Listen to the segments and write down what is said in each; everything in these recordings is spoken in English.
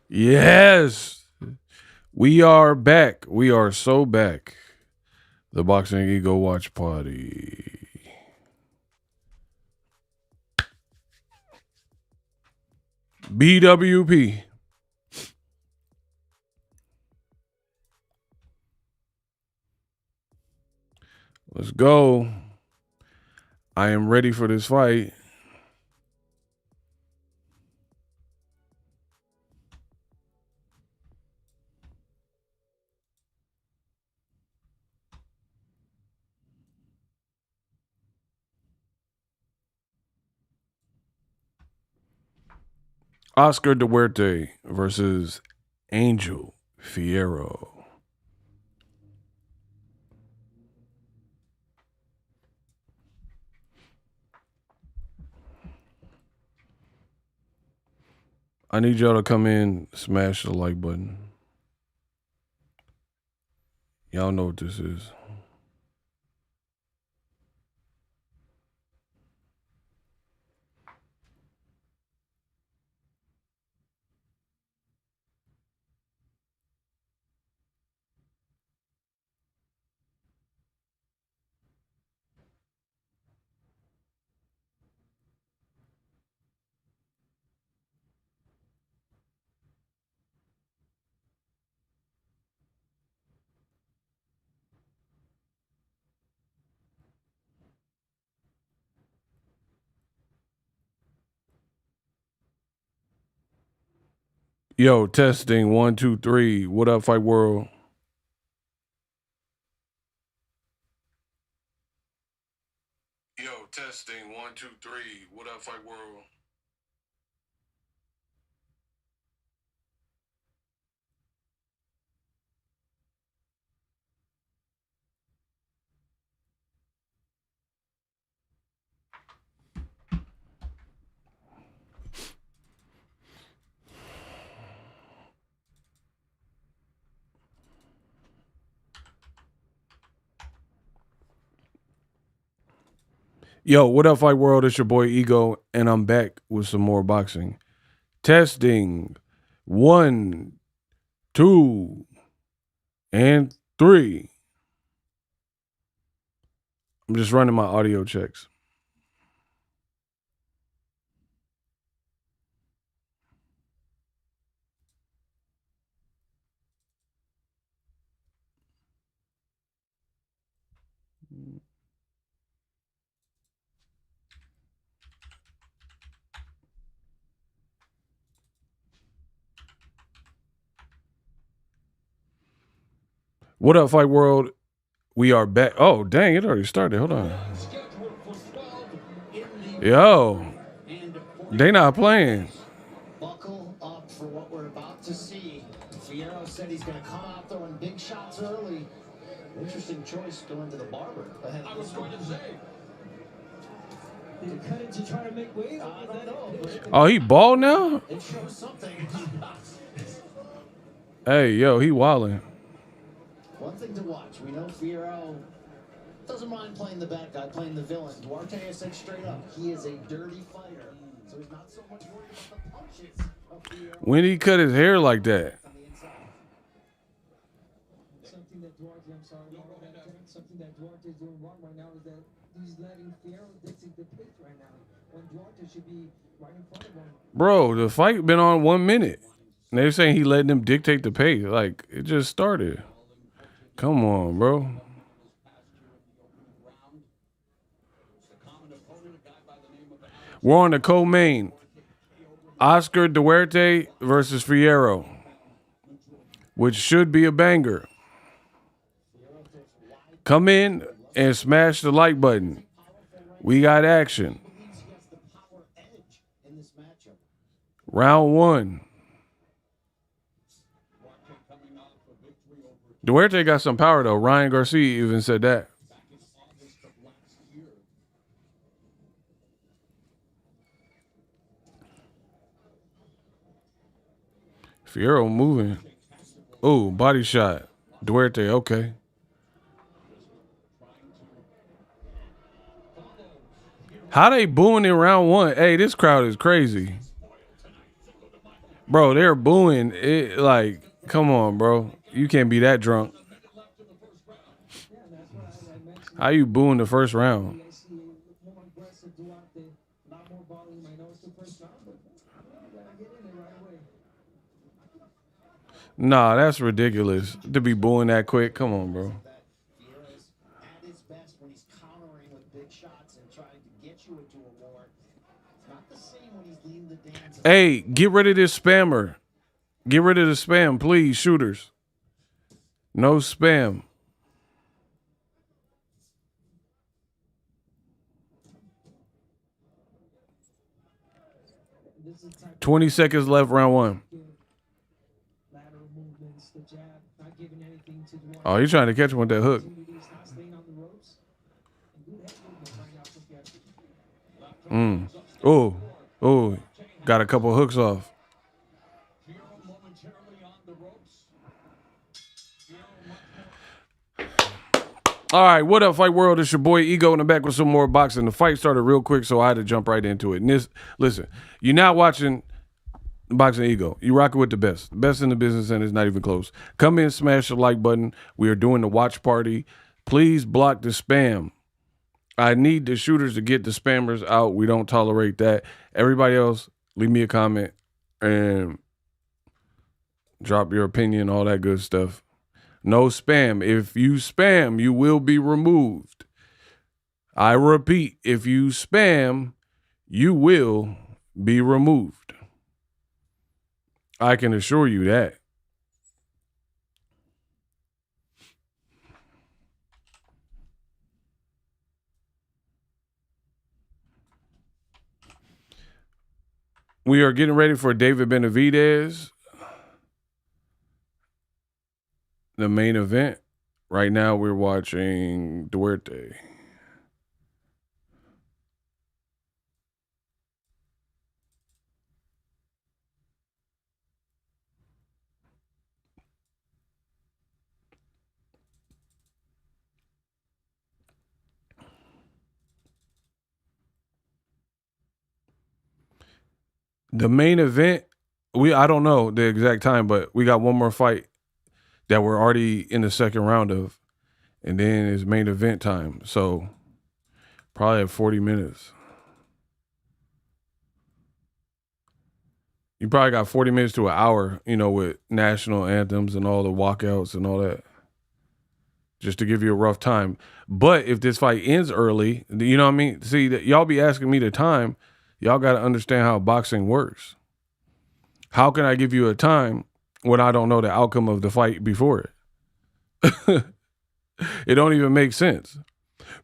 Yes, we are back. We are so back. The Boxingego watch party. BWP. Let's go. I am ready for this fight. Oscar Dwerte versus Angel Fiero. I need y'all to come in, smash the like button. Y'all know what this is. Yo, testing 1, 2, 3. What up, Fight World? Yo, testing 1, 2, 3. What up, Fight World? Yo, what up, Fight World? It's your boy Ego, and I'm back with some more boxing. Testing 1, 2, and 3. I'm just running my audio checks. What up, Fight World? We are back. Oh, dang, it already started. Hold on. Yo, they not playing. Buckle up for what we're about to see. Fiero said he's going to come out throwing big shots early. Interesting choice going to the barber. I was going to say. Did he cut it to try to make weight? I don't know. Oh, he bald now? It shows something. Hey, yo, he wilding. One thing to watch. We know Fiero doesn't mind playing the bad guy, playing the villain. Dwerte has said straight up, he is a dirty fighter. So he's not so much worried about the punches of Fiero. When he cut his hair like that? Something that Dwerte, I'm sorry, something that Dwerte is doing wrong right now is that he's letting Fiero dictate the pace right now. When Dwerte should be right in front of him. Bro, the fight been on 1 minute. And they're saying he letting them dictate the pace. Like, it just started. Come on, bro. We're on the co-main. Oscar Dwerte versus Fiero, which should be a banger. Come in and smash the like button. We got action. Round 1. Dwerte got some power, though. Ryan Garcia even said that. Fiero moving. Oh, body shot. Dwerte, okay. How they booing in round 1? Hey, this crowd is crazy. Bro, they're booing it. Like, come on, bro. You can't be that drunk. Yeah, that's what I mentioned. How you booing the first round? I see more aggressive Dwerte, a lot more volume. I know it's the first round, but you gotta get in it right away. Nah, that's ridiculous to be booing that quick. Come on, bro. That Fiero's at his best when he's countering with big shots and trying to get you into a war. It's not the same when he's leading the dance. Hey, get rid of this spammer. Get rid of the spam, please, shooters. No spam. This is the type 20 seconds left, round one. of lateral movements, the jab, not giving anything to Dwerte. Oh, you're trying to catch him with that hook. He's not staying on the ropes. And good head movement right now from Fiero. Oh, oh, got a couple hooks off. Fiero momentarily on the ropes. Fiero much more. All right, what up, Fight World? It's your boy Ego in the back with some more boxing. The fight started real quick, so I had to jump right into it. And this, listen, you're not watching Boxing Ego. You rocking with the best in the business, and it's not even close. Come in, smash the like button. We are doing the watch party. Please block the spam. I need the shooters to get the spammers out. We don't tolerate that. Everybody else, leave me a comment and drop your opinion, all that good stuff. No spam. If you spam, you will be removed. I repeat, if you spam, you will be removed. I can assure you that. We are getting ready for David Benavidez, the main event. Right now, we're watching Dwerte. The main event, I don't know the exact time, but we got one more fight that we're already in the second round of, and then it's main event time. So probably at 40 minutes. You probably got 40 minutes to an hour, with national anthems and all the walkouts and all that, just to give you a rough time. But if this fight ends early, you know what I mean? See, y'all be asking me the time. Y'all got to understand how boxing works. How can I give you a time when I don't know the outcome of the fight before it? It don't even make sense.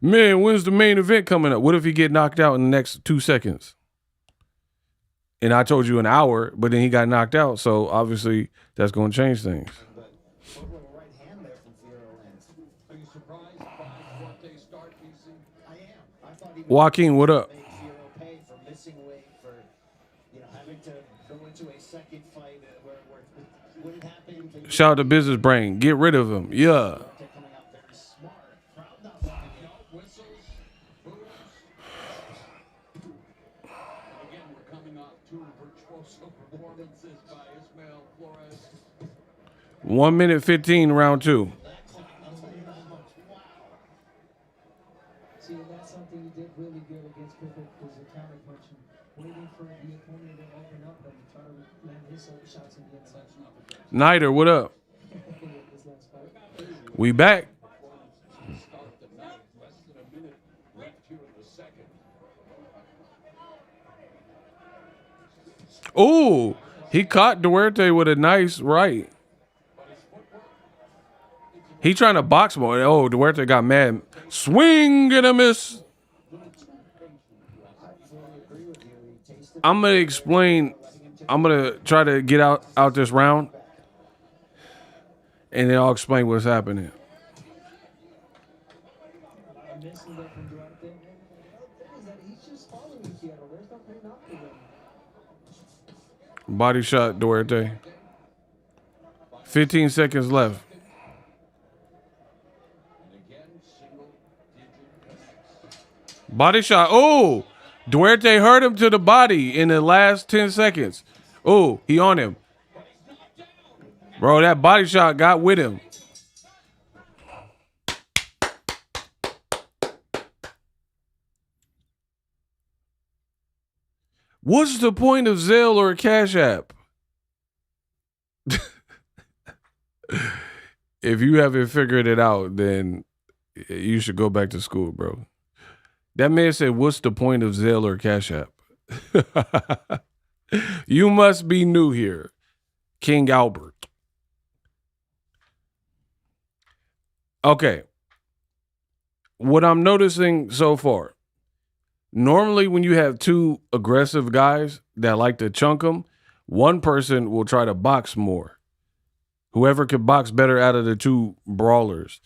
Man, when's the main event coming up? What if he get knocked out in the next 2 seconds? And I told you an hour, but then he got knocked out. So obviously that's going to change things. But what will a right hand there from Fiero lands? Are you surprised by Dwerte start, PC? I am. I thought he would Joaquin, what up? make Fiero pay for missing weight, for having to go into a second fight where it wouldn't happen. Shout out to Business Brain. Get rid of him. Yeah. Coming out very smart. Crowd not buying it. Whistles, boos. And again, we're coming off two virtuoso performances by Ismael Flores. 1 minute 15, round two. See, that's something he did really good against Pickett, was the counter punching, waiting for the opponent to open up and try to land his shots in the inside. Nider, what up? This last fight. We back. Start the night, less than a minute left here in the second. Ooh, he caught Dwerte with a nice right. He trying to box more. Oh, Dwerte got mad. Swing and a miss. I'm going to explain. I'm going to try to get out this round, and then I'll explain what's happening. Missing there from Dwerte. And the thing is that he's just following Fiero. There's no paying off for him. Body shot Dwerte. 15 seconds left. Body shot. Oh, Dwerte hurt him to the body in the last 10 seconds. Oh, he on him. Bro, that body shot got with him. What's the point of Zelle or Cash App? If you haven't figured it out, then you should go back to school, bro. That man said, what's the point of Zelle or Cash App? You must be new here, King Albert. Okay. What I'm noticing so far, normally when you have two aggressive guys that like to chunk them, one person will try to box more. Whoever could box better out of the two brawlers.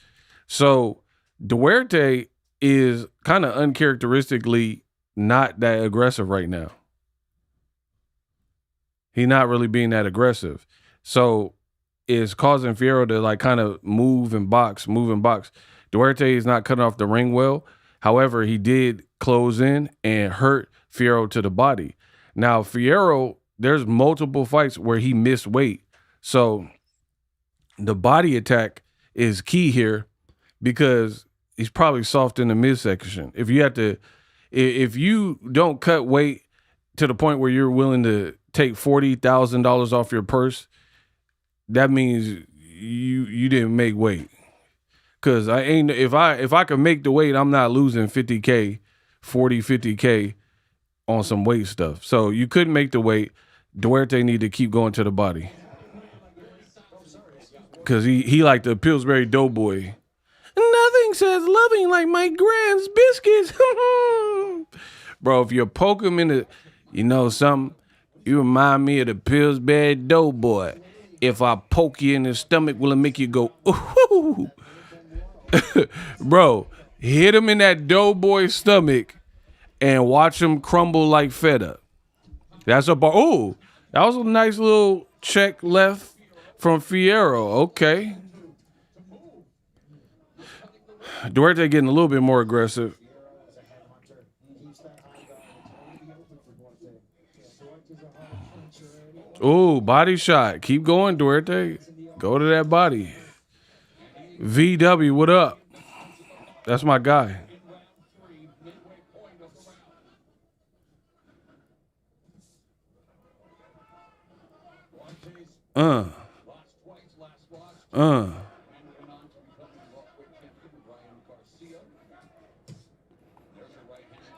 So Dwerte is kind of uncharacteristically not that aggressive right now. He's not really being that aggressive. So it's causing Fiero to like kind of move and box. Dwerte is not cutting off the ring well. However, he did close in and hurt Fiero to the body. Now, Fiero, there's multiple fights where he missed weight. So the body attack is key here because he's probably soft in the midsection. If you don't cut weight to the point where you're willing to take $40,000 off your purse, that means you didn't make weight. Cause if I could make the weight, I'm not losing 50K, 50K on some weight stuff. So you couldn't make the weight. Dwerte need to keep going to the body. Cause he like the Pillsbury Doughboy. Nothing says loving like my grand's biscuits. Bro, if you poke him in the, you know something, you remind me of the Pillsbury Doughboy. If I poke you in the stomach, will it make you go, ooh? Bro, hit him in that Doughboy stomach and watch him crumble like feta. That's a bar. Oh, that was a nice little check left from Fiero. Okay. Dwerte getting a little bit more aggressive. Oh, body shot. Keep going, Dwerte. Go to that body. VW, what up? That's my guy.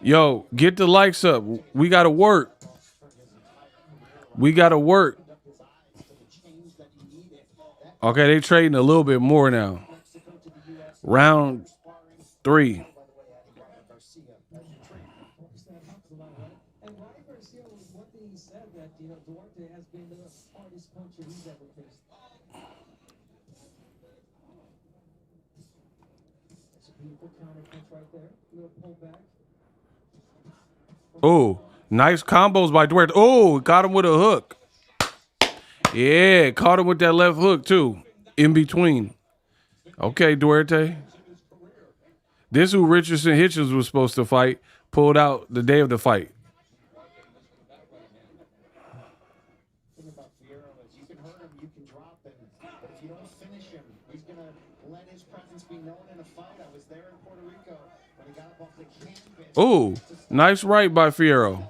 Yo, get the likes up. We got to work. Okay, they trading a little bit more now. Round 3. And Ryan Garcia was one thing he said that Dwerte has been the hardest puncher he's ever faced. It's a beautiful counter punch right there. Little pullback. Oh, nice combos by Dwerte. Oh, got him with a hook. Yeah, caught him with that left hook too. In between. Okay, Dwerte. This who Richardson Hitchens was supposed to fight, pulled out the day of the fight. The thing about Fiero is you can hurt him, you can drop him, but if you don't finish him, he's going to let his presence be known in a fight. I was there in Puerto Rico when he got up off the canvas. Oh, nice right by Fiero.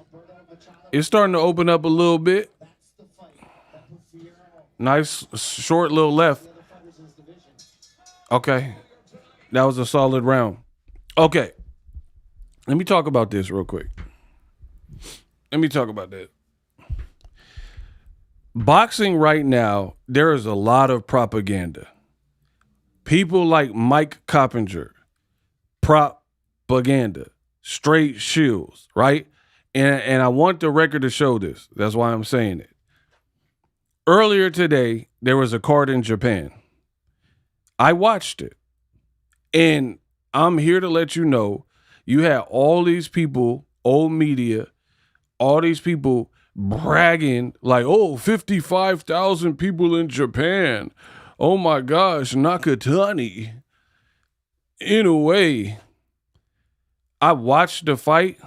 It's starting to open up a little bit. That's the fight that put Fiero Nice short little left. the other fighters in his division. Okay. That was a solid round. Okay. Let me talk about this real quick. Let me talk about that. Boxing right now, there is a lot of propaganda. People like Mike Coppinger, propaganda, straight shills, right? And I want the record to show this. That's why I'm saying it. Earlier today, there was a card in Japan. I watched it. And I'm here to let you know, you had all these people, old media, all these people bragging like, oh, 55,000 people in Japan. Oh my gosh, Nakatani. In a way, I watched the fight.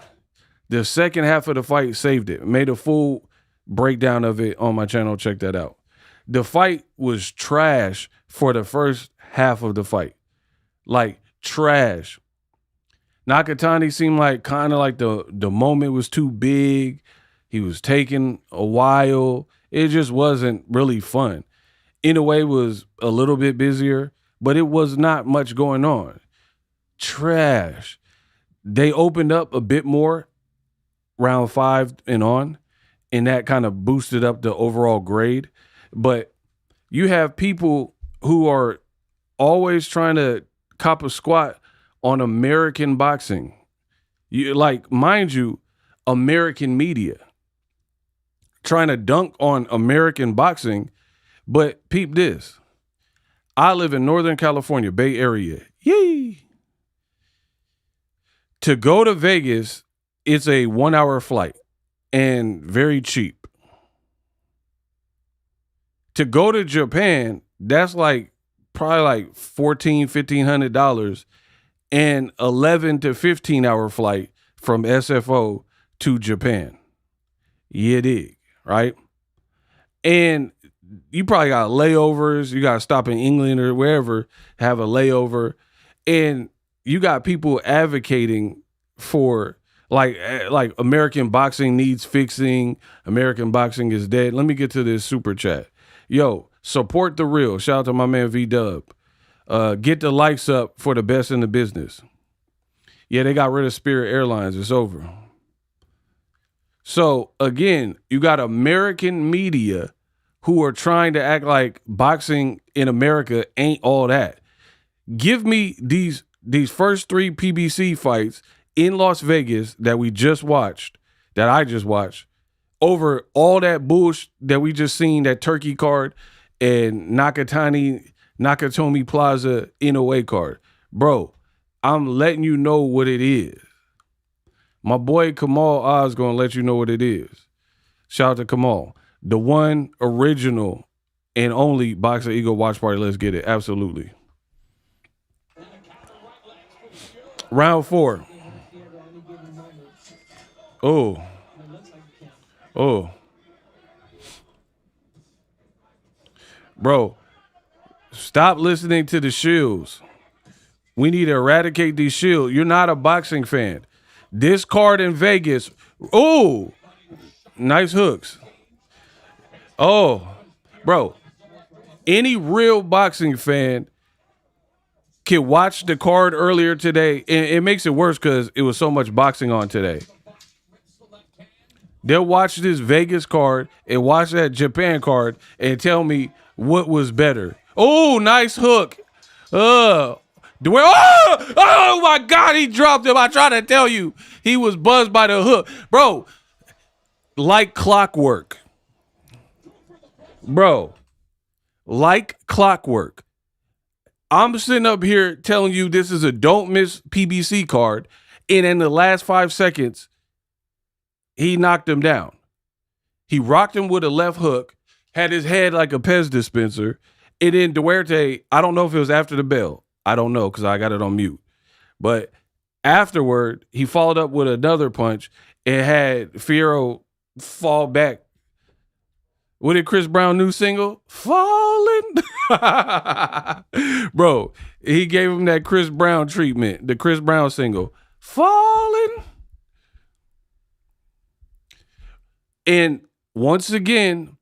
The second half of the fight saved it. Made a full breakdown of it on my channel. Check that out. The fight was trash for the first half of the fight. Like trash. Nakatani seemed like kind of like the moment was too big. He was taking a while. It just wasn't really fun. Inoue was a little bit busier, but it was not much going on. Trash. They opened up a bit more round 5 and on, and that kind of boosted up the overall grade. But you have people who are always trying to cop a squat on American boxing. You, like, mind you, American media trying to dunk on American boxing. But peep this. I live in Northern California, Bay Area. Yay! To go to Vegas, it's a 1-hour flight and very cheap. To go to Japan, that's like probably like $1,400-$1,500 and 11 to 15-hour flight from SFO to Japan. Yeah, dig, right? And you probably got layovers. You got to stop in England or wherever, have a layover. And you got people advocating for like American boxing needs fixing. American boxing is dead. Let me get to this super chat. Yo, support the real. Shout out to my man V-Dub. Get the likes up for the best in the business. Yeah, they got rid of Spirit Airlines. It's over. So, again, you got American media who are trying to act like boxing in America ain't all that. Give me these first 3 PBC fights in Las Vegas that we just watched, that I just watched, over all that bullshit that we just seen, that Turkey card and Nakatomi Plaza Inoue card. Bro, I'm letting you know what it is. My boy Kamal Oz gonna let you know what it is. Shout out to Kamal. The one original and only Boxingego watch party. Let's get it. Absolutely. Round 4. Oh. Oh. Bro, stop listening to the shills. We need to eradicate these shills. You're not a boxing fan. This card in Vegas. Oh, nice hooks. Oh, bro, any real boxing fan can watch the card earlier today. And it makes it worse because it was so much boxing on today. They'll watch this Vegas card and watch that Japan card and tell me what was better. Oh, nice hook. Oh my God, he dropped him. I tried to tell you. He was buzzed by the hook. Bro, like clockwork. Bro, like clockwork. I'm sitting up here telling you this is a don't miss PBC card, and in the last 5 seconds, he knocked him down. He rocked him with a left hook, had his head like a Pez dispenser, and then Dwerte, I don't know if it was after the bell. I don't know because I got it on mute. But afterward, he followed up with another punch and had Fiero fall back. What did Chris Brown new single? Falling. Bro, he gave him that Chris Brown treatment, the Chris Brown single. Falling. And once again,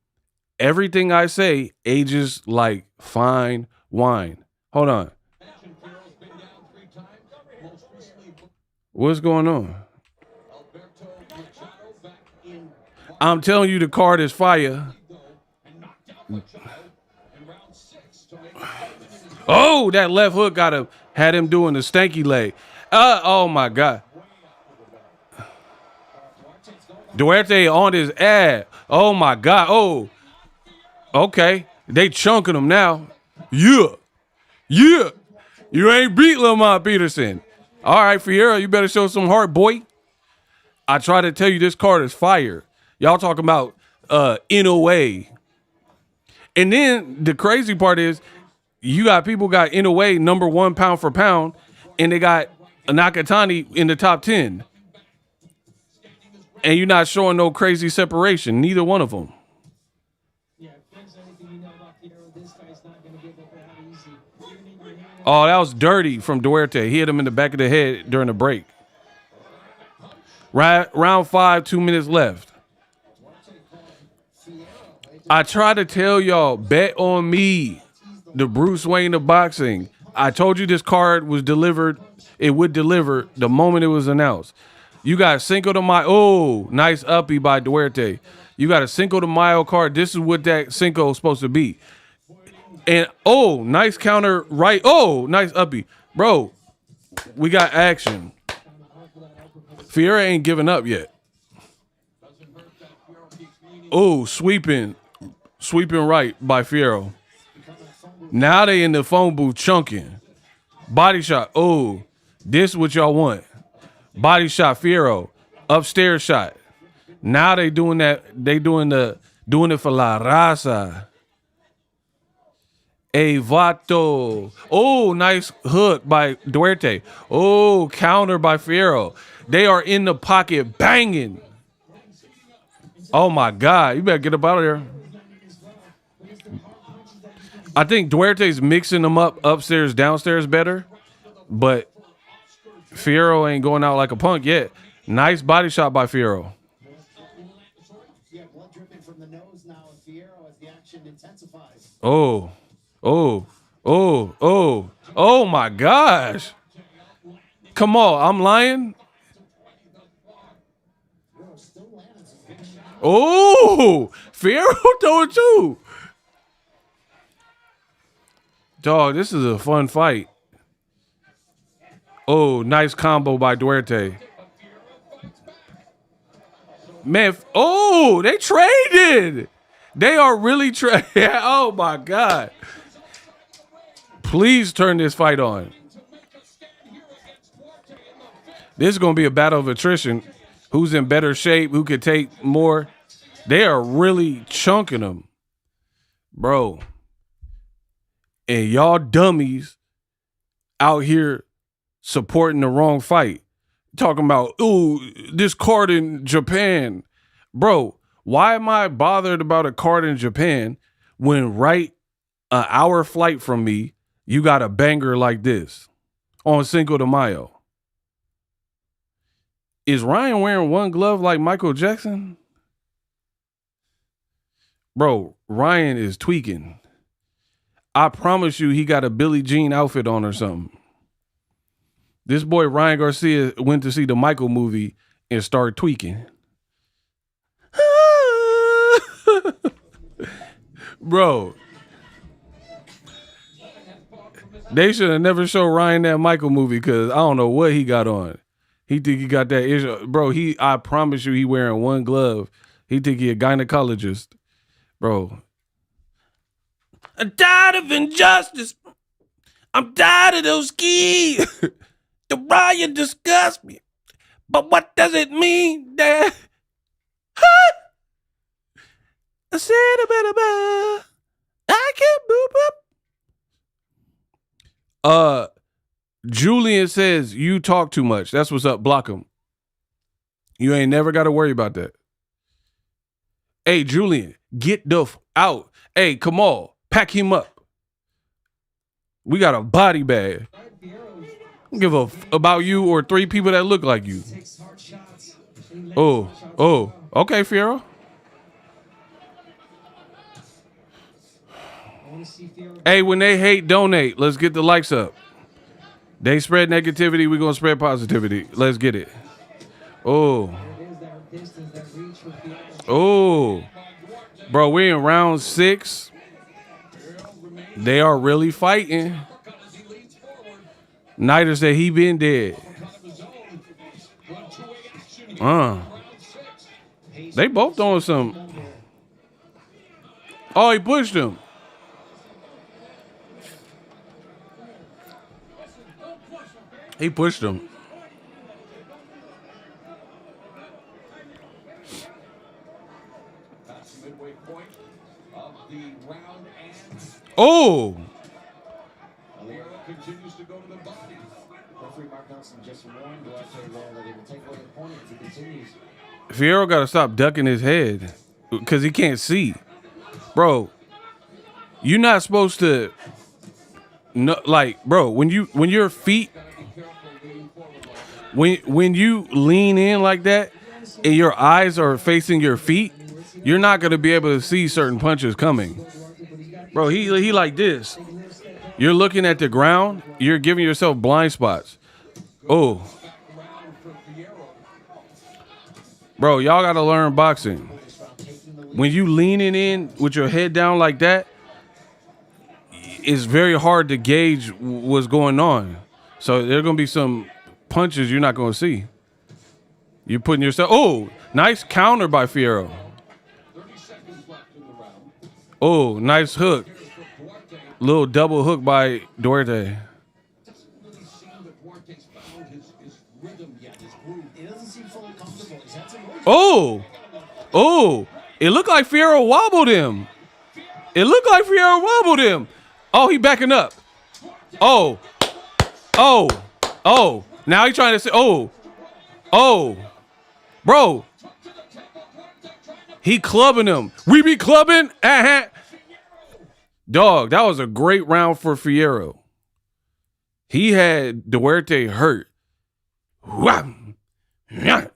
everything I say ages like fine wine. Hold on. What's going on? I'm telling you the card is fire. Oh, that left hook had him doing the stanky leg. Oh my God. Dwerte on his ass. Oh my God. Oh. Okay. They chunking him now. Yeah. Yeah. You ain't beat Lamont Peterson. All right, Fiero, you better show some heart, boy. I try to tell you this card is fire. Y'all talking about Inoue. And then the crazy part is you got people got Inoue number 1 pound for pound, and they got Nakatani in the top 10. And you're not showing no crazy separation. Neither one of them. Yeah, if there's anything you know about Fiero, this guy's not going to give up that easy. Even in your hand, Oh, that was dirty from Dwerte. He hit him in the back of the head during the break. Round 5, 2 minutes left. I try to tell y'all, bet on me, the Bruce Wayne of boxing. I told you this card was delivered. It would deliver the moment it was announced. You got Cinco de Mayo. Oh, nice uppie by Dwerte. You got a Cinco de Mayo card. This is what that Cinco is supposed to be. And, oh, nice counter right. Oh, nice uppie. Bro, we got action. Fiero ain't giving up yet. Oh, sweeping right by Fiero. Now they in the phone booth chunking. Body shot. Oh, this is what y'all want. Body shot Fiero. Upstairs shot. Now they doing that. They doing it for La Raza. Hey, Vato. Oh, nice hook by Dwerte. Oh, counter by Fiero. They are in the pocket banging. Oh, my God. You better get up out of there. I think Duerte's mixing them up upstairs, downstairs better. But Fiero ain't going out like a punk yet. Nice body shot by Fiero. Yeah, blood dripping from the nose now of Fiero as the action intensifies. Oh, my gosh. Come on, I'm lying. Oh, Fiero throw it too. Dog, this is a fun fight. Oh, nice combo by Dwerte. Man, oh, they traded. They are really trading. Oh, my God. Please turn this fight on. This is going to be a battle of attrition. Who's in better shape? Who could take more? They are really chunking them. Bro. And y'all dummies out here supporting the wrong fight. Talking about, ooh, this card in Japan. Bro, why am I bothered about a card in Japan when right an hour flight from me, you got a banger like this on Cinco de Mayo? Is Ryan wearing one glove like Michael Jackson? Bro, Ryan is tweaking. I promise you he got a Billie Jean outfit on or something. This boy Ryan Garcia went to see the Michael movie and started tweaking. Bro. They should have never showed Ryan that Michael movie because I don't know what he got on. He think he got that issue. Bro, I promise you he wearing one glove. He think he a gynecologist. Bro. I'm tired of injustice. I'm tired of those skis. The riot disgusts me. But what does it mean that I said I can't boop up. Julian says you talk too much. That's what's up. Block him. You ain't never got to worry about that. Hey, Julian, get the out. Hey, come on. Pack him up. We got a body bag. Don't give a about you or three people that look like you. Oh, okay, Fiero. Hey, when they hate, donate. Let's get the likes up. They spread negativity, we're gonna spread positivity. Let's get it. Oh. Bro, we're in round 6. They are really fighting. Nider said he been dead. They both doing some. Oh, he pushed him. He pushed him. Oh. Continues to go to the body. Referee Mark Nelson just warned Dwerte there that he will take away the opponent if he continues. Fiero got to stop ducking his head because he can't see. Bro, you're not supposed to, no, like, bro, when your feet, when you lean in like that and your eyes are facing your feet, you're not going to be able to see certain punches coming. Bro, he like this. You're looking at the ground. You're giving yourself blind spots. Oh. Bro, y'all got to learn boxing. When you leaning in with your head down like that, it's very hard to gauge what's going on. So there are going to be some punches you're not going to see. You're putting yourself... Oh, nice counter by Fiero. Oh, nice hook. Little double hook by Dwerte. Oh, oh, it looked like Fiero wobbled him. Oh, he backing up. Oh, now he trying to say, oh, bro. He clubbing him. We be clubbing. Dog, that was a great round for Fiero. He had Dwerte hurt.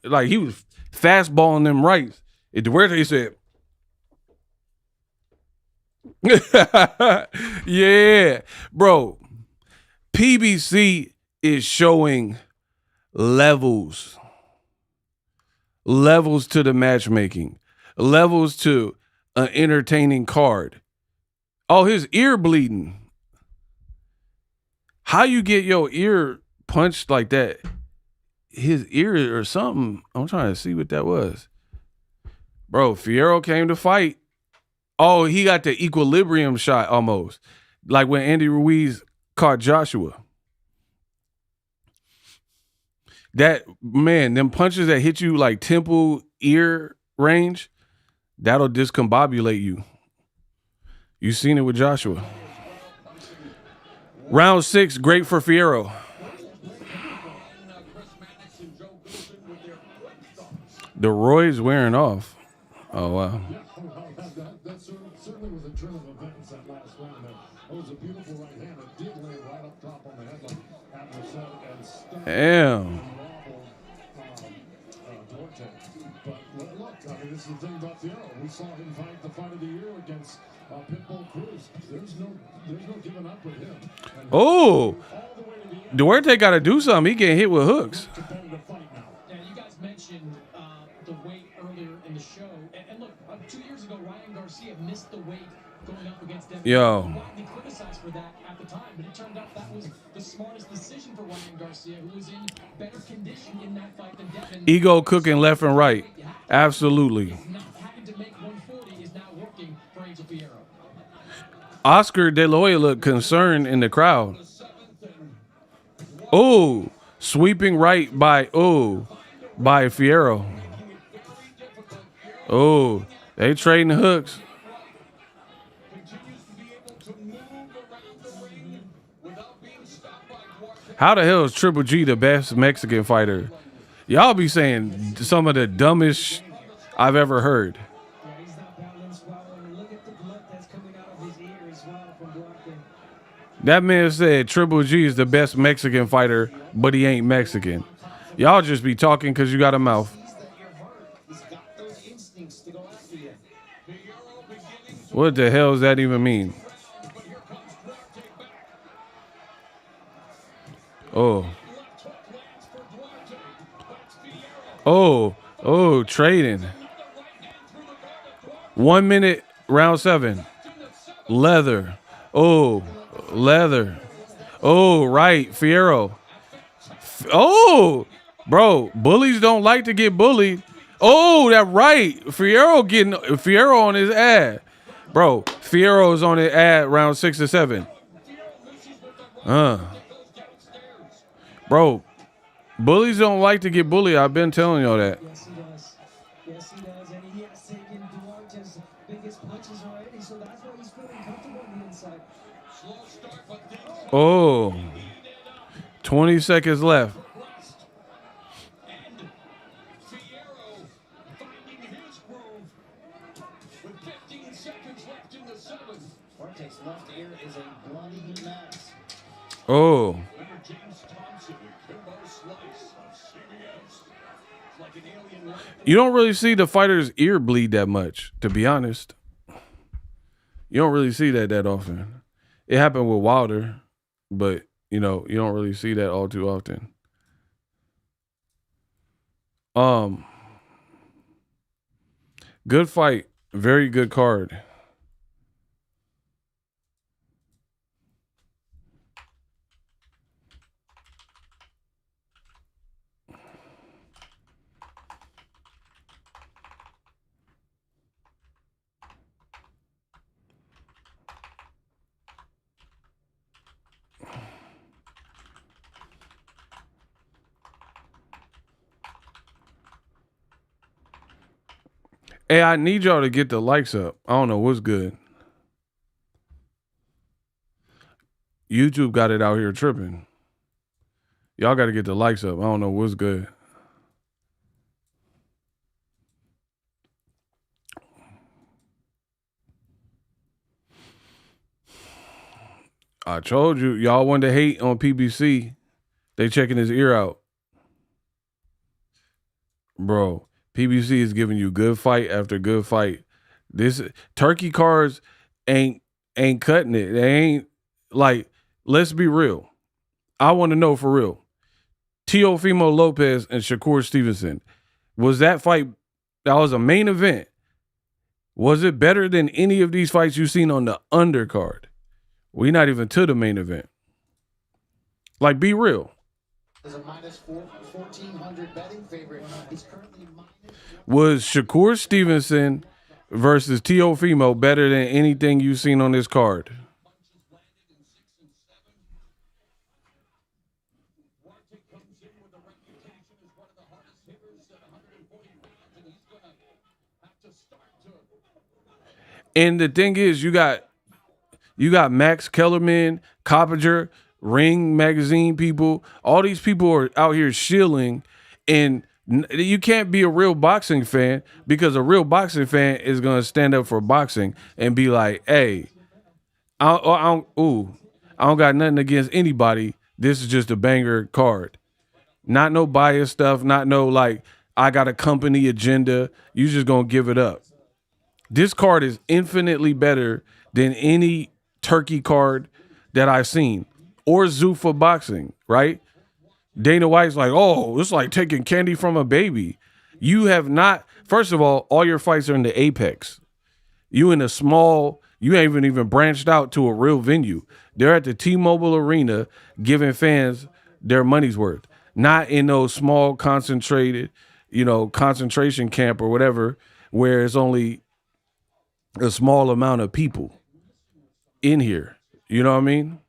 Like he was fastballing them rights. And Dwerte said, yeah, bro. PBC is showing levels to the matchmaking, levels to an entertaining card. Oh, his ear bleeding. How you get your ear punched like that? His ear or something. I'm trying to see what that was. Bro, Fiero came to fight. Oh, he got the equilibrium shot almost. Like when Andy Ruiz caught Joshua. That, man, them punches that hit you like temple, ear range, that'll discombobulate you. You seen it with Joshua. Round 6, great for Fiero. The Roy's wearing off. Oh, wow. That certainly was a turn of events that last round. That was a beautiful right hand. It did lay right up top on the headline after and stunned. Damn. Dwerte. But look, I mean, this is the thing about Fiero. We saw him fight the fight of the year against Pitbull Cruz. There's no giving up with him. Oh, Duarte got to do something. He getting hit with hooks. Yeah, you guys mentioned the weight earlier in the show. And look, 2 years ago, Ryan Garcia missed the weight going up against Devin. Yo. Widely criticized for that at the time, but it turned out that was the smartest decision for Ryan Garcia, who was in better condition in that fight than Devin. Ego cooking left and right. Absolutely. Not having to make 140 is now working for Angel Fiero. Oscar De La Hoya looked concerned in the crowd. Oh, sweeping right by Fiero. Oh, they trading hooks. How the hell is Triple G the best Mexican fighter? Y'all be saying some of the dumbest I've ever heard. Yeah, he's not balanced well, and look at the blood that's coming out of his ear as well from Dwerte. That man said Triple G is the best Mexican fighter, but he ain't Mexican. Y'all just be talking because you got a mouth. What the hell does that even mean? Oh, trading. 1 minute, round 7. Leather. Oh, leather. Oh, right, Fiero. Oh, bro, bullies don't like to get bullied. Oh, that right. Fiero on his ad. Bro, Fiero's on his ad round 6 or 7. Bro, bullies don't like to get bullied. I've been telling y'all that. Yes, he does. Yes, he does. And he has taken Duarte's biggest punches already, so that's why he's feeling comfortable on the inside. Oh, 20 seconds left. Duarte's left ear is a bloody mess. Oh. James Thompson and Kimbo Slice of CBS. It's like an alien life. You don't really see the fighter's ear bleed that much, to be honest. You don't really see that often. It happened with Wilder, but, you know, you don't really see that all too often. Good fight. Very good card. Hey, I need y'all to get the likes up. I don't know what's good. YouTube got it out here tripping. Y'all got to get the likes up. I don't know what's good. I told you, y'all wanted to hate on PBC. They checking his ear out. Bro, PBC is giving you good fight after good fight. This turkey cards ain't cutting it. They ain't, like, let's be real. I want to know for real. Teofimo Lopez and Shakur Stevenson. Was that fight, that was a main event. Was it better than any of these fights you've seen on the undercard? We not even to the main event. Like, be real. Is a minus 1,400 betting favorite. He's currently minus. Was Shakur Stevenson versus Teofimo better than anything you've seen on this card? And the thing is, you got Max Kellerman, Coppinger, Ring Magazine people. All these people are out here shilling, and you can't be a real boxing fan because a real boxing fan is going to stand up for boxing and be like, hey, I don't got nothing against anybody. This is just a banger card. Not no bias stuff, not no like, I got a company agenda. You just going to give it up. This card is infinitely better than any turkey card that I've seen or Zuffa boxing, right? Dana White's like, oh, it's like taking candy from a baby. You have not, first of all your fights are in the Apex. You in a small, you ain't even branched out to a real venue. They're at the T-Mobile Arena giving fans their money's worth, not in those small concentrated, concentration camp or whatever, where it's only a small amount of people in here. You know what I mean?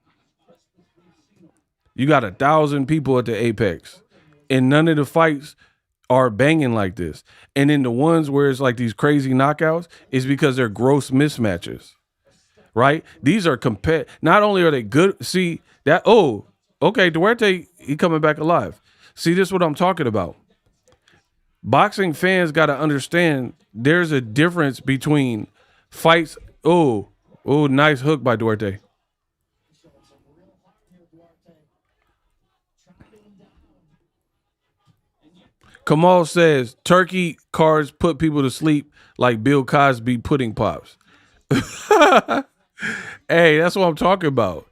You got 1,000 people at the Apex, and none of the fights are banging like this. And then the ones where it's like these crazy knockouts is because they're gross mismatches, right? These are not only are they good. See that? Oh, okay. Dwerte, he coming back alive. See, this is what I'm talking about. Boxing fans got to understand there's a difference between fights. Oh, nice hook by Dwerte. Kamal says turkey cards put people to sleep like Bill Cosby pudding pops. Hey, that's what I'm talking about.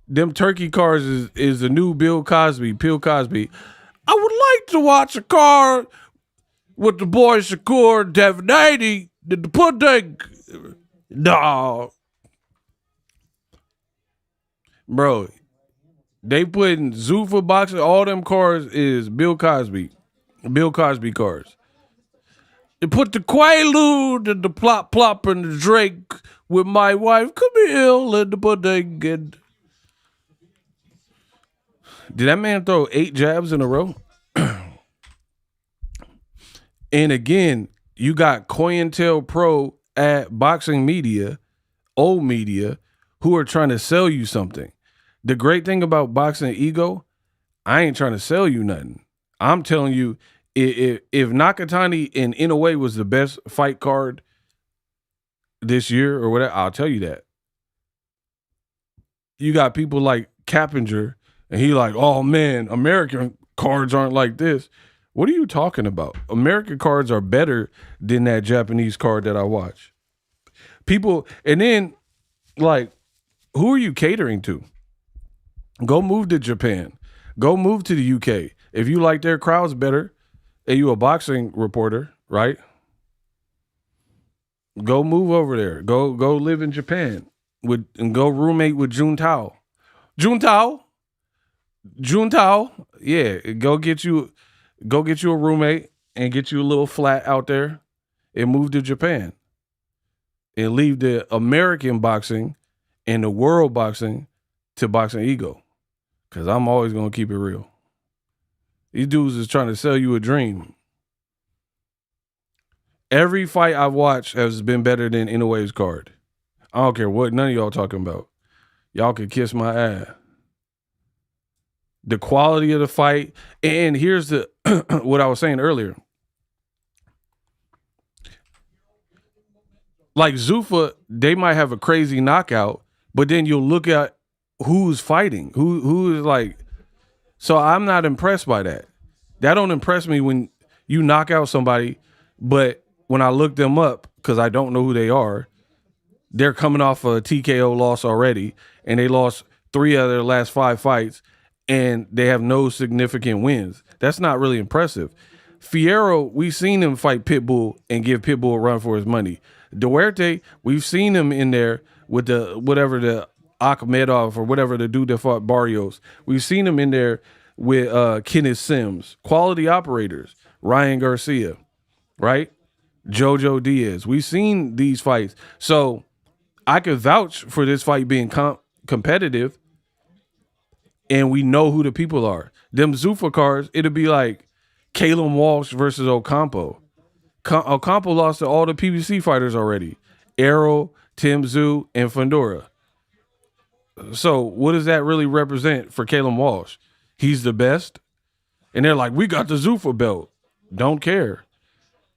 Them turkey cards is the new Bill Cosby. I would like to watch a card with the boy Shakur Devanady, the pudding. No. Bro, they putting Zuffa boxing, all them cards is Bill Cosby cards. They put the Quaalude and the plop plop and the Drake with my wife. Come here, let the pudding get. Did that man throw 8 jabs in a row? And again, you got COINTELPRO at Boxing Media, old media, who are trying to sell you something. The great thing about Boxingego, I ain't trying to sell you nothing. I'm telling you, if Nakatani and Inoue was the best fight card this year or whatever, I'll tell you that. You got people like Cappinger, and he like, oh man, American cards aren't like this. What are you talking about? American cards are better than that Japanese card that I watch. People, and then like, who are you catering to? Go move to Japan. Go move to the UK. If you like their crowds better, and you a boxing reporter, right? Go move over there. Go live in Japan and go roommate with Juntao. Juntao. Yeah, go get you a roommate and get you a little flat out there and move to Japan. And leave the American boxing and the world boxing to Boxingego. Because I'm always going to keep it real. These dudes is trying to sell you a dream. Every fight I've watched has been better than Inoue's card. I don't care what none of y'all talking about. Y'all can kiss my ass. The quality of the fight. And here's the what I was saying earlier. Like Zuffa, they might have a crazy knockout, but then you'll look at who's fighting, who is like. So I'm not impressed by that. That don't impress me when you knock out somebody, but when I look them up, because I don't know who they are, they're coming off a TKO loss already, and they lost 3 out of their last 5 fights, and they have no significant wins. That's not really impressive. Fiero, we've seen him fight Pitbull and give Pitbull a run for his money. Dwerte, we've seen him in there with the Akhmedov or whatever the dude that fought Barrios. We've seen him in there with Kenneth Sims. Quality operators. Ryan Garcia, right? Jojo Diaz. We've seen these fights. So I could vouch for this fight being competitive, and we know who the people are. Them Zuffa cards, it'll be like Caleb Walsh versus Ocampo. Ocampo lost to all the PBC fighters already. Errol, Tim Tszyu, and Fundora. So what does that really represent for Caleb Walsh? He's the best. And they're like, we got the Zuffa belt. Don't care.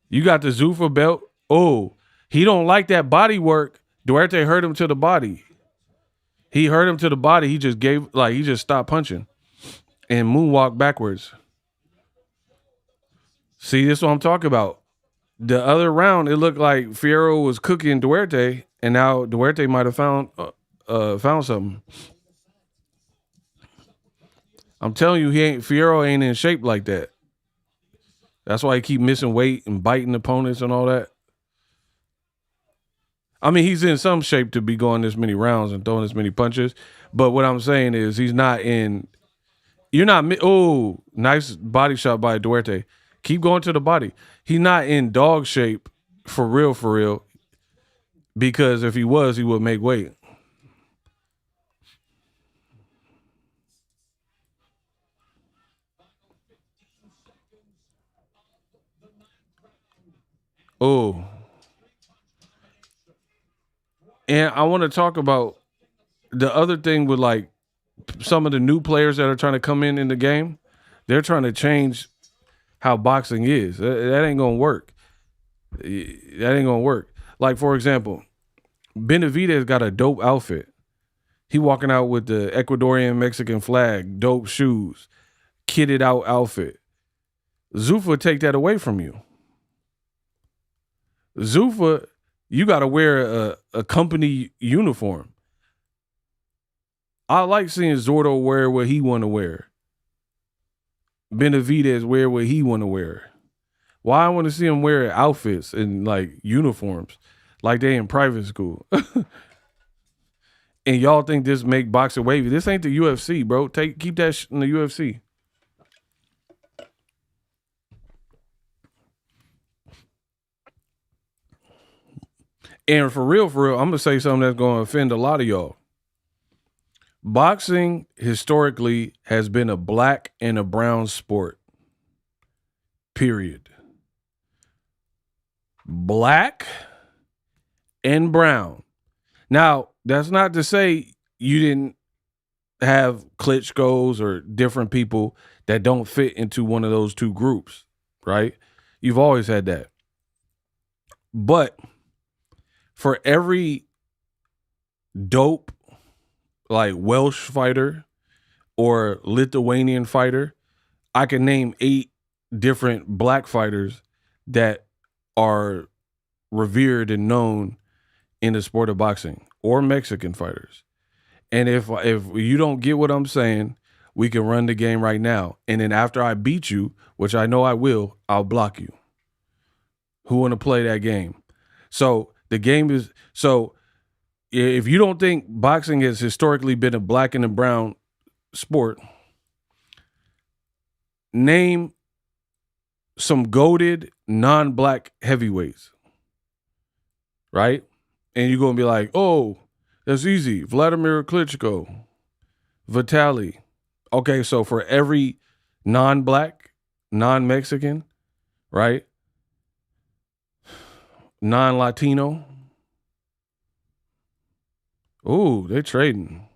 You got the Zuffa belt. Oh, he don't like that body work. Dwerte hurt him to the body. He hurt him to the body. He just stopped punching and moonwalked backwards. See, this is what I'm talking about. The other round, it looked like Fiero was cooking Dwerte, and now Dwerte might have found something. I'm telling you, Fiero ain't in shape like that. That's why he keep missing weight and biting opponents and all that. I mean, he's in some shape to be going this many rounds and throwing this many punches. But what I'm saying is he's not in. You're not. Oh, nice body shot by Dwerte. Keep going to the body. He's not in dog shape for real. Because if he was, he would make weight. Oh. And I want to talk about the other thing with like some of the new players that are trying to come in the game. They're trying to change how boxing is. That ain't going to work. That ain't going to work. Like, for example, Benavidez got a dope outfit. He walking out with the Ecuadorian Mexican flag, dope shoes, kitted out outfit. Zuffa take that away from you. Zuffa, you got to wear a company uniform. I like seeing Zordo wear what he want to wear. Benavidez wear what he want to wear. Why I want to see him wear outfits and like uniforms like they in private school. And y'all think this make boxing wavy. This ain't the UFC, bro. Keep that in the UFC. And for real, I'm going to say something that's going to offend a lot of y'all. Boxing historically has been a black and a brown sport. Period. Black and brown. Now, that's not to say you didn't have Klitschko's or different people that don't fit into one of those two groups, right? You've always had that. But for every dope like Welsh fighter or Lithuanian fighter, I can name 8 different black fighters that are revered and known in the sport of boxing, or Mexican fighters. And if you don't get what I'm saying, we can run the game right now. And then after I beat you, which I know I will, I'll block you. Who want to play that game? So the game is, so if you don't think boxing has historically been a black and a brown sport, name some goated non-black heavyweights, right? And you're going to be like, oh, that's easy. Vladimir Klitschko, BROTALLY. Okay, so for every non-black, non-Mexican, right? Non-Latino. Ooh, they trading.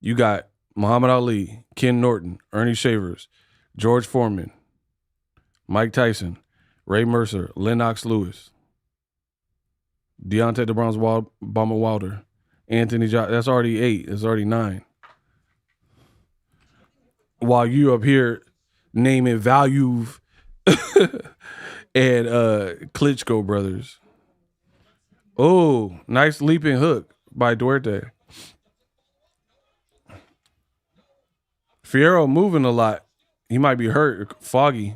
You got Muhammad Ali, Ken Norton, Ernie Shavers, George Foreman, Mike Tyson, Ray Mercer, Lennox Lewis, Deontay DeBronze Bomber Wilder, Anthony Joshua. That's already 8. That's already 9. While you up here naming Value and Klitschko brothers. Oh, nice leaping hook by Dwerte. Fiero moving a lot. He might be hurt, foggy,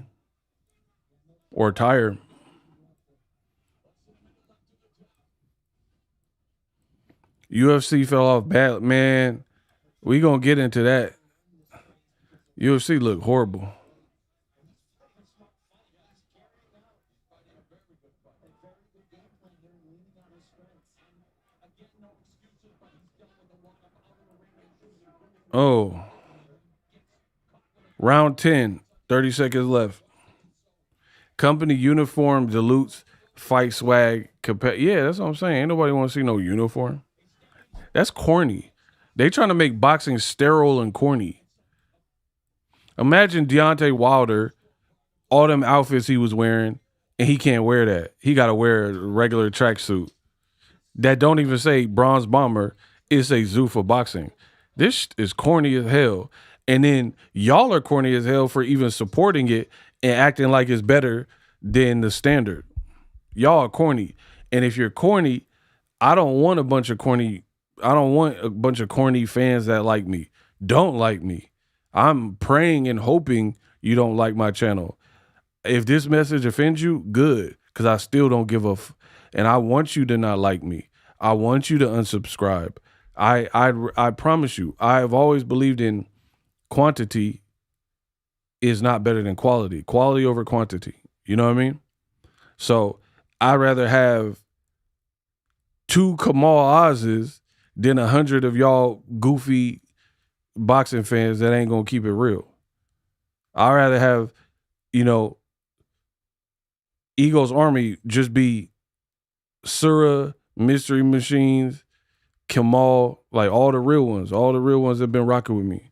or tired. UFC fell off bad. Man, we going to get into that. UFC look horrible. Oh. Round 10, 30 seconds left. Company uniform dilutes fight swag. Yeah, that's what I'm saying. Ain't nobody want to see no uniform. That's corny. They trying to make boxing sterile and corny. Imagine Deontay Wilder, all them outfits he was wearing, and he can't wear that. He got to wear a regular tracksuit that don't even say Bronze Bomber. It say Zoo for boxing. This is corny as hell. And then y'all are corny as hell for even supporting it and acting like it's better than the standard. Y'all are corny. And if you're corny, I don't want a bunch of corny fans that like me. Don't like me. I'm praying and hoping you don't like my channel. If this message offends you, good, because I still don't give a and I want you to not like me. I want you to unsubscribe. I promise you, I've always believed in quantity is not better than quality. Quality over quantity. You know what I mean? So I'd rather have 2 Kamal Oz's than 100 of y'all goofy boxing fans that ain't gonna keep it real. I'd rather have, Eagles Army just be Surah, Mystery Machines, Kamal, like all the real ones that have been rocking with me.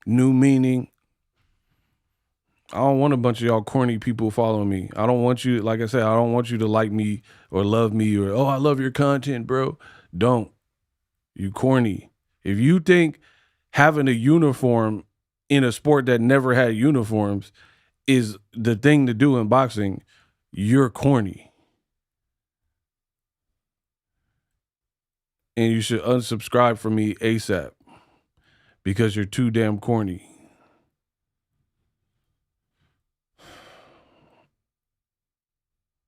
New Meaning. I don't want a bunch of y'all corny people following me. I don't want you, like I said, I don't want you to like me or love me or, oh, I love your content, bro. Don't. You corny. If you think having a uniform in a sport that never had uniforms is the thing to do in boxing, you're corny. And you should unsubscribe from me ASAP because you're too damn corny.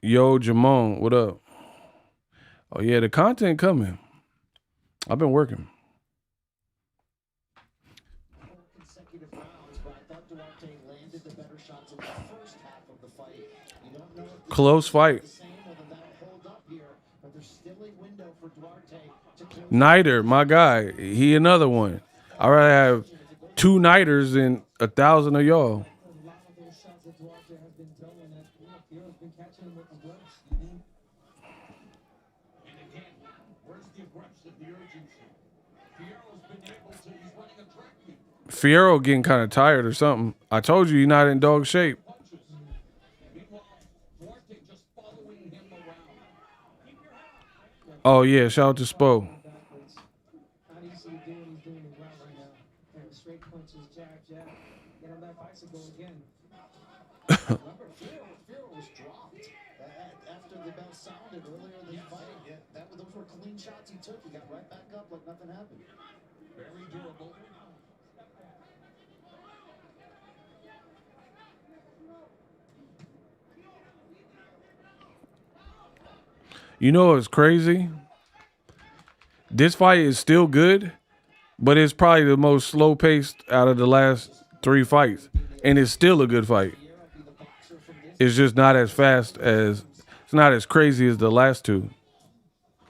Yo, Jamon, what up? Oh, yeah, the content coming. I've been working. Consecutive rounds, but I thought Dwerte landed the better shots in the first half of the fight. You don't know if Close fight. the same whether that'll hold up here, but there's still a window for Dwerte to close. Nider, my guy, he another one. I'd rather have 2 Niders than 1,000 of y'all. A lot of those shots that Dwarte has been throwing that, Fiero's been catching him with his gloves. And again, where's the aggression, the urgency? Fiero's been able to, he's running a track meet. Fiero getting kind of tired or something. I told you he's not in dog shape. Punches. Meanwhile, Dwerte just following him Oh yeah, shout out to Spo. backwards. How do you see him doing? He's doing it well right now. And straight punches, jab, jab. Get on that bicycle again. Remember, Fiero was dropped after the bell sounded earlier in the fight. Yeah, those were clean shots he took. He got right back up like nothing happened. Very durable. You know what's crazy? This fight is still good, but it's probably the most slow paced out of the last 3 fights, and it's still a good fight. It's just not as fast as, it's not as crazy as the last 2,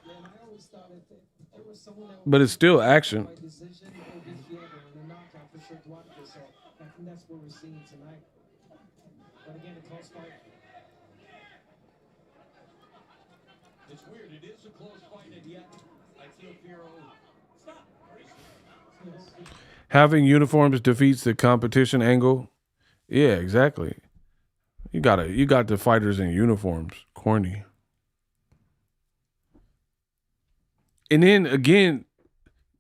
Yeah, and I always thought if there was someone that but it's still action. by decision, it would be Fiero and a knockout for sure, Dwerte. So I think that's what we're seeing tonight. But again, a close fight. It's weird. It is a close fight, and yet I feel Fiero. Stop. Having uniforms defeats the competition angle. Yeah, exactly. You got the fighters in uniforms. Corny. And then again,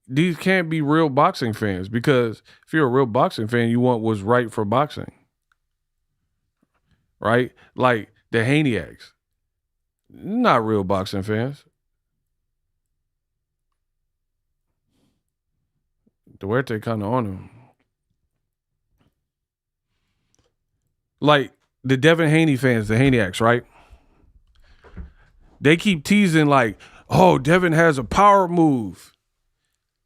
these can't be real boxing fans, because if you're a real boxing fan, you want what's right for boxing. Right? Like the Haniacs. Not real boxing fans. Dwerte kind of on him. Like the Devin Haney fans, the Haniacs, right? They keep teasing like, oh, Devin has a power move.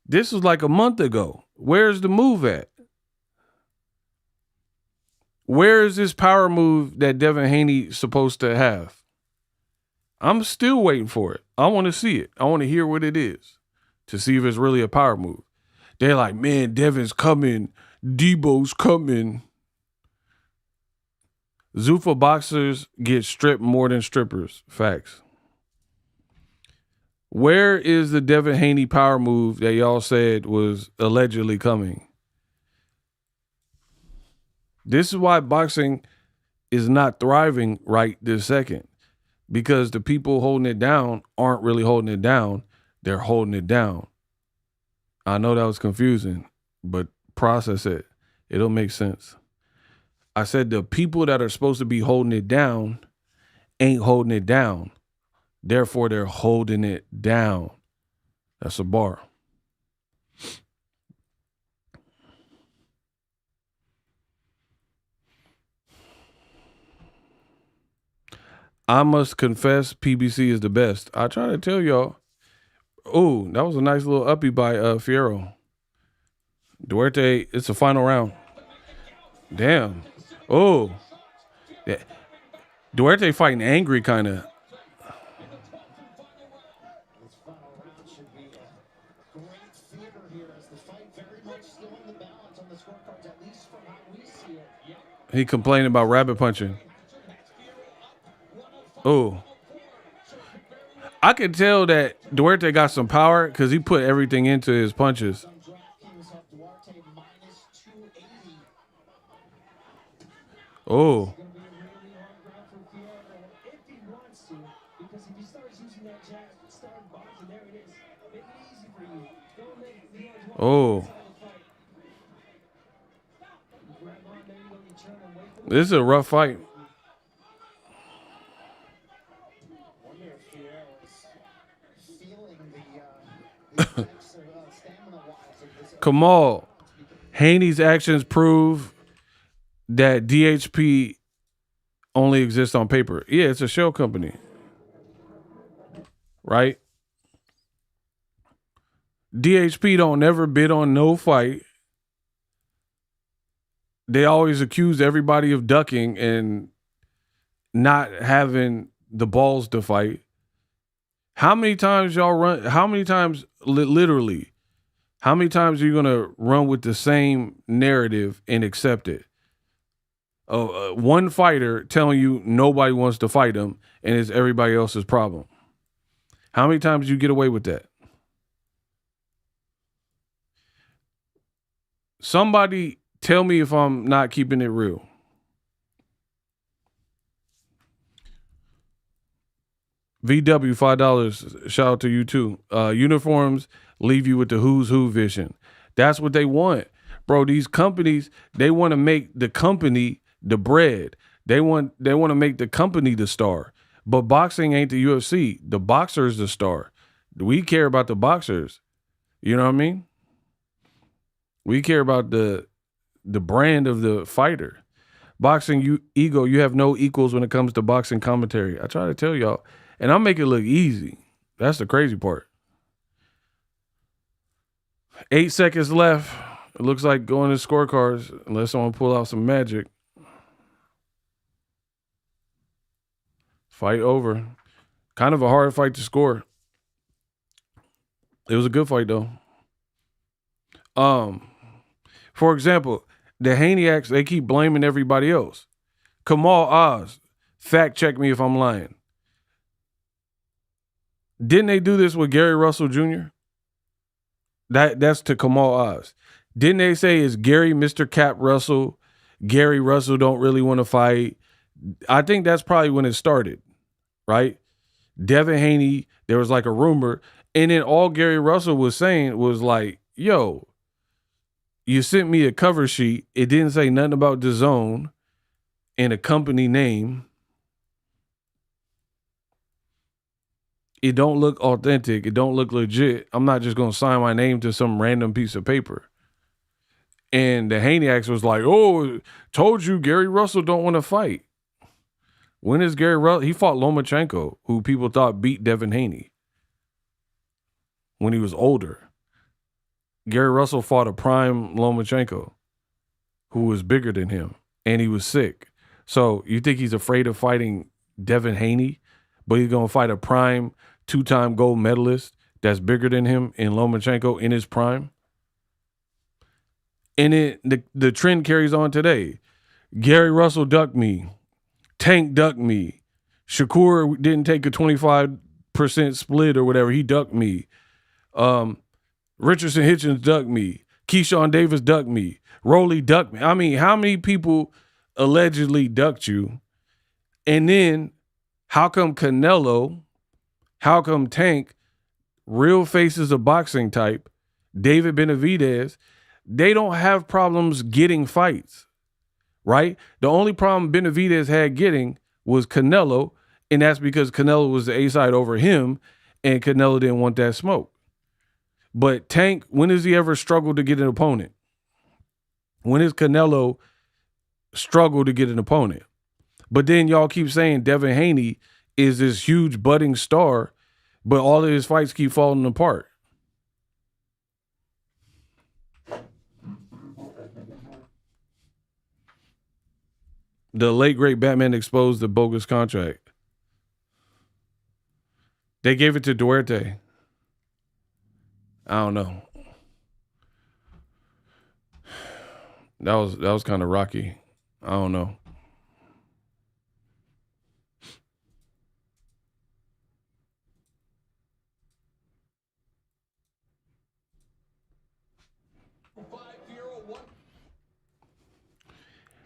This was like a month ago. Where's the move at? Where is this power move that Devin Haney supposed to have? I'm still waiting for it. I want to see it. I want to hear what it is to see if it's really a power move. They're like, man, Devin's coming. Debo's coming. Zuffa boxers get stripped more than strippers. Facts. Where is the Devin Haney power move that y'all said was allegedly coming? This is why boxing is not thriving right this second, because the people holding it down aren't really holding it down. They're holding it down. I know that was confusing, but process it. It'll make sense. I said the people that are supposed to be holding it down ain't holding it down. Therefore, they're holding it down. That's a bar. I must confess, PBC is the best. I try to tell y'all. Oh, that was a nice little uppie by Fiero. Dwerte, it's the final round. Damn. Oh. Yeah. Dwerte fighting angry, kind of. This final round should be a great theater here as the fight very much still in the balance on the scorecards, at least from how we see it. He complaining about rabbit punching. Oh. I could tell that Dwerte got some power because he put everything into his punches. Some DraftKings have Dwerte minus 280. Oh. It's going to be a really hard round for Fiero if he wants to, because if he starts using that jab, start boxing, there it is. Make it easy for you. Don't let Fiero Oh. inside the fight. You grab on, there you go, you turn and wait for This is a rough fight. Wonder if Fiero is feeling the effects of stamina-wise of this. Kamal, Haney's actions prove that DHP only exists on paper. Yeah, it's a shell company. Right? DHP don't never bid on no fight. They always accuse everybody of ducking and not having the balls to fight. How many times y'all run? How many times, literally, how many times are you going to run with the same narrative and accept it? One fighter telling you nobody wants to fight him and it's everybody else's problem. How many times do you get away with that? Somebody tell me if I'm not keeping it real. VW, $5. Shout out to you too. Uniforms leave you with the who's who vision. That's what they want. Bro, these companies, they want to make the company the bread. They want to make the company the star. But boxing ain't the UFC. The boxer is the star. We care about the boxers. You know what I mean? We care about the brand of the fighter. Boxing ego, you have no equals when it comes to boxing commentary. I try to tell y'all. And I make it look easy. That's the crazy part. 8 seconds left. It looks like going to scorecards unless someone pull out some magic. Fight over. Kind of a hard fight to score. It was a good fight though. For example, the Haniacs, they keep blaming everybody else. Kamal Oz, fact check me if I'm lying. Didn't they do this with Gary Russell Jr.? That's to Kamal Oz. Didn't they say it's Gary, Mr. Cap Russell? Gary Russell don't really want to fight. I think that's probably when it started, right? Devin Haney, there was like a rumor. And then all Gary Russell was saying was like, yo, you sent me a cover sheet. It didn't say nothing about DAZN and a company name. It don't look authentic. It don't look legit. I'm not just going to sign my name to some random piece of paper. And the Haniacs was like, oh, told you Gary Russell don't want to fight. When is Gary Russell? He fought Lomachenko, who people thought beat Devin Haney when he was older. Gary Russell fought a prime Lomachenko who was bigger than him, and he was sick. So you think he's afraid of fighting Devin Haney, but he's going to fight a prime 2-time gold medalist that's bigger than him in Lomachenko in his prime? And the trend carries on today. Gary Russell ducked me. Tank ducked me. Shakur didn't take a 25% split or whatever. He ducked me. Richardson Hitchens ducked me. Keyshawn Davis ducked me. Rolly ducked me. I mean, how many people allegedly ducked you? And then how come Canelo, how come Tank, real faces of boxing type, David Benavidez, they don't have problems getting fights, right? The only problem Benavidez had getting was Canelo, and that's because Canelo was the A-side over him, and Canelo didn't want that smoke. But Tank, when has he ever struggled to get an opponent? When has Canelo struggled to get an opponent? But then y'all keep saying Devin Haney is this huge budding star, but all of his fights keep falling apart. The late, great Batman exposed the bogus contract. They gave it to Dwerte. I don't know. That was kind of rocky. I don't know.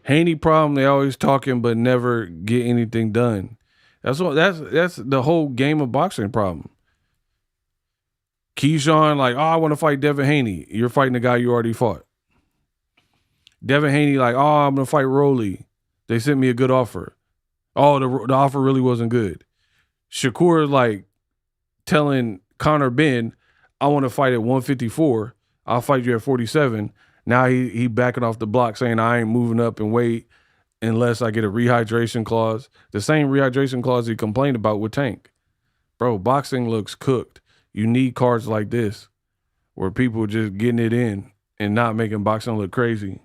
Haney problem, they always talking but never get anything done. That's the whole game of boxing problem. Keyshawn, like, oh, I want to fight Devin Haney. You're fighting the guy you already fought. Devin Haney, like, oh, I'm going to fight Rolly. They sent me a good offer. Oh, the offer really wasn't good. Shakur, like, telling Conor Ben, I want to fight at 154. I'll fight you at 47. Now he backing off the block saying I ain't moving up in weight unless I get a rehydration clause. The same rehydration clause he complained about with Tank. Bro, boxing looks cooked. You need cards like this where people just getting it in and not making boxing look crazy.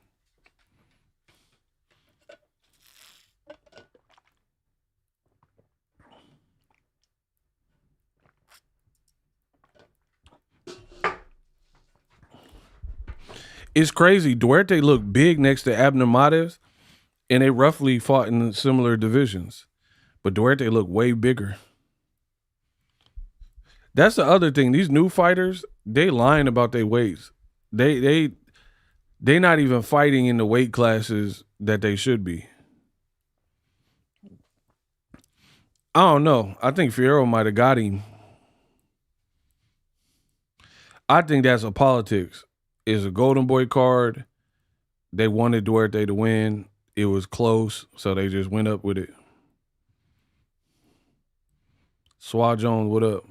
It's crazy. Dwerte looked big next to Abnormades, and they roughly fought in similar divisions. But Dwerte looked way bigger. That's the other thing. These new fighters, they lying about their weights. They not even fighting in the weight classes that they should be. I don't know. I think Fiero might have got him. I think that's a politics. It's a Golden Boy card. They wanted Dwerte to win. It was close, so they just went up with it. Swat Jones, what up?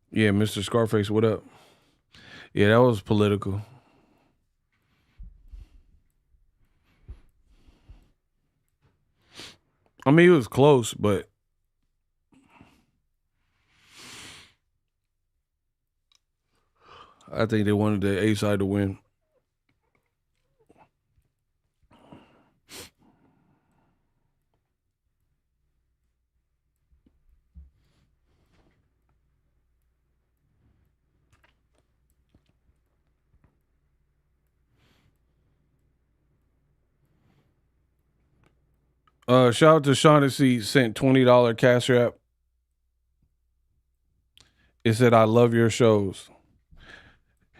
Yeah, Mr. Scarface, what up? Yeah, that was political. I mean, it was close, but I think they wanted the A side to win. Shout out to Shaughnessy, sent $20 cash app. It said, I love your shows.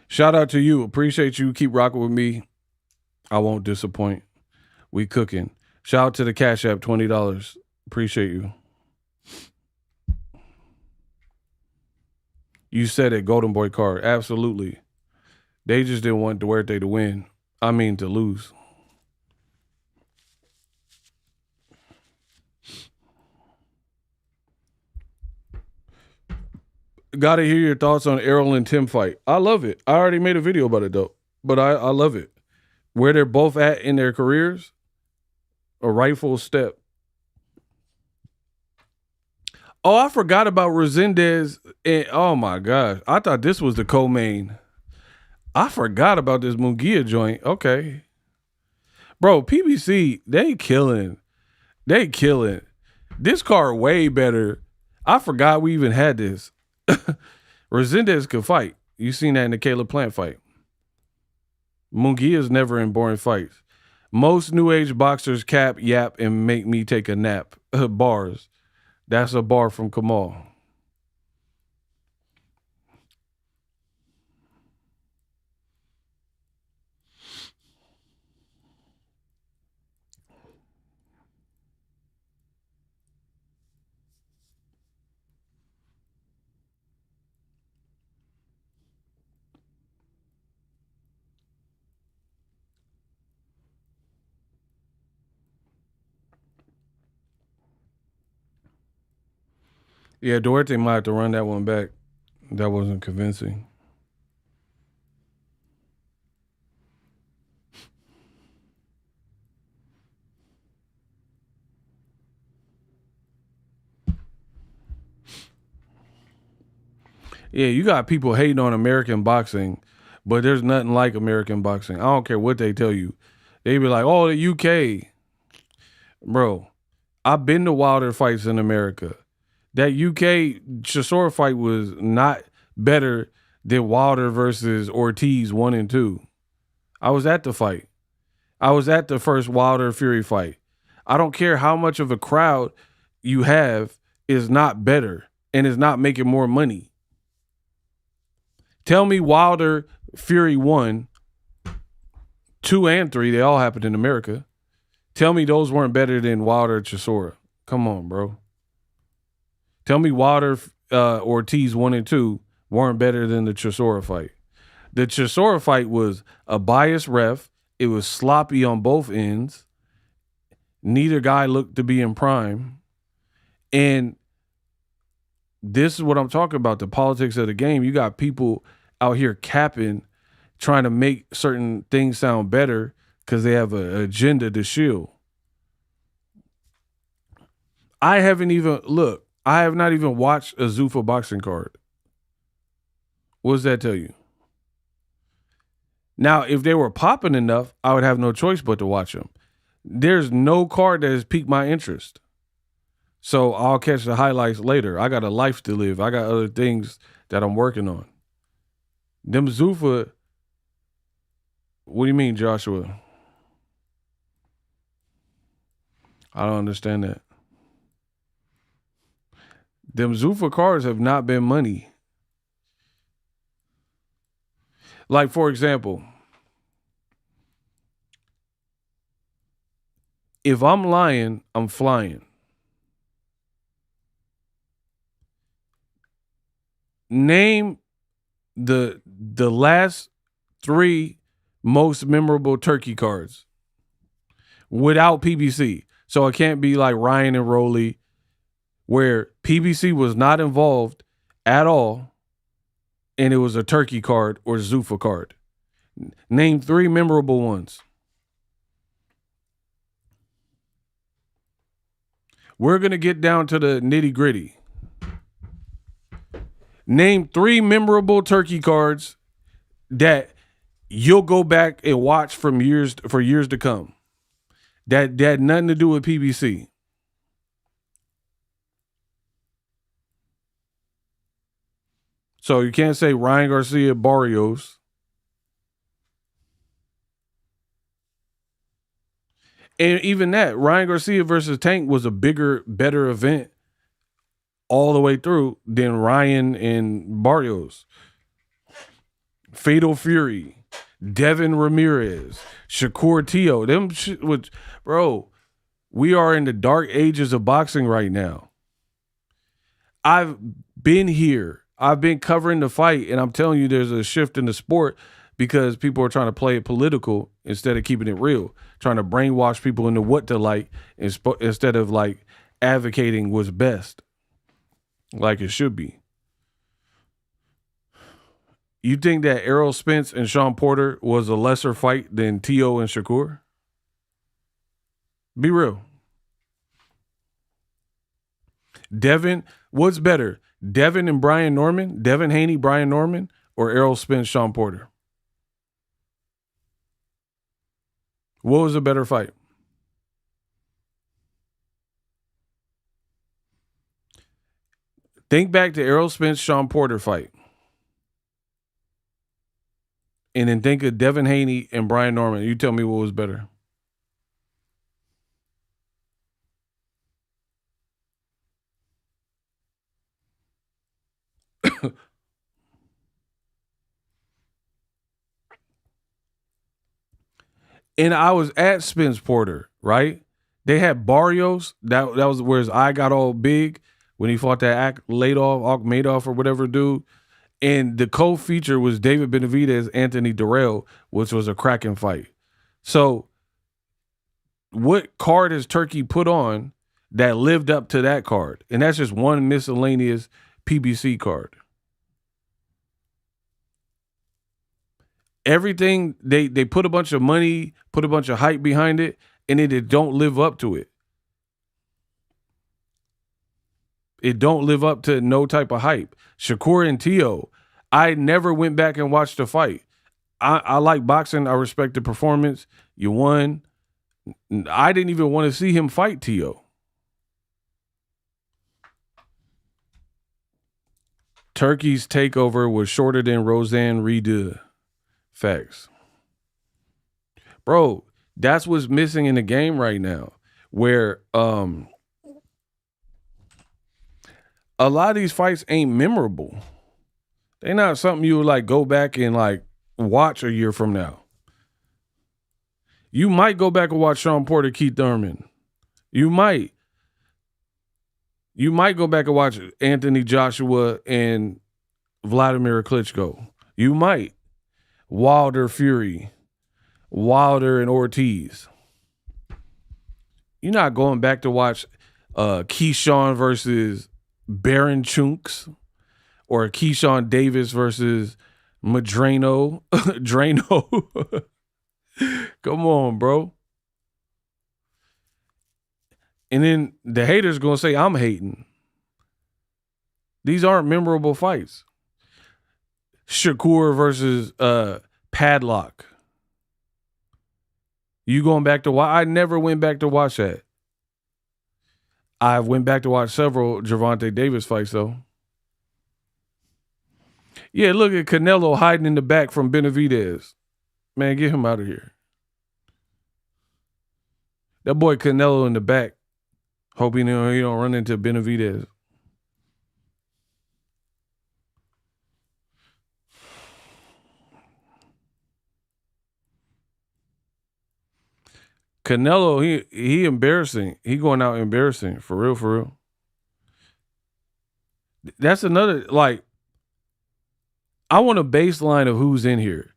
Shout out to you. Appreciate you. Keep rocking with me. I won't disappoint. We cooking. Shout out to the cash app, $20. Appreciate you. You said it, Golden Boy card. Absolutely. They just didn't want Dwerte to win. I mean to lose. Gotta hear your thoughts on Errol and Tim fight. I love it. I already made a video about it though. But I love it. Where they're both at in their careers, a rightful step. Oh, I forgot about Rosendez. Oh my gosh. I thought this was the co-main. I forgot about this Mongia joint. Okay. Bro, PBC, they killing. They killing. This card way better. I forgot we even had this. Rosendez could fight. You seen that in the Caleb Plant fight. Mungia's never in boring fights. Most new age boxers cap, yap, and make me take a nap. Bars. That's a bar from Kamal. Yeah, Dwerte might have to run that one back. That wasn't convincing. Yeah, you got people hating on American boxing, but there's nothing like American boxing. I don't care what they tell you. They be like, oh, the UK. Bro, I've been to Wilder fights in America. That UK Chisora fight was not better than Wilder versus Ortiz 1 and 2. I was at the fight. I was at the first Wilder Fury fight. I don't care how much of a crowd you have, is not better and is not making more money. Tell me Wilder Fury 1, 2 and 3, they all happened in America. Tell me those weren't better than Wilder Chisora. Come on, bro. Tell me Wilder Ortiz 1 and 2 weren't better than the Chisora fight. The Chisora fight was a biased ref. It was sloppy on both ends. Neither guy looked to be in prime. And this is what I'm talking about, the politics of the game. You got people out here capping, trying to make certain things sound better because they have an agenda to shield. I have not even watched a Zuffa boxing card. What does that tell you? Now, if they were popping enough, I would have no choice but to watch them. There's no card that has piqued my interest. So I'll catch the highlights later. I got a life to live. I got other things that I'm working on. Them Zuffa, what do you mean, Joshua? I don't understand that. Them Zuffa cards have not been money. Like, for example, If I'm lying, I'm flying. Name the last 3 most memorable turkey cards without PBC. So it can't be like Ryan and Rolly, where PBC was not involved at all, and it was a turkey card or Zuffa card. Name 3 memorable ones. We're going to get down to the nitty gritty. Name 3 memorable turkey cards that you'll go back and watch for years to come. That had nothing to do with PBC. So you can't say Ryan Garcia Barrios. And even that, Ryan Garcia versus Tank was a bigger, better event all the way through than Ryan and Barrios. Fatal Fury, Devin Ramirez, Shakur Teo. Them shit was, bro, we are in the dark ages of boxing right now. I've been here. I've been covering the fight, and I'm telling you there's a shift in the sport because people are trying to play it political instead of keeping it real, trying to brainwash people into what to like instead of like advocating what's best like it should be. You think that Errol Spence and Sean Porter was a lesser fight than Teo and Shakur? Be real. Devin, what's better? Devin and Brian Norman? Devin Haney, Brian Norman? Or Errol Spence, Sean Porter? What was a better fight? Think back to Errol Spence, Sean Porter fight. And then think of Devin Haney and Brian Norman. You tell me what was better. And I was at Spence Porter, right? They had Barrios. That was where his eye got all big when he fought that Madoff or whatever dude. And the co-feature was David Benavidez, Anthony Durrell, which was a cracking fight. So what card has Turkey put on that lived up to that card? And that's just one miscellaneous PBC card. Everything, they put a bunch of money, put a bunch of hype behind it, and it don't live up to it. It don't live up to no type of hype. Shakur and Teo, I never went back and watched the fight. I like boxing. I respect the performance. You won. I didn't even want to see him fight Teo. Turkey's takeover was shorter than Roseanne Redu. Facts. Bro, that's what's missing in the game right now, where a lot of these fights ain't memorable. They're not something you would like go back and like watch a year from now. You might go back and watch Sean Porter, Keith Thurman. You might go back and watch Anthony Joshua and Vladimir Klitschko. You might. Wilder Fury. Wilder and Ortiz. You're not going back to watch Keyshawn versus Baron Chunks or Keyshawn Davis versus Madrano. Drano. Come on, bro. And then the haters going to say I'm hating. These aren't memorable fights. Shakur versus Padlock. You going back to watch? I never went back to watch that. I went back to watch several Gervonta Davis fights, though. Yeah, look at Canelo hiding in the back from Benavidez. Man, get him out of here. That boy Canelo in the back. Hoping he don't run into Benavidez. Canelo, he embarrassing. He going out embarrassing. For real, for real. That's another, like, I want a baseline of who's in here.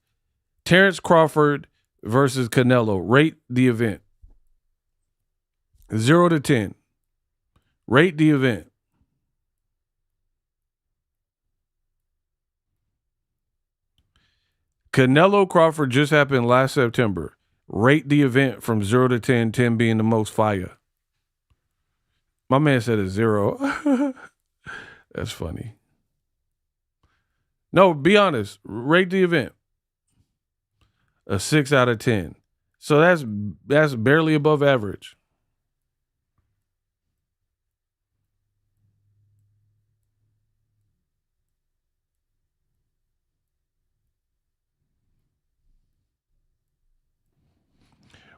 Terrence Crawford versus Canelo. Rate the event. 0 to 10. Rate the event. Canelo Crawford just happened last September. Rate the event from 0 to 10, 10 being the most fire. My man said a 0. That's funny. No, be honest. Rate the event. A 6 out of 10. So that's barely above average.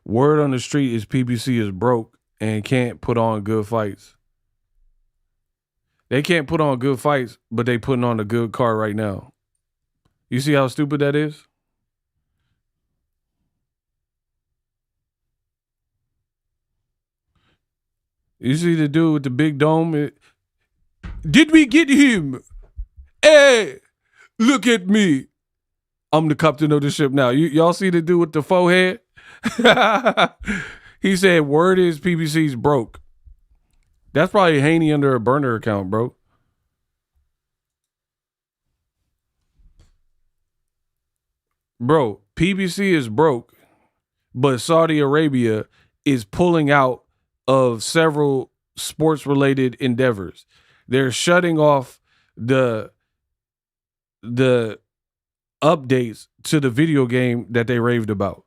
Word on the street is PBC is broke and can't put on good fights. They can't put on good fights, but they putting on a good card right now. You see how stupid that is? You see the dude with the big dome? Did we get him? Hey, look at me. I'm the captain of the ship now. Y'all see the dude with the forehead? He said, word is PBC's broke. That's probably Haney under a burner account, bro. Bro, PBC is broke, but Saudi Arabia is pulling out of several sports-related endeavors. They're shutting off the updates to the video game that they raved about.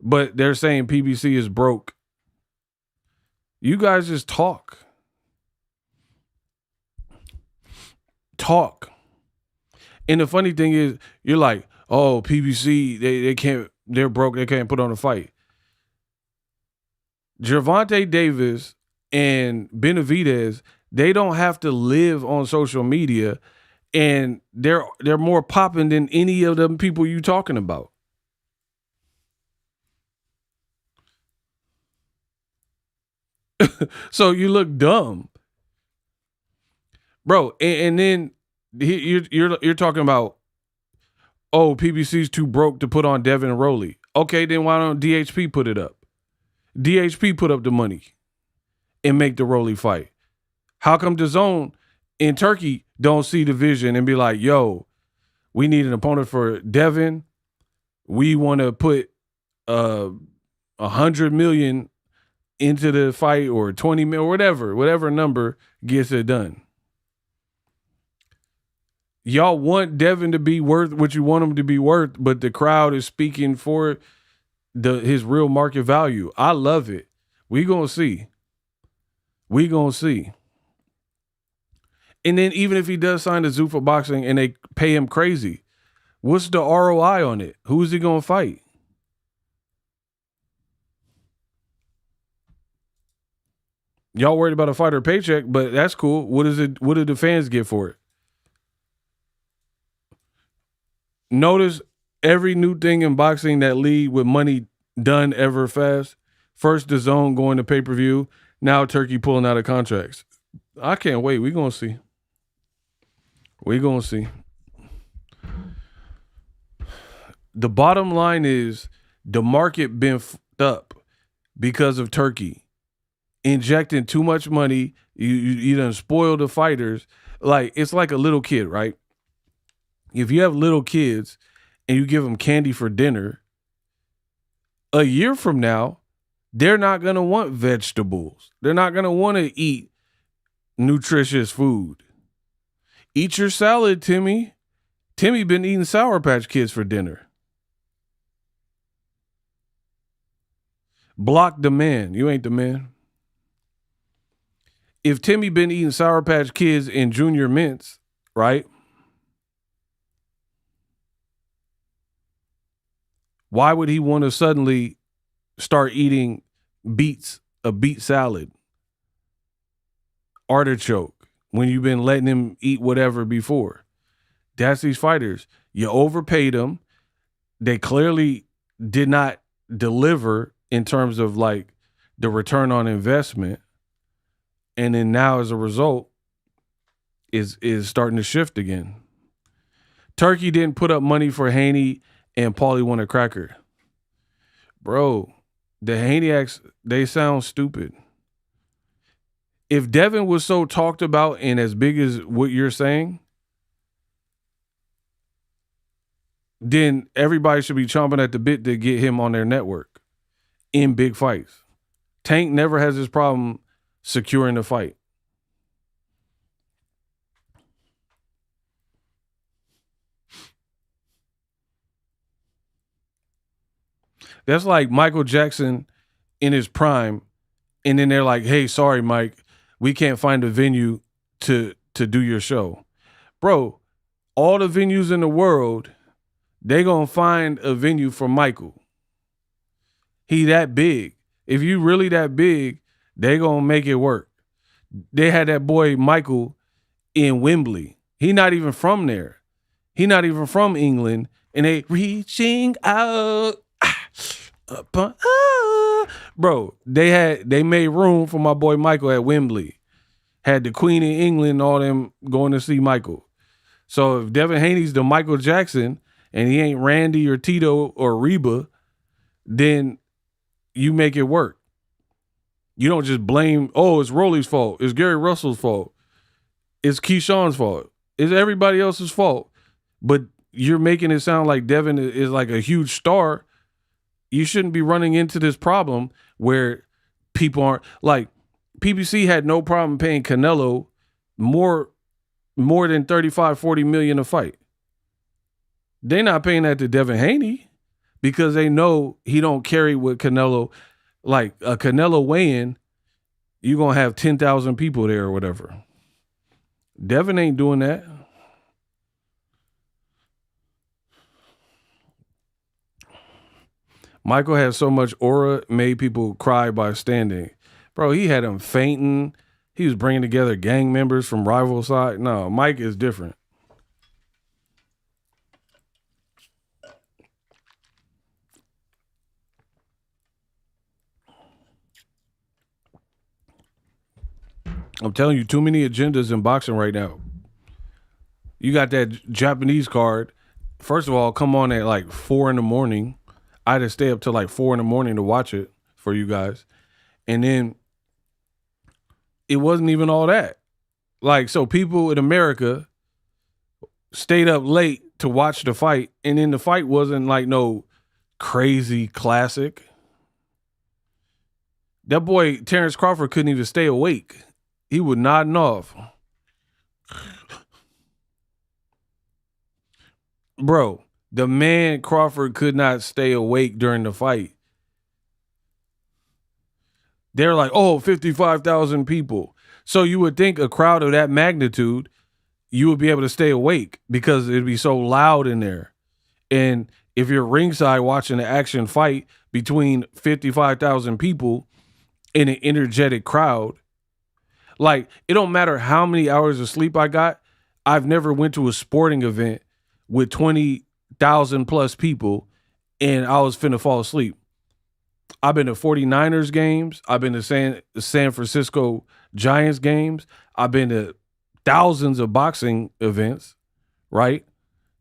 But they're saying PBC is broke. You guys just talk. Talk. And the funny thing is, you're like, oh, PBC, they can't, they're broke, they can't put on a fight. Gervonta Davis and Benavidez, they don't have to live on social media, and they're more popping than any of them people you talking about. So you look dumb, bro. And then you're talking about, oh, PBC's too broke to put on Devin Rowley. Okay, then why don't DHP put it up? DHP put up the money and make the Rowley fight. How come DAZN in Turkey don't see the vision and be like, yo, we need an opponent for Devin. We want to put $100 million into the fight, or 20 mil, whatever number gets it done. Y'all want Devin to be worth what you want him to be worth, but the crowd is speaking for his real market value. I love it. We gonna see. And then even if he does sign to Zuffa Boxing and they pay him crazy, what's the ROI on it? Who is he gonna fight? Y'all worried about a fighter paycheck, but that's cool. What is it? What did the fans get for it? Notice every new thing in boxing that lead with money done ever fast. First, DAZN going to pay-per-view. Now Turkey pulling out of contracts. I can't wait. We're going to see. The bottom line is the market been fucked up because of Turkey. Injecting too much money, you done spoil the fighters. Like, it's like a little kid, right? If you have little kids and you give them candy for dinner, a year from now, they're not going to want vegetables. They're not going to want to eat nutritious food. Eat your salad, Timmy. Timmy been eating Sour Patch Kids for dinner. Block the man. You ain't the man. If Timmy been eating Sour Patch Kids and Junior Mints, right? Why would he want to suddenly start eating a beet salad, artichoke, when you've been letting him eat whatever before? That's these fighters. You overpaid them. They clearly did not deliver in terms of like the return on investment. And then now as a result is starting to shift again. Turkey didn't put up money for Haney and Paulie won a cracker. Bro, the Haneyacks, they sound stupid. If Devin was so talked about and as big as what you're saying, then everybody should be chomping at the bit to get him on their network in big fights. Tank never has this problem securing the fight. That's like Michael Jackson in his prime, and then they're like, hey, sorry, Mike, we can't find a venue to do your show. Bro, all the venues in the world, they gonna find a venue for Michael. He that big. If you really that big, they gonna make it work. They had that boy Michael in Wembley. He not even from there. He not even from England. And they reaching out. Bro, they made room for my boy Michael at Wembley. Had the Queen of England and all them going to see Michael. So if Devin Haney's the Michael Jackson and he ain't Randy or Tito or Reba, then you make it work. You don't just blame, oh, it's Rolly's fault. It's Gary Russell's fault. It's Keyshawn's fault. It's everybody else's fault. But you're making it sound like Devin is like a huge star. You shouldn't be running into this problem where people aren't like PBC had no problem paying Canelo more than 35, 40 million a fight. They're not paying that to Devin Haney because they know he don't carry with Canelo. Like a Canelo weigh-in, you're going to have 10,000 people there or whatever. Devin ain't doing that. Michael had so much aura, made people cry by standing. Bro, he had them fainting. He was bringing together gang members from rival side. No, Mike is different. I'm telling you, too many agendas in boxing right now. You got that Japanese card. First of all, come on at like 4 a.m. I had to stay up till like 4 a.m. to watch it for you guys. And then it wasn't even all that. Like, so people in America stayed up late to watch the fight. And then the fight wasn't like no crazy classic. That boy, Terrence Crawford, couldn't even stay awake. He was nodding off. Bro, the man Crawford could not stay awake during the fight. They're like, oh, 55,000 people. So you would think a crowd of that magnitude, you would be able to stay awake because it'd be so loud in there. And if you're ringside watching an action fight between 55,000 people in an energetic crowd, like, it don't matter how many hours of sleep I got. I've never went to a sporting event with 20,000 plus people and I was finna fall asleep. I've been to 49ers games. I've been to San Francisco Giants games. I've been to thousands of boxing events, right?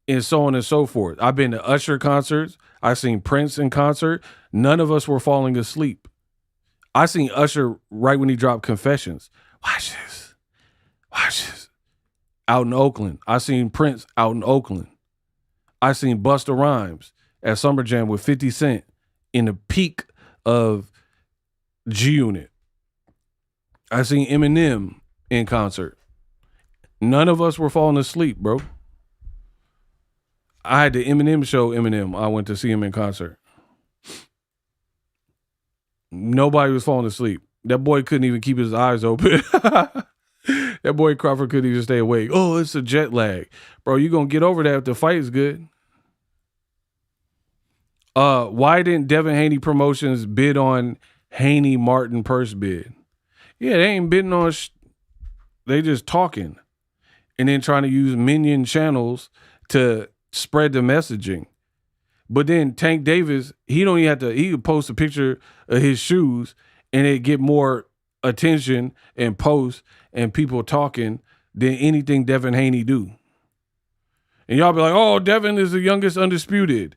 And so on and so forth. I've been to Usher concerts. I've seen Prince in concert. None of us were falling asleep. I seen Usher right when he dropped Confessions. Watch this. Watch this. Out in Oakland. I seen Prince out in Oakland. I seen Busta Rhymes at Summer Jam with 50 Cent in the peak of G-Unit. I seen Eminem in concert. None of us were falling asleep, bro. I had the Eminem show Eminem. I went to see him in concert. Nobody was falling asleep. That boy couldn't even keep his eyes open. That boy Crawford couldn't even stay awake. Oh, it's a jet lag. Bro, you going to get over that if the fight is good. Why didn't Devin Haney Promotions bid on Haney Martin purse bid? Yeah, they ain't bidding on they just talking. And then trying to use minion channels to spread the messaging. But then Tank Davis, he don't even have to. He could post a picture of his shoes, and it get more attention and posts and people talking than anything Devin Haney do. And y'all be like, "Oh, Devin is the youngest undisputed."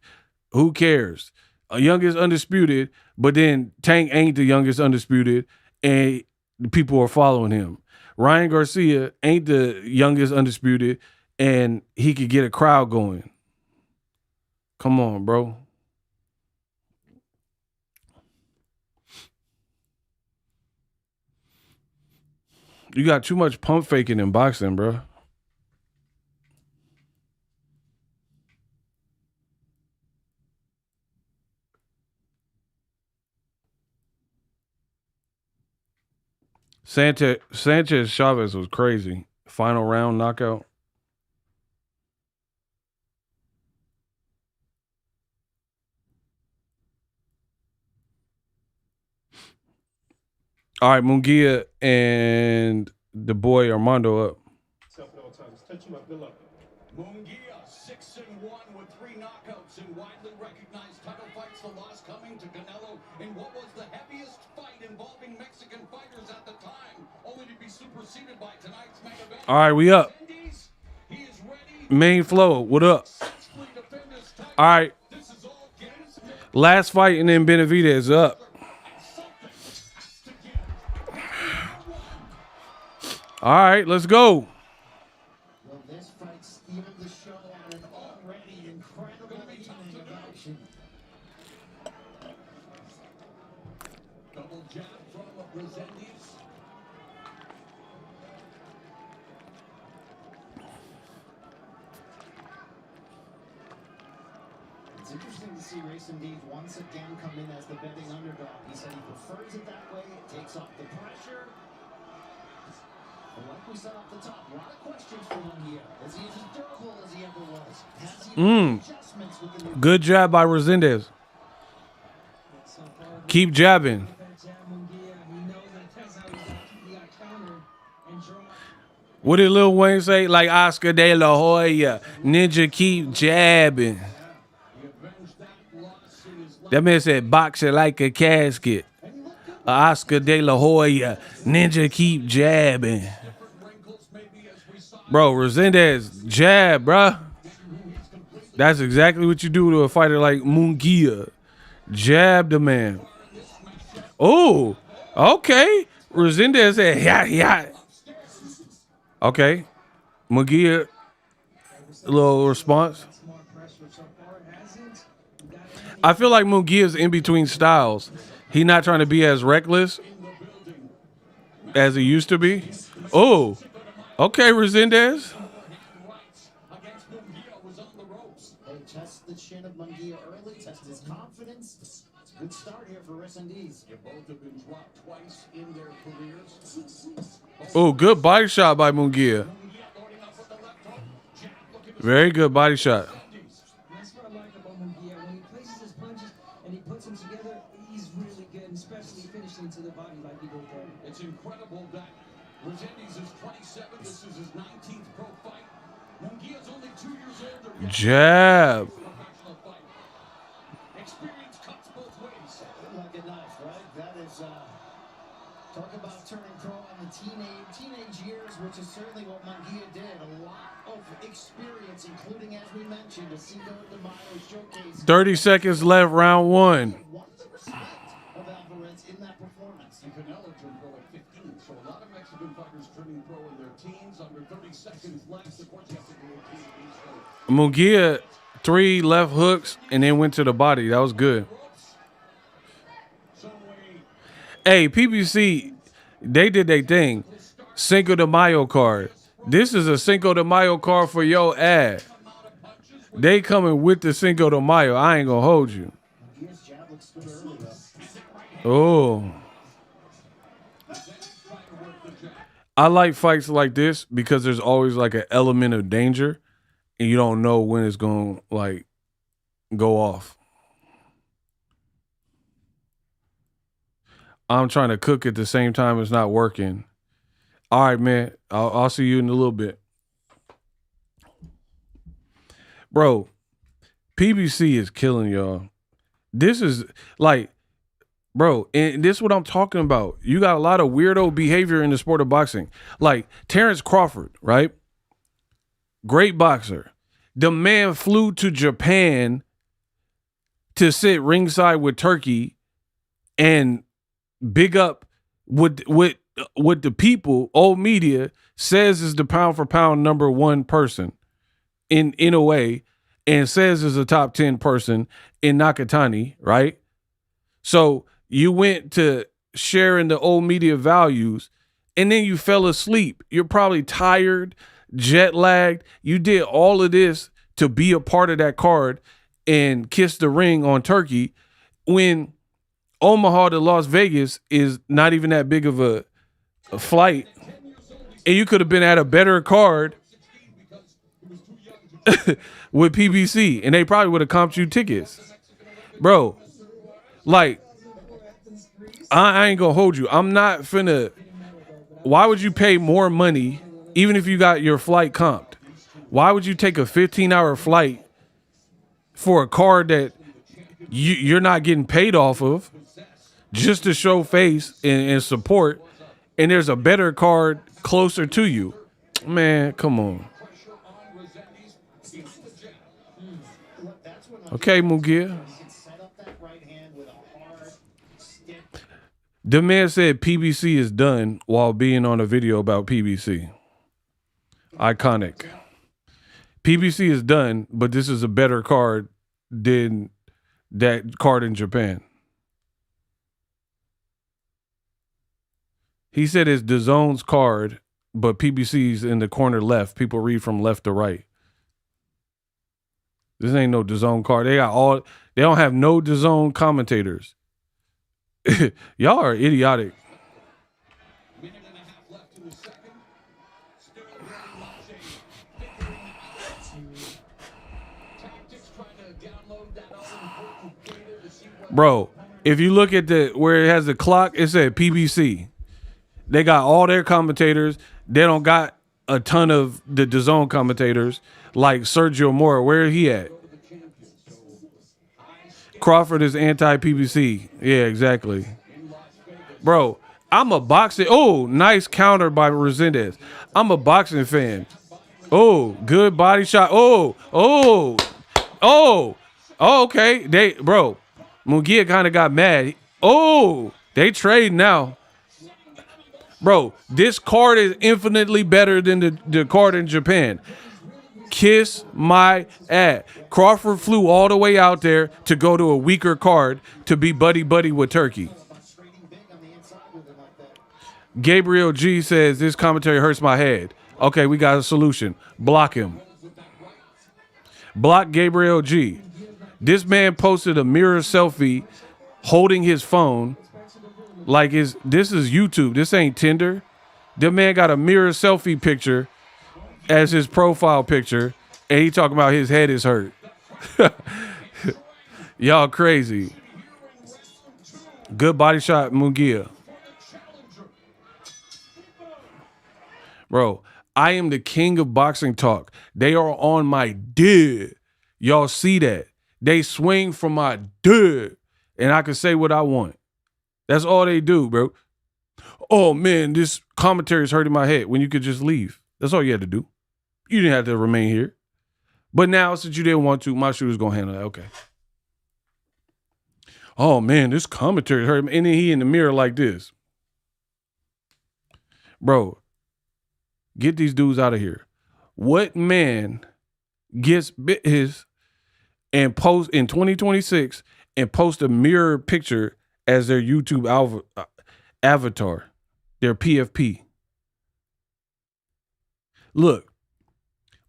Who cares? Youngest undisputed, but then Tank ain't the youngest undisputed, and the people are following him. Ryan Garcia ain't the youngest undisputed, and he could get a crowd going. Come on, bro. You got too much pump faking in boxing, bro. Sanchez Chavez was crazy. Final round knockout. All right, Munguia and the boy Armando up. Mongia 6-1 with 3 knockouts in widely recognized title fights. The loss coming to Canelo in what was the heaviest fight involving Mexican fighters at the time, only to be superseded by tonight's main event. All right, we up. He is ready. Main flow, what up? Successfully defend his title. All right, This is all Guinness. last fight and then Benavidez up. All right, let's go. Well, this fight stealed the show on an already incredible evening of action. Double jab from Rosendez. It's interesting to see Rosendez once again come in as the betting underdog. He said he prefers it that way. It takes off the pressure. And like we said off the top, a lot of questions for Mongia. Is he as durable as he ever was? Has he made adjustments with the new Good jab by Rosendez. Keep jabbing. What did Lil Wayne say? Like Oscar De La Hoya, Ninja, keep jabbing. That man said, box it like a casket. Oscar De La Hoya, Ninja, keep jabbing. Bro, Rosendez, jab, bro. That's exactly what you do to a fighter like Mungia. Jab the man. Oh, okay. Rosendez said, yeah. Okay. Mungia, a little response. I feel like Mungia's in between styles. He not trying to be as reckless as he used to be. Oh, okay, Rosendez. They test the chin of Mongia early, test his confidence. It's a good start here for Rosendez. You both have been dropped twice in their careers. Oh, good body shot by Mungia. Very good body shot. That's what I like about Mongia. When he places his punches and he puts them together, he's really good, and especially finishing to the body like he did there. It's incredible that Rosendez is 27. This is his 19th pro fight. Mungia's only 2 years older. Jab. Professional fight. Experience cuts both ways. Like a knife, right? That is, talk about turning pro in the teenage years, which is certainly what Mongia did. A lot of experience, including, as we mentioned, a Cinco de Mayo showcase. 30 seconds left, round one. Won the respect of Alvarez in that performance. And Canelo turned pro at 15, so a lot of Mexican fighters turning pro in their teens. Under 30 seconds left, of course, you have to do a team. Mungia, 3 left hooks and then went to the body. That was good. Hey, PBC, they did their thing. Cinco de Mayo card. This is a Cinco de Mayo card for your ad. They coming with the Cinco de Mayo. I ain't gonna hold you. Mongia's jab looks good early, though. Oh. I like fights like this because there's always like an element of danger and you don't know when it's going to like go off. I'm trying to cook at the same time it's not working. All right, man. I'll see you in a little bit. Bro, PBC is killing y'all. This is like, bro, and this is what I'm talking about. You got a lot of weirdo behavior in the sport of boxing. Like Terrence Crawford, right? Great boxer. The man flew to Japan to sit ringside with Turkey and big up what the people, old media, says is the pound for pound number one person in a way, and says is a top 10 person in Nakatani, right? So you went to sharing the old media values and then you fell asleep. You're probably tired, jet lagged. You did all of this to be a part of that card and kiss the ring on Turkey when Omaha to Las Vegas is not even that big of a flight. And you could have been at a better card with PBC and they probably would have comped you tickets. Bro, like, I ain't gonna hold you. I'm not finna. Why would you pay more money even if you got your flight comped? Why would you take a 15-hour flight for a card that you're not getting paid off of just to show face and support, and there's a better card closer to you? Man, come on. Okay, Mongia. The man said PBC is done while being on a video about PBC. Iconic. PBC is done, but this is a better card than that card in Japan. He said it's DAZN's card, but PBC's in the corner left. People read from left to right. This ain't no DAZN card. They don't have no DAZN commentators. Y'all are idiotic. Minute and a half left in the second. Still very much tactics trying to download that all-important data to see what. Bro, if you look at where it has the clock, it said PBC. They got all their commentators. They don't got a ton of the DAZN commentators like Sergio Mora. Where he at? Crawford is anti-PBC. Yeah, exactly. Bro, I'm a boxing. Oh, nice counter by Rosendez. I'm a boxing fan. Oh, good body shot. Oh, okay. Mongia kind of got mad. Oh, they trade now. Bro, this card is infinitely better than the card in Japan. Kiss my ass. Crawford flew all the way out there to go to a weaker card to be buddy-buddy with Turkey. Gabriel G says, this commentary hurts my head. Okay, we got a solution. Block him. Block Gabriel G. This man posted a mirror selfie holding his phone like this is YouTube. This ain't Tinder. The man got a mirror selfie picture as his profile picture, and he talking about his head is hurt. Y'all crazy. Good body shot, Mongia. Bro, I am the king of boxing talk. They are on my dick. Y'all see that? They swing from my dick, and I can say what I want. That's all they do, bro. Oh, man, this commentary is hurting my head when you could just leave. That's all you had to do. You didn't have to remain here. But now, since you didn't want to, my shooter's going to handle that. Okay. Oh, man, this commentary hurt me. And then he in the mirror like this. Bro, get these dudes out of here. What man gets his and post in 2026 and post a mirror picture as their YouTube avatar, their PFP? Look.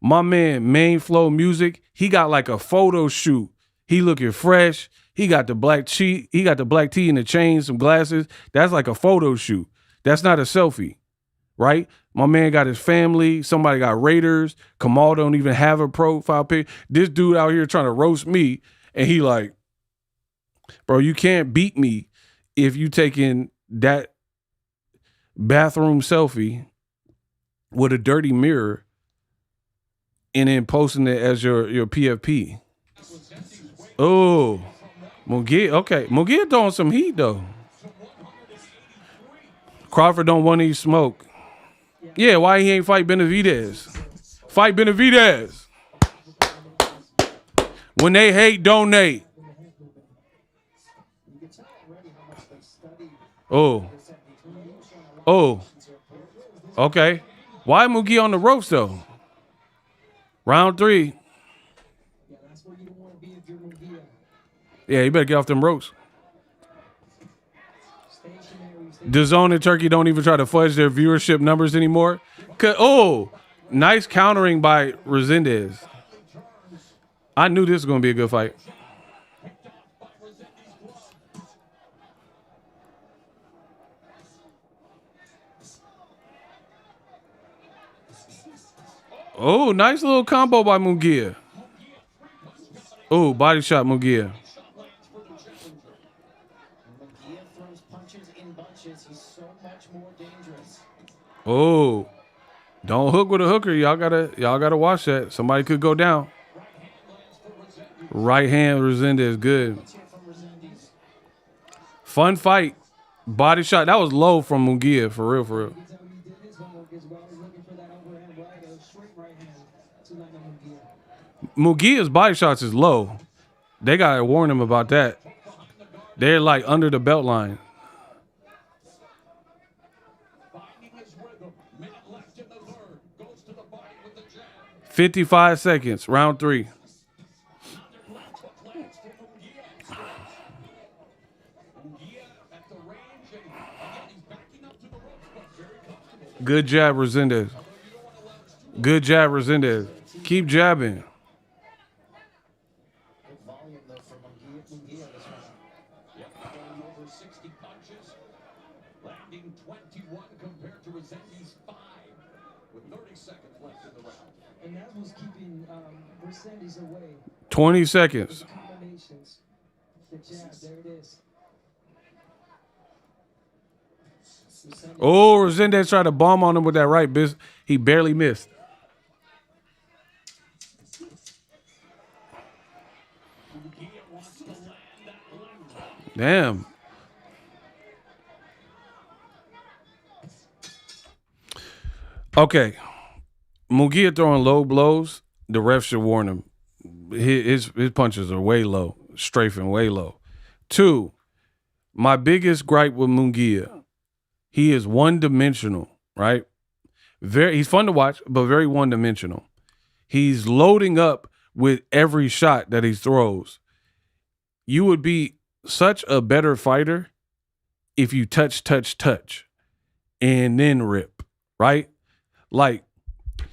My man, Main Flow Music, he got like a photo shoot. He looking fresh. He got the black tee and the chain, some glasses. That's like a photo shoot. That's not a selfie, right? My man got his family. Somebody got Raiders. Kamal don't even have a profile pic. This dude out here trying to roast me, and he like, bro, you can't beat me if you taking that bathroom selfie with a dirty mirror and then posting it as your PFP. Oh, Mongia. Okay, Mongia throwing some heat though. Crawford don't want any smoke. Yeah, why he ain't fight Benavidez? Fight Benavidez. When they hate, donate. Oh. Oh. Okay. Why Mongia on the ropes though? Round 3. Yeah, you better get off them ropes. DAZN and Turkey don't even try to fudge their viewership numbers anymore. Oh, nice countering by Rosendez. I knew this was going to be a good fight. Oh, nice little combo by Mongia. Oh, body shot Mongia. Mongia throws punches in bunches. He's so much more dangerous. Oh, don't hook with a hooker. Y'all gotta watch that. Somebody could go down. Right hand Rosendez, good. Fun fight. Body shot. That was low from Mongia, for real, for real. Mungia's body shots is low. They gotta warn him about that. They're like under the belt line. 55 seconds, round 3. Good jab, Rosendez. Good jab, Rosendez. Keep jabbing. Volume though for Mongia this round. Over 60 punches, landing 21 compared to Rosendez 5, with 30 seconds left in the round. And that was keeping Rosendez away. 20 seconds. Combinations. The jab, there it is. Oh, Rosendez tried to bomb on him with that right biz. He barely missed. Damn. Okay. Mongia throwing low blows. The ref should warn him. His punches are way low. Strafing way low. 2, my biggest gripe with Mongia. He is one-dimensional, right? He's fun to watch, but very one-dimensional. He's loading up with every shot that he throws. You would be such a better fighter if you touch, and then rip, right? Like,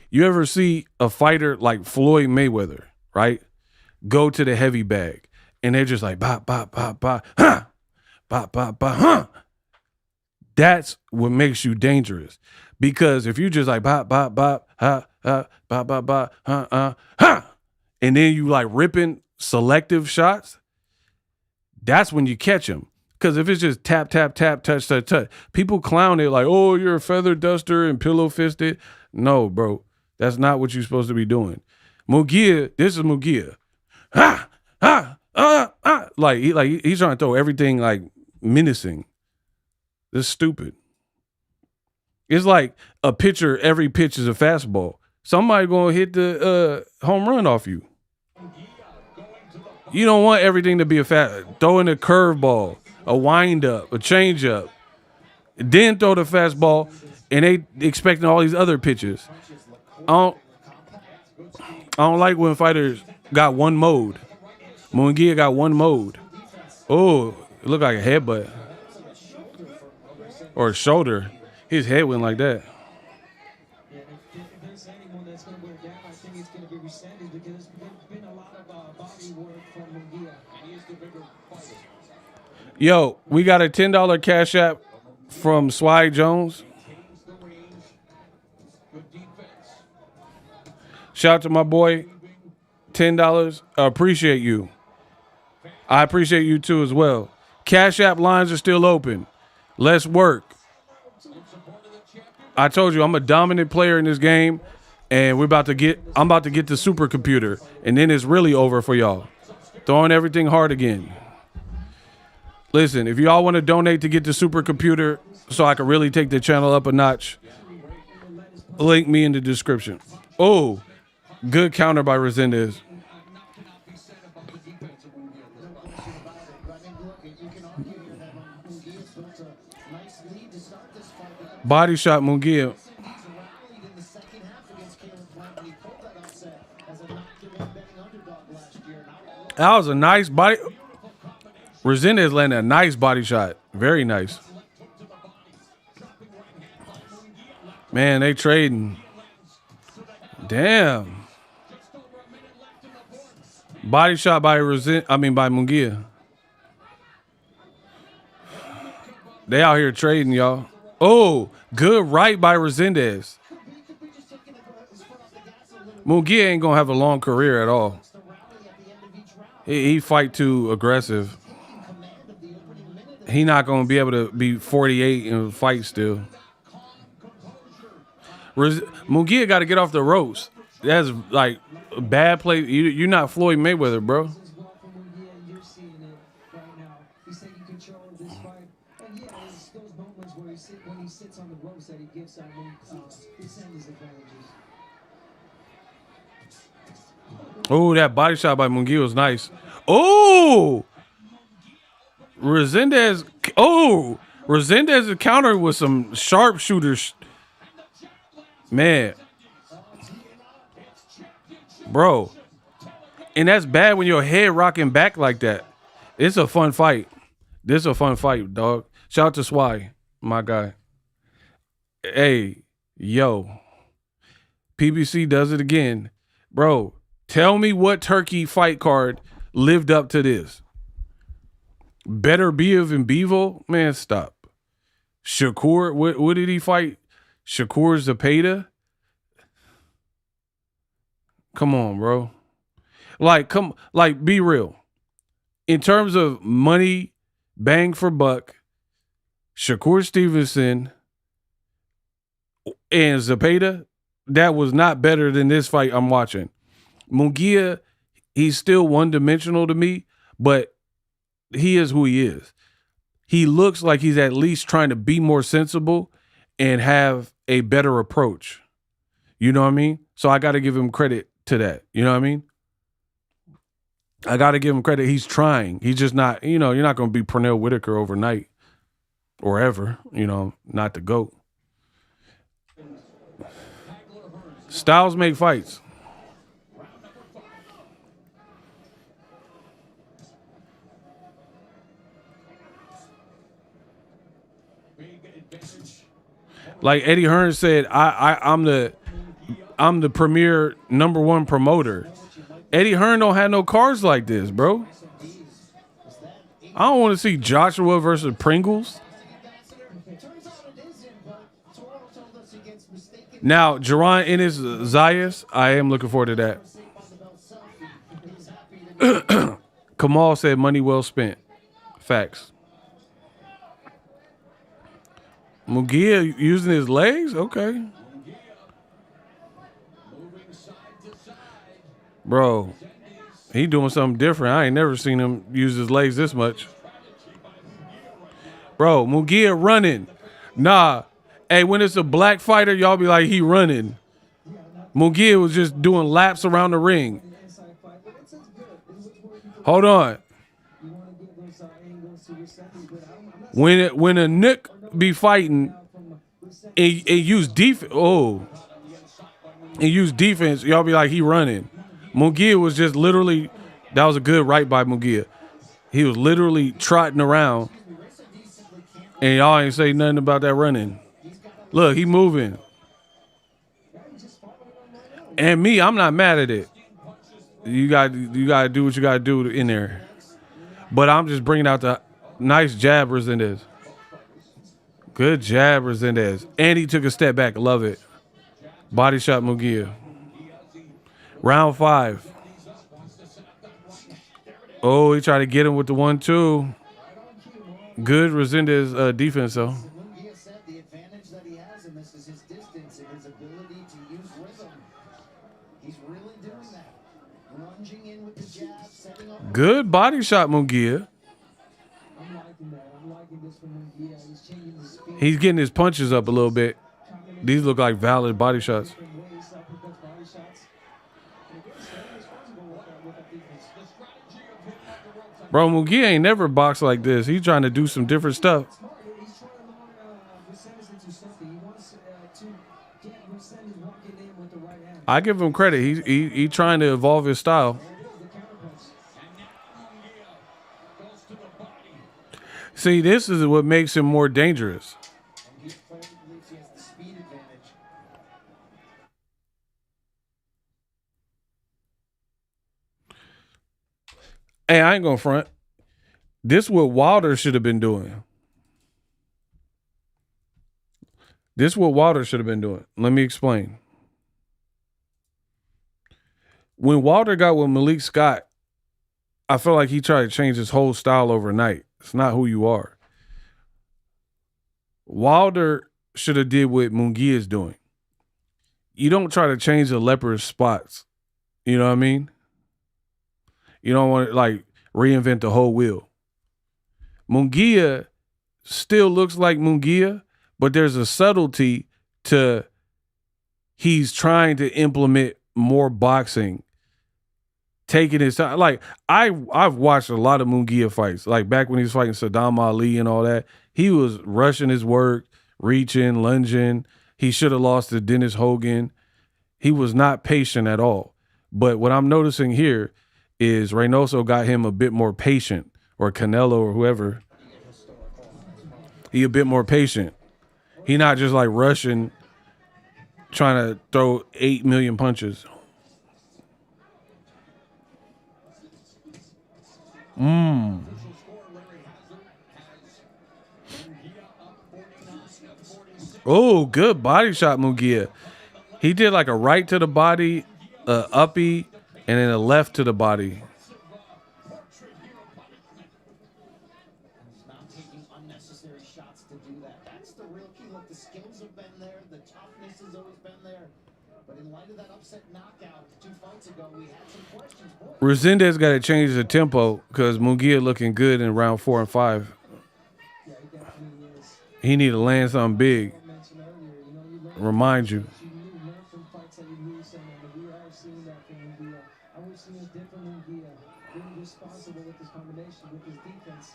you ever see a fighter like Floyd Mayweather, right? Go to the heavy bag, and they're just like, bop, bop, bop, bop, huh, bop, bop, bop, huh. That's what makes you dangerous. Because if you just like bop, bop, bop, ha, ha, bop, bop, bop, ha, and then you like ripping selective shots, that's when you catch them. Because if it's just tap, tap, tap, touch, touch, touch, people clown it like, oh, you're a feather duster and pillow fisted. No, bro, that's not what you're supposed to be doing. Mongia, this is Mongia. He's trying to throw everything like menacing. This is stupid. It's like a pitcher, every pitch is a fastball. Somebody gonna hit the home run off you. You don't want everything to be a throwing a curveball, a wind up, a change up, then throw the fastball, and they expecting all these other pitches. I don't like when fighters got one mode. Mongia got one mode. Oh, it looked like a headbutt. Or a shoulder. His head went like that. Yeah, if there's anyone that's going to wear down, I think it's going to be Rosendez because there's been a lot of body work from Mongia. And he is the bigger fighter. Yo, we got a $10 cash app from Swag Jones. Shout out to my boy. $10. I appreciate you. I appreciate you too as well. Cash app lines are still open. Let's work. I told you I'm a dominant player in this game, and I'm about to get the supercomputer, and then it's really over for y'all. Throwing everything hard again. Listen, if y'all want to donate to get the supercomputer so I can really take the channel up a notch, link me in the description. Oh, good counter by Rosendez. Body shot Mongia. That was a nice body. Rosendez landed a nice body shot. Very nice. Man, they trading. Damn. Body shot by by Mongia. They out here trading, y'all. Oh, good right by Rosendez. Mongia ain't gonna have a long career at all. He fight too aggressive. He not gonna be able to be 48 and fight still. Mongia got to get off the ropes. That's like a bad play. You're not Floyd Mayweather, bro. Oh, that body shot by Mongia was nice. Oh, Rosendez. Oh, Rosendez counter with some sharpshooters. Man, bro, and that's bad when your head rocking back like that. It's a fun fight. This is a fun fight, dog. Shout out to Swy, my guy. Hey, yo, PBC does it again, bro. Tell me what Turkey fight card lived up to this. Better Biev and Bevo, man, stop. Shakur, what did he fight? Shakur Zapata? Come on, bro. Be real. In terms of money, bang for buck, Shakur Stevenson and Zapata, that was not better than this fight I'm watching. Mongia, he's still one-dimensional to me, but he is who he is. He looks like he's at least trying to be more sensible and have a better approach. You know what I mean? So I got to give him credit to that. You know what I mean? I got to give him credit. He's trying. He's just not, you're not going to be Pernell Whitaker overnight or ever, not the GOAT. Styles make fights. Like Eddie Hearn said, I'm the premier #1 promoter. Eddie Hearn don't have no cards like this, bro. I don't want to see Joshua versus Pringles. Now, Jaron Ennis Zayas, I am looking forward to that. Kamal said money well spent. Facts. Mongia using his legs? Okay. Bro, he doing something different. I ain't never seen him use his legs this much. Bro, Mongia running. Nah. Hey, when it's a black fighter, y'all be like, he running. Mongia was just doing laps around the ring. Hold on. When a Nick be fighting and use defense, y'all be like, he running. Mongia was just literally, that was a good right by Mongia. He was literally trotting around, and y'all ain't say nothing about that running. Look, he moving. And me, I'm not mad at it. You got to do what you got to do in there. But I'm just bringing out the nice jab, Rosendez. Good jab, Rosendez. And he took a step back. Love it. Body shot Mongia. Round 5. Oh, he tried to get him with the 1-2. Good Rosendez defense, though. Mongia said the advantage that he has in this is his distance and his ability to use rhythm. He's really doing that. Lunging in with the jab, setting up. Good body shot, Mongia. I'm liking that. I'm liking this from Mongia. He's changing his speed. He's getting his punches up a little bit. These look like valid body shots. Different ways, uppercuts, body shots. And again, staying responsible with that defense. The strategy of hitting off the ropes. Bro, Mongia ain't never boxed like this. He's trying to do some different stuff. Smart. He's trying to lure Rosendez into something. He wants to get Rosendez walking in with the right hand. I give him credit. He trying to evolve his style. There it is, the counterpunch. And now Mongia goes to the body. See, this is what makes him more dangerous. And he firmly believes he has the speed advantage. Hey, I ain't gonna front. This is what Wilder should have been doing. This is what Wilder should have been doing. Let me explain. When Wilder got with Malik Scott, I felt like he tried to change his whole style overnight. It's not who you are. Wilder should have did what Munguia is doing. You don't try to change the leopard's spots. You know what I mean? You don't want to like reinvent the whole wheel. Munguia still looks like Munguia, but there's a subtlety to he's trying to implement more boxing, taking his time. Like I've watched a lot of Munguia fights. Like back when he was fighting Saddam Ali and all that, he was rushing his work, reaching, lunging. He should have lost to Dennis Hogan. He was not patient at all. But what I'm noticing here is Reynoso got him a bit more patient, or Canelo or whoever. He a bit more patient. He not just like rushing, trying to throw 8 million punches. Oh, good body shot, Munguia. He did like a right to the body, a uppy, and then a left to the body. He's not taking unnecessary shots to do that. That's the real key. Look, the skills have been there. The toughness has always been there. But in light of that upset knockout 2 fights ago, we had some questions. Boy, Rosendez got to change the tempo because Munguia looking good in round 4 and 5. Yeah, he definitely is. He need to land something big. I mentioned earlier, you know, you learn Remind you. learn from fights that you lose, and we are seeing that from Mongia. And we're seeing a different Mongia, really responsible with his combination, with his defense.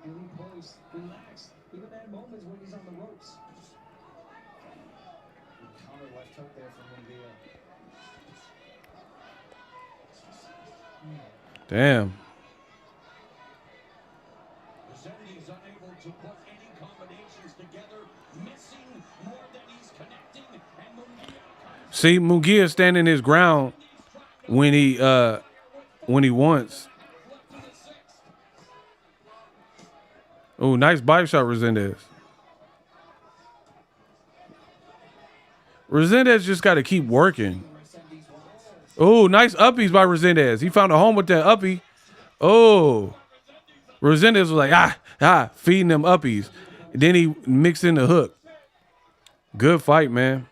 Really poised, relaxed. Even at moments when he's on the ropes. counter left hook there from Mongia. Damn. Zelle unable to put any combinations together, missing more than he's connecting, and Mongia See, Munguia standing his ground when he wants. Oh, nice body shot, Rosendez. Rosendez just got to keep working. Oh, nice uppies by Rosendez. He found a home with that uppie. Oh, Rosendez was like, feeding them uppies. Then he mixed in the hook. Good fight, man.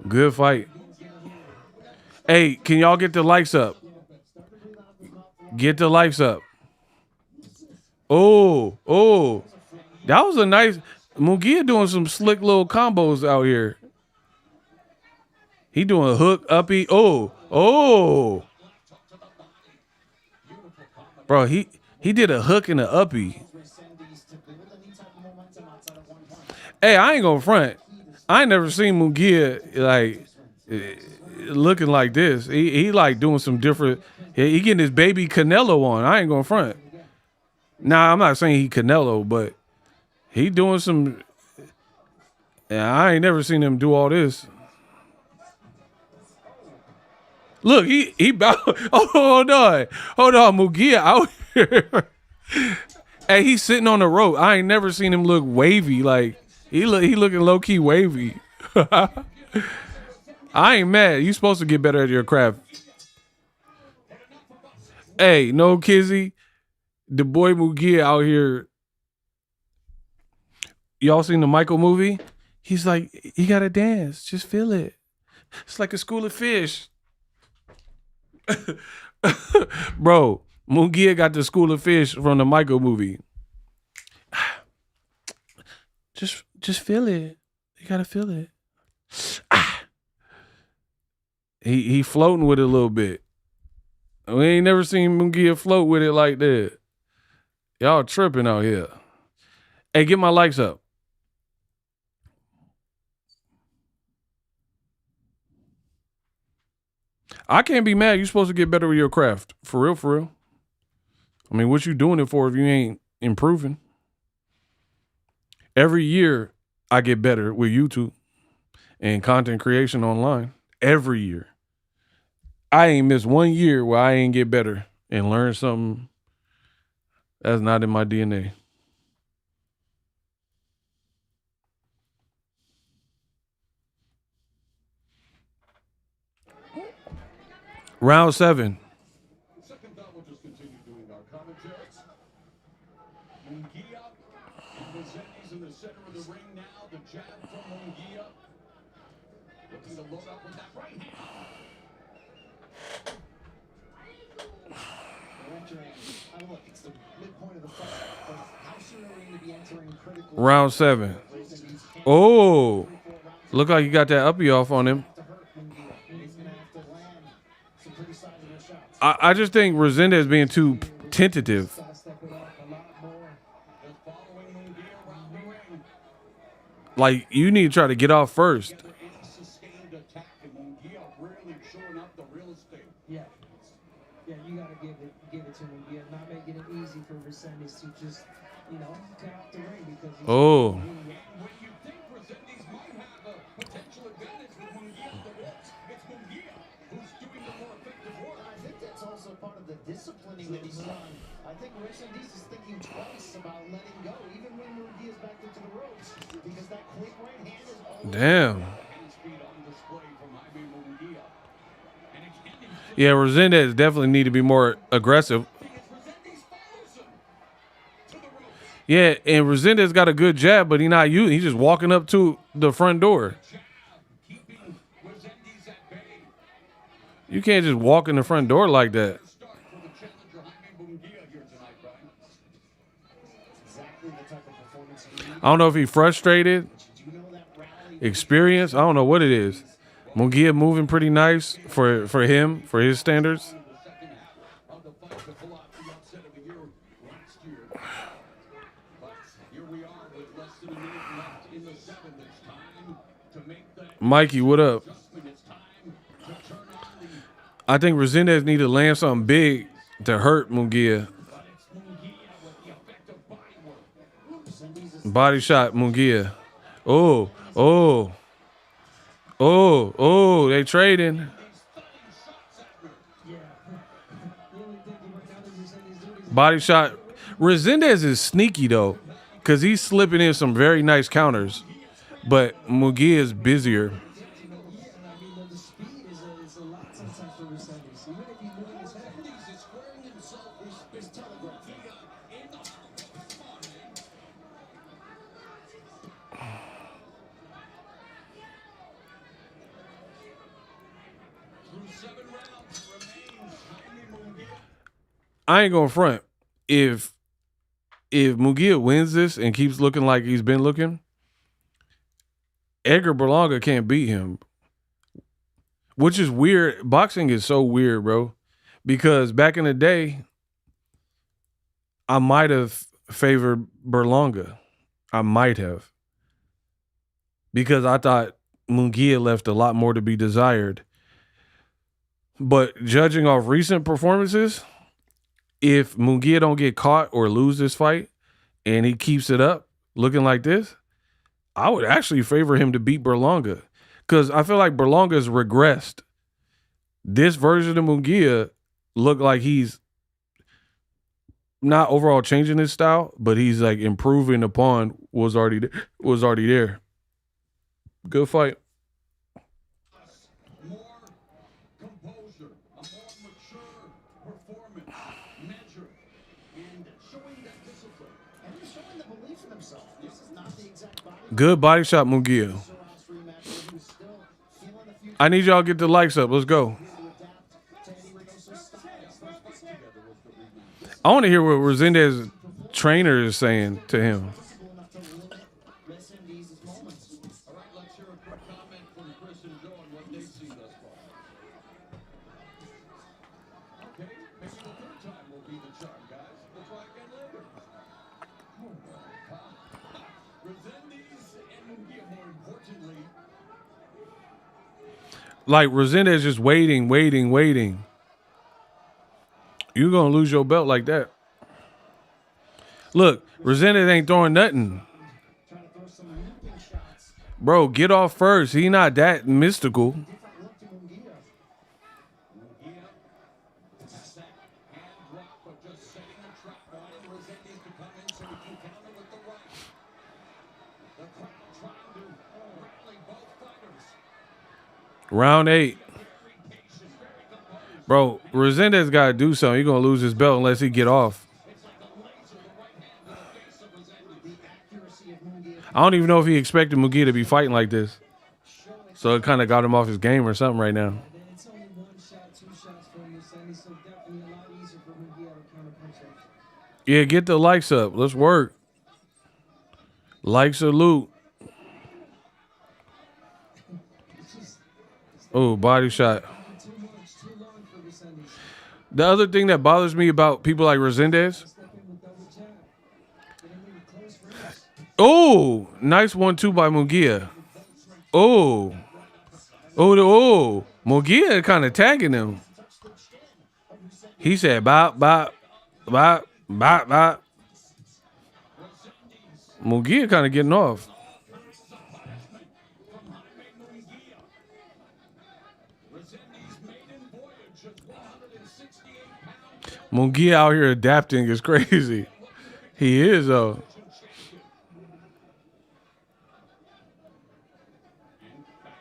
Good fight. Hey, can y'all get the likes up? Get the likes up. Oh. That was a nice... Munguia doing some slick little combos out here. He doing a hook, uppy. Oh. Bro, he did a hook and an uppy. Hey, I ain't gonna front. I ain't never seen Munguia like looking like this. He like doing some different. He getting his baby Canelo on. I ain't gonna front. Nah, I'm not saying he Canelo, but he doing some. Yeah, I ain't never seen him do all this. Look, he hold on, Munguia out here. Hey, he's sitting on the rope. I ain't never seen him look wavy. Like he looking low key wavy. I ain't mad. You supposed to get better at your craft. Hey, no Kizzy, the boy Munguia out here. Y'all seen the Michael movie? He's like, you gotta dance. Just feel it. It's like a school of fish. Bro, Mongia got the school of fish from the Michael movie. Just feel it. You gotta feel it. He floating with it a little bit. We ain't never seen Mongia float with it like that. Y'all tripping out here. Hey, get my likes up. I can't be mad. You're supposed to get better with your craft. For real, for real. I mean, what you doing it for if you ain't improving? Every year, I get better with YouTube and content creation online. Every year. I ain't missed 1 year where I ain't get better and learn something that's not in my DNA. Round 7. Second thought, we'll just continue doing our commentaries. Mongia and Rosendez in the center of the ring now. The jab from Mongia. Looking to load up with that right hand. Look, it's the midpoint of the fight. But how soon are we going to be entering critical? Round 7. Oh, look like you got that uppy off on him. I just think Rosendez being too tentative. Like, you need to try to get off first. Yeah, you gotta give it to him. Yeah, not making it easy for Rosendez to just, cut off the ring because he's Oh. When you think Rosendez might have a potential advantage with Mongia on the ropes, it's Mongia who's doing the more effective work. I think that's also part of the disciplining that he's done. I think Rosendez is thinking twice about letting go, even when Mongia's backed into the ropes, because that quick right hand is always Damn. Hand speed on display from Jaime Mongia. And again, Yeah, Rosendez definitely need to be more aggressive. Yeah, and Rosendez got a good jab, but he's not using. He's just walking up to the front door. You can't just walk in the front door like that. I don't know if he's frustrated, experience. I don't know what it is. Mongia moving pretty nice for him, for his standards. Mikey, what up? I think Rosendez need to land something big to hurt Mongia. Body shot Mongia. Oh, they trading. Body shot. Rosendez is sneaky though, because he's slipping in some very nice counters, but Mongia is busier. I ain't gonna front. If Mongia wins this and keeps looking like he's been looking, Edgar Berlanga can't beat him. Which is weird. Boxing is so weird, bro. Because back in the day, I might have favored Berlanga. I might have. Because I thought Mongia left a lot more to be desired. But judging off recent performances, if Mongia don't get caught or lose this fight and he keeps it up looking like this, I would actually favor him to beat Berlanga, because I feel like Berlanga's regressed. This version of Mongia looked like he's not overall changing his style, but he's like improving upon what was already there. Good fight. Good body shot, Mongia. I need y'all to get the likes up. Let's go. I want to hear what Rosendez trainer is saying to him. Rosendez's moments. All right, let's hear a quick comment from Chris and Joe on what they've seen thus far. Okay, maybe the third time will be the charm, guys. We'll try again later. Rosendez and Mongia, more importantly. Like Rosendez just waiting. You're going to lose your belt like that. Look, Rosendez ain't throwing nothing. Trying to throw some looping shots. Bro, get off first. He not that mystical. Different look to Mongia. Mongia, set, hand drop, but just setting a trap, wanting Rosendez to come in so he can counter with the right. The crowd trying to rally both fighters. Round 8. Very patient, very composed. Bro, Rosendez got to do something. He's going to lose his belt unless he get off. It's like a laser, the right hand to the face of Rosendez. The accuracy of Mongia. I don't even know if he expected Mongia to be fighting like this. So it kind of got him off his game or something right now. It's only one shot, 2 shots for Rosendez, so definitely a lot easier for Mongia to counterpunch him. Yeah, get the likes up. Let's work. Like salute. Oh, body shot. Too much, too long for Rosendez. The other thing that bothers me about people like Rosendez. Step in with double jab. Get him in close range. Oh, nice 1-2 by Mongia. Oh. Mongia kind of tagging him. He said, bop, bop, bop, bop, bop. Mongia kind of getting off. Rosendez' maiden voyage of 168 pounds. Mongia out here adapting is crazy. He is, though. Back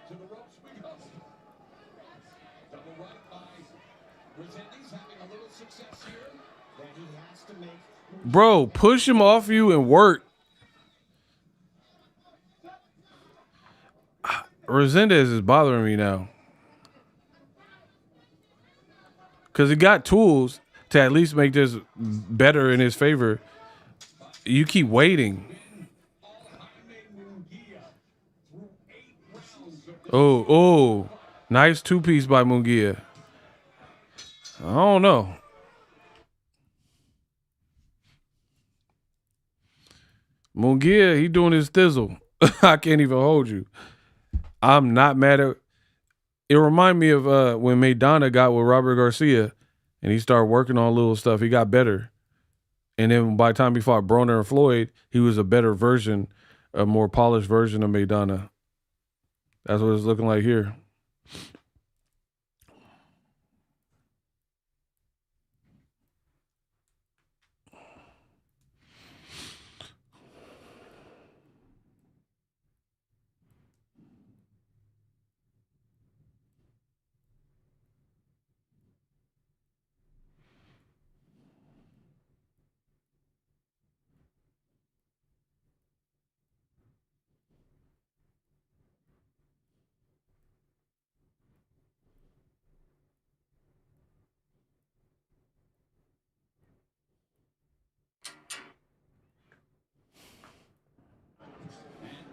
to the ropes we go. Double right by Rosendez, having a little success here. That he has to make. Bro, push him off you and work. Rosendez is bothering me now. Because he got tools to at least make this better in his favor. You keep waiting. Oh, nice 2-piece by Mongia. I don't know. Mongia, he doing his thizzle. I can't even hold you. I'm not mad at. It remind me of when Maidana got with Robert Garcia, and he started working on little stuff. He got better, and then by the time he fought Broner and Floyd, he was a better version, a more polished version of Maidana. That's what it's looking like here.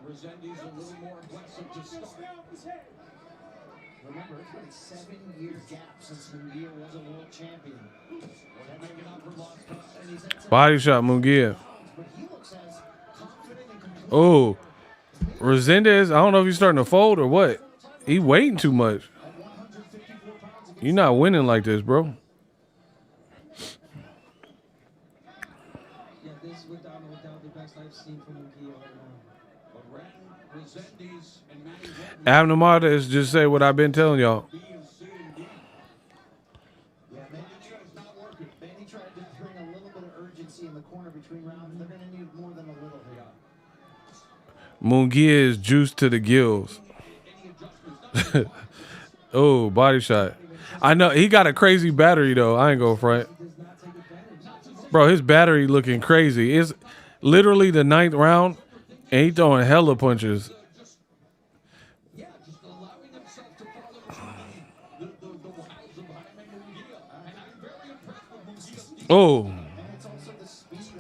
Rosendez a little more aggressive to start. Remember, it's been a 7-year gap since Mongia was a world champion. Making up for lost time. And he's had some Body shot, Mongia. but he looks as confident and complete. Oh, Rosendez, I don't know if he's starting to fold or what. He waiting too much. You're not winning like this, bro. Yeah, this is without the best I've seen from Mongia right now. But Ren, Rosendez, and Manny Abnormales just say what I've been telling y'all. B and C and D. Yeah, Manny tried to bring a little bit of urgency in the corner between rounds. They're going to need more than a little here. Mongia is juice to the gills. Oh, body shot. I know he got a crazy battery though. I ain't go front. Bro, his battery looking crazy. It's literally the 9th round, and he throwing hella punches. Yeah, just allowing himself to follow the wiles of Jaime Mongia. And I'm very impressed with Mongia's defense. Oh, And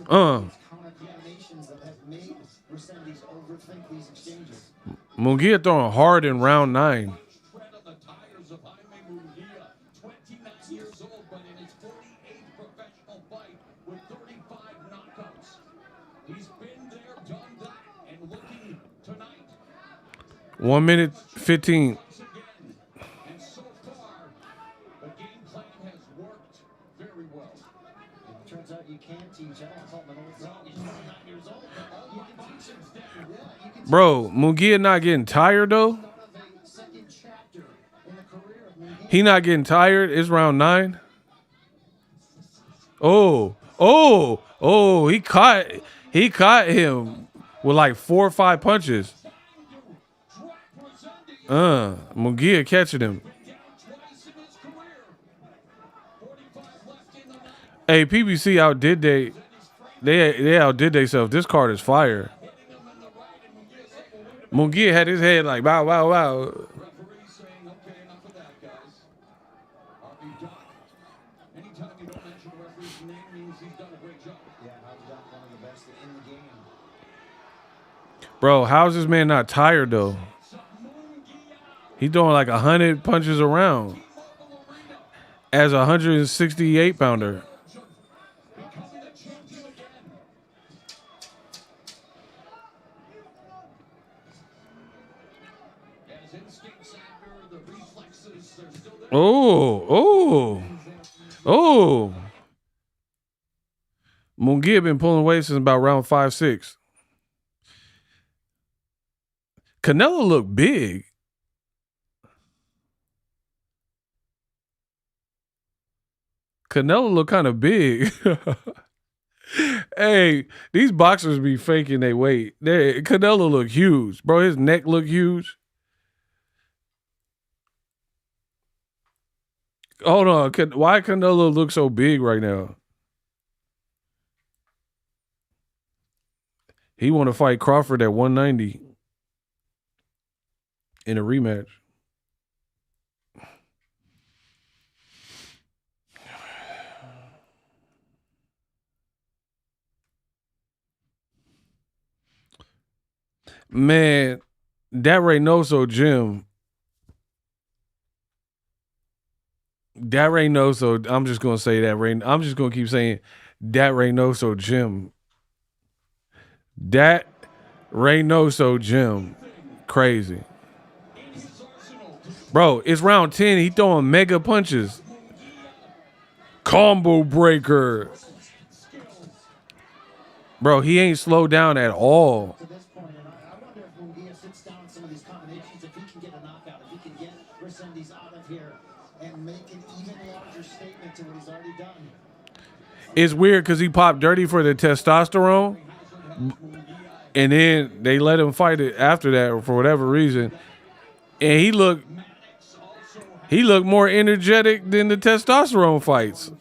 counter combinations that have made Rosendez overthink these exchanges. Mungia throwing hard in round 9. Tread on the tires of Jaime Mongia, 29 years old, but in his 48th professional fight with 35 knockouts. He's been there, done that, and looking tonight 1 minute 15. once again. And so far, the game plan has worked very well. It turns out you can teach. I don't call him an old dog. He's 29 years old, but all you can teach him is that. Yeah, you can teach Bro, Mungia not getting tired though. him of a second chapter in the career of Mongia. He not getting tired. It's round 9. Oh, he caught him with like 4 or 5 punches. Mungia catching him. Down twice in his career. 45 left in the night. Hey, PBC outdid they outdid themselves. This card is fire. Mungia had his head like wow. Referee saying, okay, enough of that, guys. RB Doc, anytime you don't mention the referee's name means he's done a great job. Yeah, I've got one of the best in the game. Bro, how's this man not tired though? He throwing like 100 punches around as a 168 pounder. Becoming the champion again. As instincts after the reflexes, they're still there. Oh. Mungia been pulling weight since about round 5-6. Canelo looked big. Canelo look kind of big. Hey, these boxers be faking their weight. Canelo look huge. Bro, his neck look huge. Hold on. Why Canelo look so big right now? He want to fight Crawford at 190 in a rematch. Man, that Reynoso gym. That Reynoso, I'm just going to say that. I'm just going to keep saying that Reynoso gym. That Reynoso gym. Crazy. Bro, it's round 10. He throwing mega punches. Combo breaker. Bro, he ain't slowed down at all. To this point, and I wonder if Mongia sits down in some of these combinations, if he can get a knockout, if he can get Rosendez out of here and make an even larger statement to what he's already done. It's weird because he popped dirty for the testosterone, and then they let him fight it after that for whatever reason. And he looked more energetic than the testosterone fights.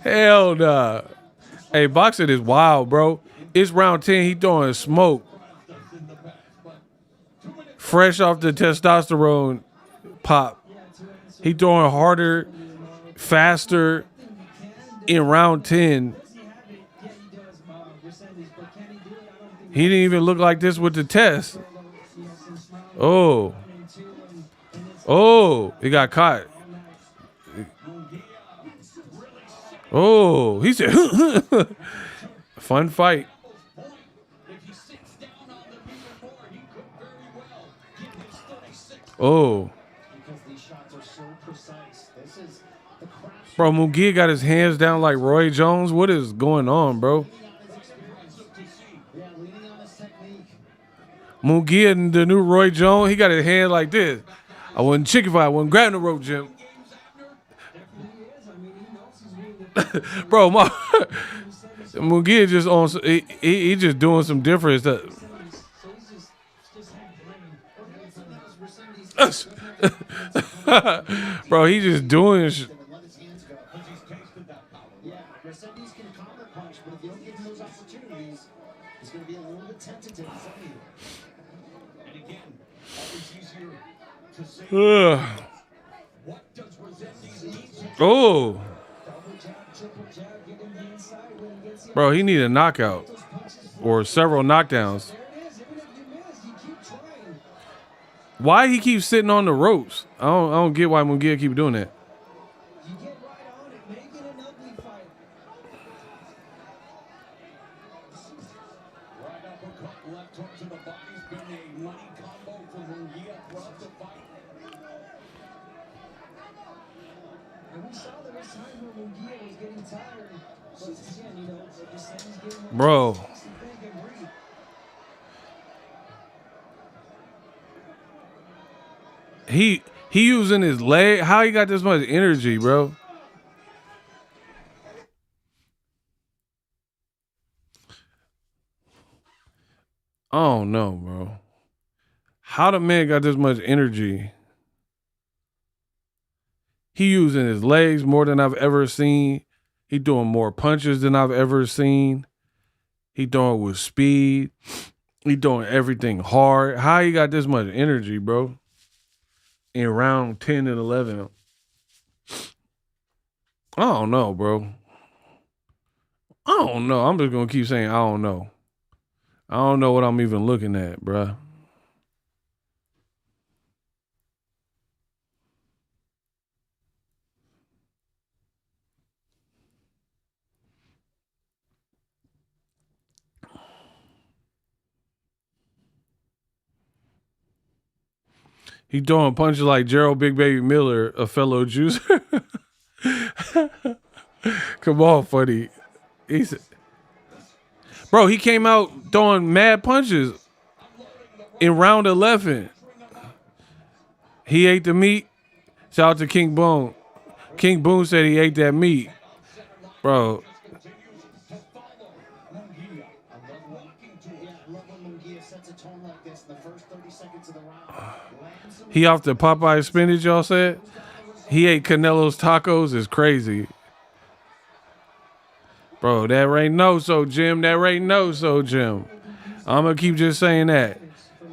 Hell nah. Hey, boxing is wild, bro. It's round 10. He throwing smoke. Fresh off the testosterone pop. He throwing harder, faster in round 10. He didn't even look like this with the test. Oh, he got caught. Oh, he said, fun fight. Oh. Because these shots are so precise. This is the craft. Bro, Mungia got his hands down like Roy Jones. What is going on, bro? Yeah, leaning on his technique. Mungia and the new Roy Jones, he got his hand like this. I wasn't chicken fight. I wasn't grabbing the rope, Jim. Bro, Mungia just on. He just doing some different stuff. Bro, he just doing. Let his hands go. Yeah, Rosendez can counter punch, but if you don't give him those opportunities, he's going to be a little bit tentative from you. And again, always easier to say, what does Rosendez need to Oh. Double jab, triple jab, get in the inside. Bro, he need a knockout or several knockdowns. There it is. Even if you miss, you keep trying. Why he keeps sitting on the ropes? I don't get why Mongia keep doing that. You get right on it. Make it an ugly fight. Right uppercut, left hook to the body's been a money combo for Mongia throughout the fight. And we saw there was times where Mongia was getting tired. But again, you know, just saying he's getting more Bro. space to think and breathe. He using his leg. How he got this much energy, bro? I don't know, bro. How the man got this much energy? He using his legs more than I've ever seen. He doing more punches than I've ever seen. He doing it with speed. He doing everything hard. How he got this much energy, bro? In round 10 and 11. I don't know, bro. I don't know. I'm just going to keep saying I don't know. I don't know what I'm even looking at, bro. He throwing punches like Gerald Big Baby Miller, a fellow juicer. Come on, funny. Bro, he came out throwing mad punches in round 11. He ate the meat. Shout out to King Boone. King Boone said he ate that meat. Bro. He off the Popeye spinach, y'all said? He ate Canelo's tacos is crazy. Bro, that ain't no so, Jim. That ain't no so, Jim. I'm going to keep just saying that.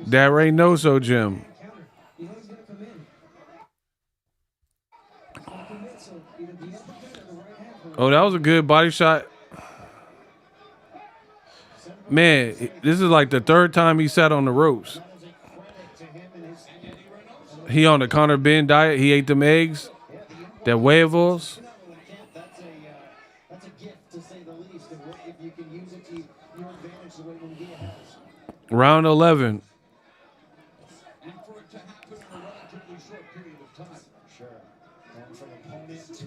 That ain't no so, Jim. Oh, that was a good body shot. Man, this is like the third time he sat on the ropes. He on the Conor Ben diet. He ate them eggs, that huevos. That's a gift, to say the least. If you can use it to your advantage the way Mongia has. Round 11. And for it to happen in a relatively short period of time. Sure. Going from opponent to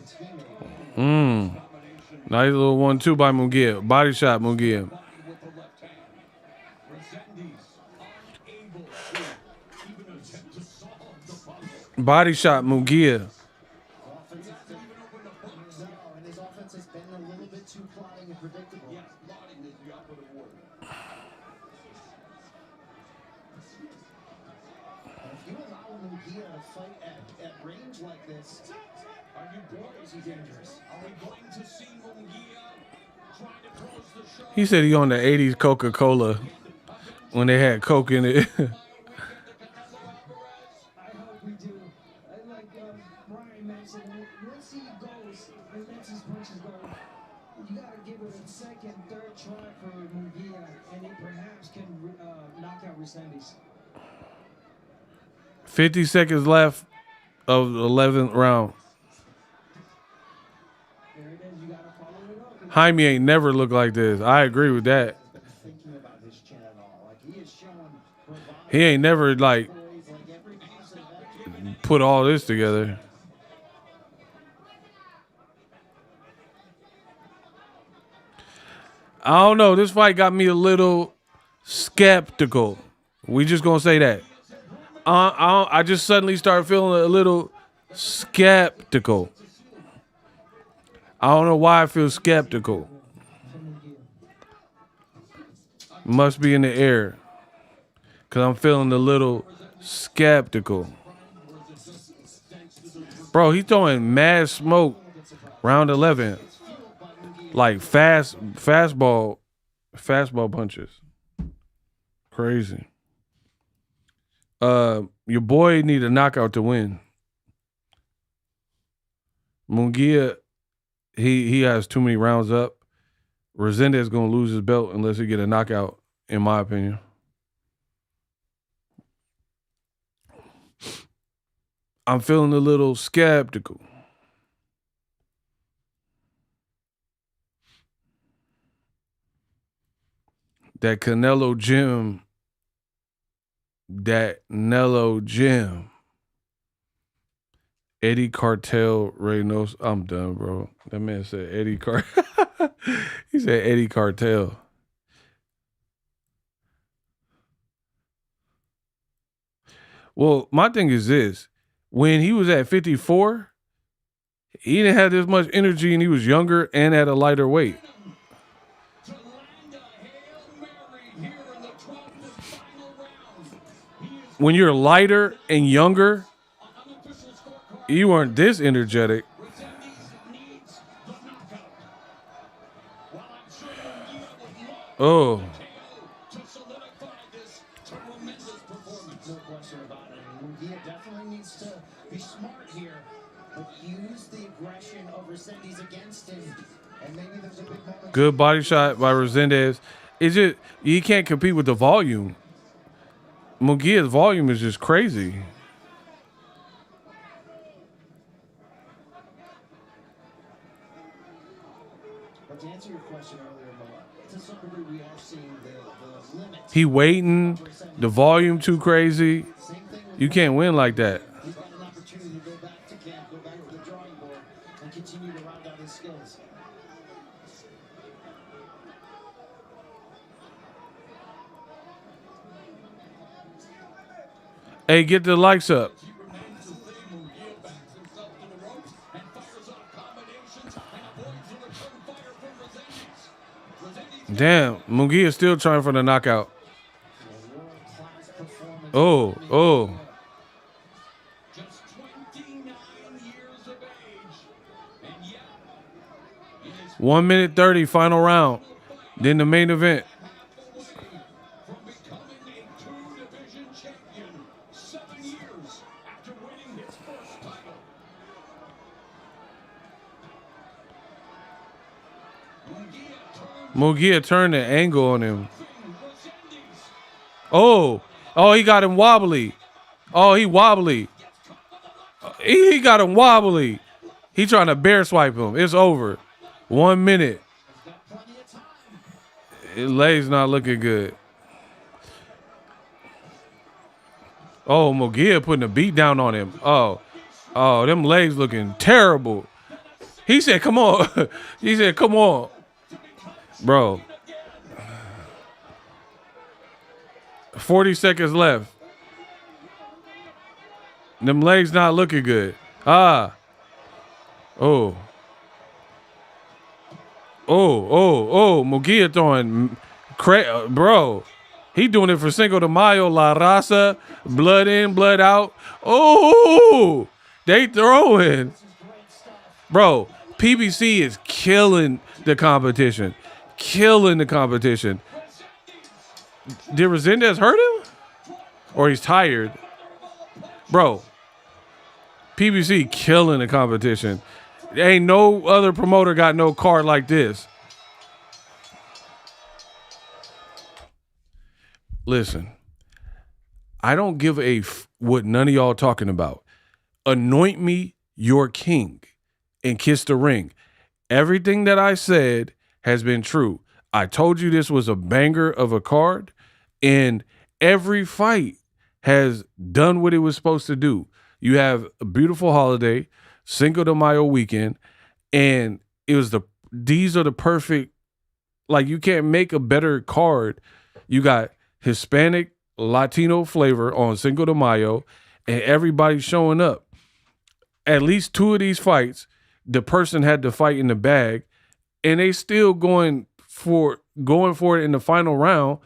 teammate. Nice little 1-2 by Mongia. Body shot, Mongia. With the left hand. Rosendez unable to even attempt to solve the puzzle. Body shot, Mongia. And his offense has been a little bit too plotting and predictable. Yes, plotting is the operative word. And if you allow Mongia to fight at range like this, Are you boys? is he dangerous? Are we going to see Mongia trying to close the show? He said he on the 80s Coca-Cola when they had Coke in it. I hope we do. Like Brian mentioned, once he goes and lets his punches go, you got to give it a second, third try for Mongia, and he perhaps can knock out Rosendez. 50 seconds left of the 11th round. There it is. You got to follow it up. Jaime ain't never looked like this. I agree with that. Thinking about his chin at all. Like, he is showing bravado. He ain't never like Like every positive action. put all this together. I don't know. This fight got me a little skeptical. We just gonna say that. I just suddenly started feeling a little skeptical. I don't know why I feel skeptical. Must be in the air. Because I'm feeling a little skeptical. Bro, he throwing mad smoke round 11. Like fastball punches. Crazy. Your boy need a knockout to win. Mongia, he has too many rounds up. Rosendez gonna lose his belt unless he get a knockout, in my opinion. I'm feeling a little skeptical. That Canelo gym. Eddie Cartel Reynoso. I'm done, bro. That man said Eddie Cartel. He said Eddie Cartel. Well, my thing is this. When he was at 54, he didn't have this much energy and he was younger and at a lighter weight. When you're lighter and younger, you weren't this energetic. Oh. To solidify this tremendous performance. No question about it. Mongia definitely needs to be smart here, but use the aggression of Rosendez against him. And maybe there's a big moment. Good body shot by Rosendez. It's just, you can't compete with the volume. Mongia's volume is just crazy. But to answer your question earlier, to some degree, we are seeing the limits. He waiting, the volume too crazy. You can't win like that. He's got an opportunity to go back to camp, go back to the drawing board, and continue to round out his skills. Hey, get the likes up. Damn, Mongia still trying for the knockout. Oh, oh. Just 29 years of age, and yet, in his 1 minute 30, final round. Then the main event. from becoming a two-division champion 7 years after winning his first title. Mongia turned the angle on him. Oh, oh, he got him wobbly. Oh, he wobbly. He got him wobbly. He trying to bear swipe him. It's over. 1 minute. His leg's not looking good. Oh, Mongia putting a beat down on him. Oh, oh, them legs looking terrible. He said, come on. He said, come on. Bro. 40 seconds left. Them legs not looking good. Ah. Oh. Oh. Mongia throwing, bro. He doing it for Cinco de Mayo, La Raza, blood in, blood out. Oh, they throwing. Bro, PBC is killing the competition. Killing the competition. Did Rosendez hurt him? Or he's tired? Bro, PBC killing the competition. Ain't no other promoter got no card like this. Listen, I don't give a what none of y'all talking about. Anoint me your king and kiss the ring. Everything that I said has been true. I told you this was a banger of a card, and every fight has done what it was supposed to do. You have a beautiful holiday, Cinco de Mayo weekend, and these are the perfect, like, you can't make a better card. You got Hispanic, Latino flavor on Cinco de Mayo, and everybody's showing up. At least two of these fights, the person had to fight in the bag, and they still going for it in the final round.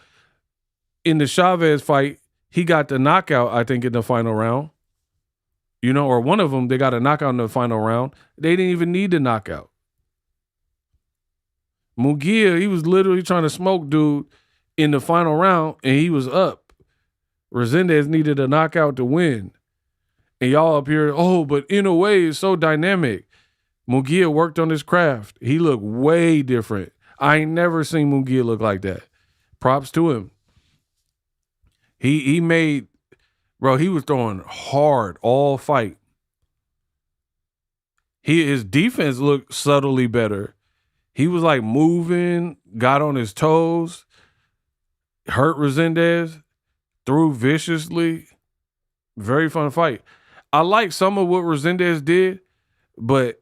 In the Chavez fight, he got the knockout, I think, in the final round. You know, or one of them, they got a knockout in the final round. They didn't even need the knockout. Mongia, he was literally trying to smoke dude in the final round, and he was up. Rosendez needed a knockout to win. And y'all up here, oh, but in a way, it's so dynamic. Mongia worked on his craft. He looked way different. I ain't never seen Mongia look like that. Props to him. He made, bro, he was throwing hard all fight. His defense looked subtly better. He was like moving, got on his toes, hurt Rosendez, threw viciously. Very fun fight. I like some of what Rosendez did, but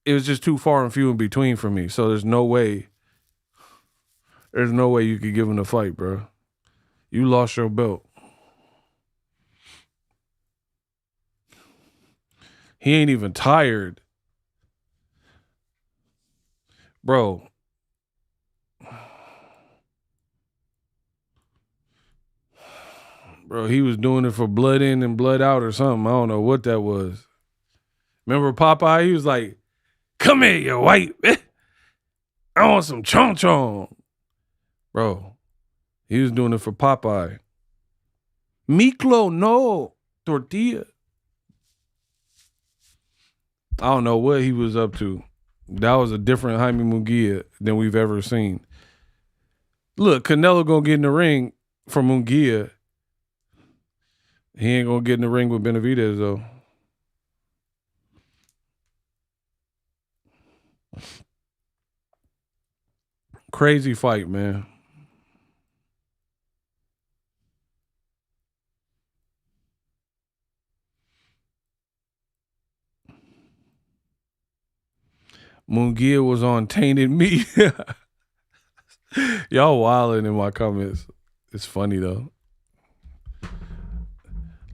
it was just too far and few in between for me. So there's no way you could give him the fight, bro. You lost your belt. He ain't even tired. Bro. Bro, he was doing it for blood in and blood out or something. I don't know what that was. Remember Popeye? He was like, come here, you white. I want some chong chong. Bro, he was doing it for Popeye. Miklo, no. Tortilla. I don't know what he was up to. That was a different Jaime Munguia than we've ever seen. Look, Canelo gonna get in the ring for Munguia. He ain't gonna get in the ring with Benavidez though. Crazy fight, man. Munguia was on Tainted Meat. Y'all wilding in my comments. It's funny though.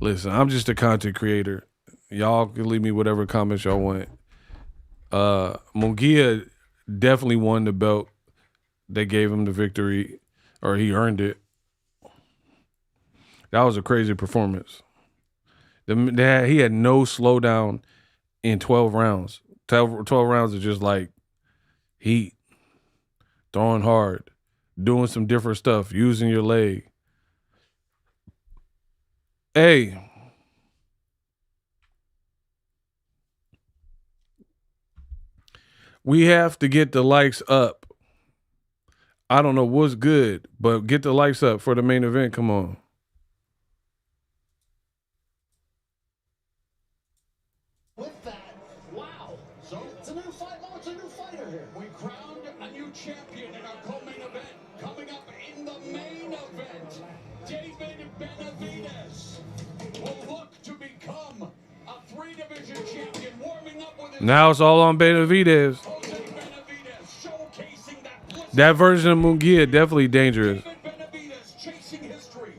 Listen, I'm just a content creator. Y'all can leave me whatever comments y'all want. Mongia definitely won the belt. They gave him the victory, or he earned it. That was a crazy performance. He had no slowdown in 12 rounds. 12 rounds is just like heat, throwing hard, doing some different stuff, using your leg. Hey. We have to get the likes up. I don't know what's good, but get the likes up for the main event. Come on. With that, wow. So it's a new fight. Oh, it's a new fighter here. We crowned a new champion in our co-main event. Coming up in the main event, David Benavidez will look to become a 3-division champion, warming up with his Now it's all on Benavidez. That version of Munguia definitely dangerous. Benavidez chasing history.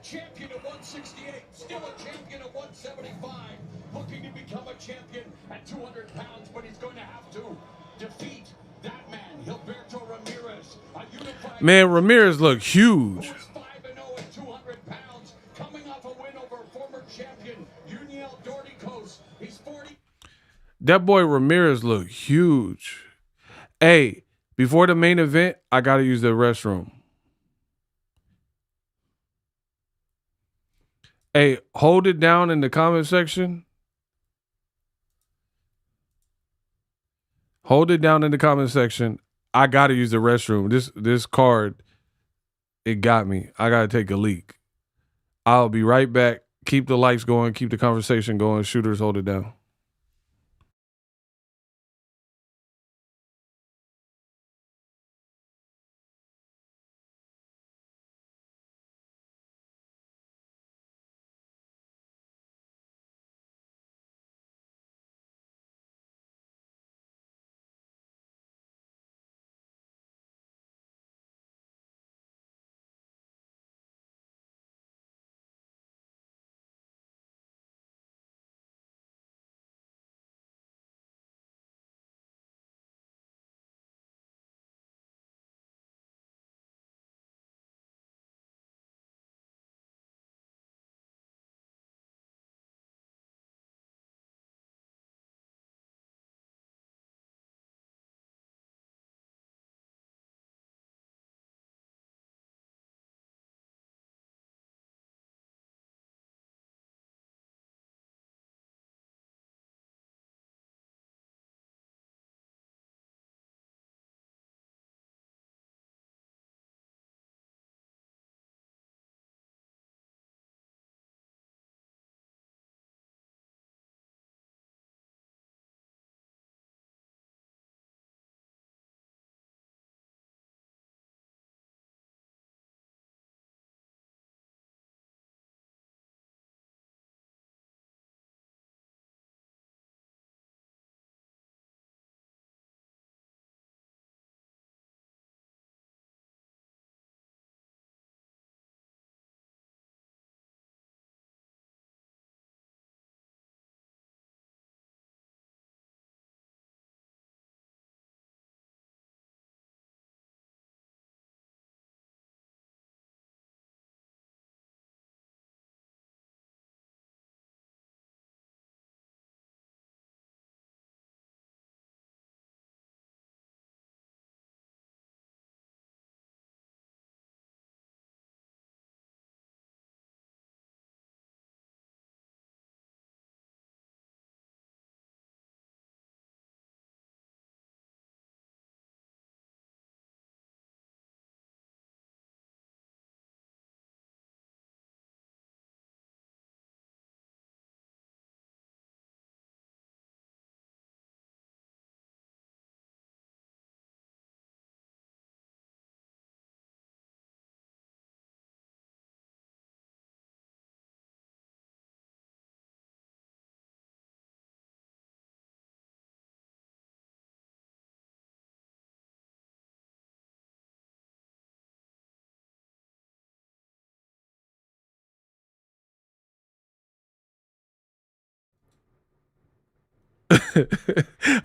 Champion at 168, still a champion at 175. Looking to become a champion at 200 pounds, but he's going to have to defeat that man, Gilberto Ramirez. Man, Ramirez looked huge. 5-0 at 200 pounds, coming off a win over former champion Uniel Dwerte. He's 40. That boy Ramirez looked huge. Hey, before the main event, I got to use the restroom. Hey, hold it down in the comment section. Hold it down in the comment section. I got to use the restroom. This card, it got me. I got to take a leak. I'll be right back. Keep the likes going. Keep the conversation going. Shooters, hold it down.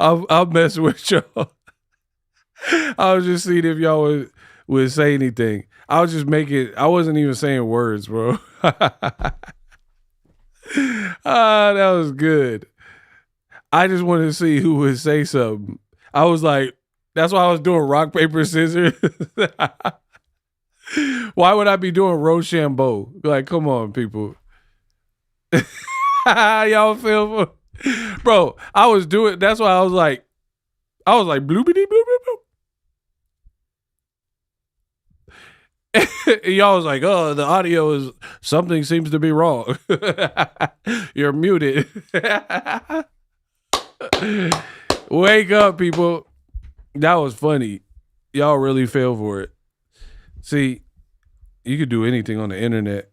I'll mess with y'all. I was just seeing if y'all would say anything. I was just making. I wasn't even saying words, bro. That was good. I just wanted to see who would say something. I was like, that's why I was doing rock, paper, scissors. Why would I be doing Rochambeau? Like, come on, people. Y'all feel, bro? I was doing. That's why I was like bloopity bloop bloop bloop. Y'all was like, oh, the audio is something seems to be wrong. You're muted. Wake up, people. That was funny. Y'all really fell for it. See, you could do anything on the internet.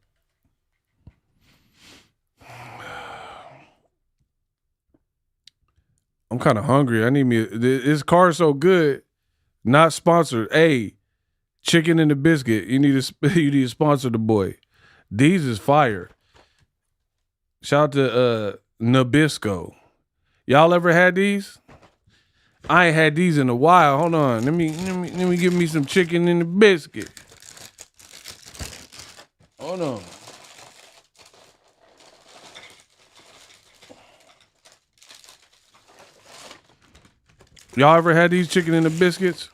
I'm kind of hungry. I need me. This car's so good. Not sponsored. Hey, chicken and the biscuit. You need to sponsor the boy. These is fire. Shout out to Nabisco. Y'all ever had these? I ain't had these in a while. Hold on. Let me give me some chicken and the biscuit. Hold on. Y'all ever had these chicken and the biscuits?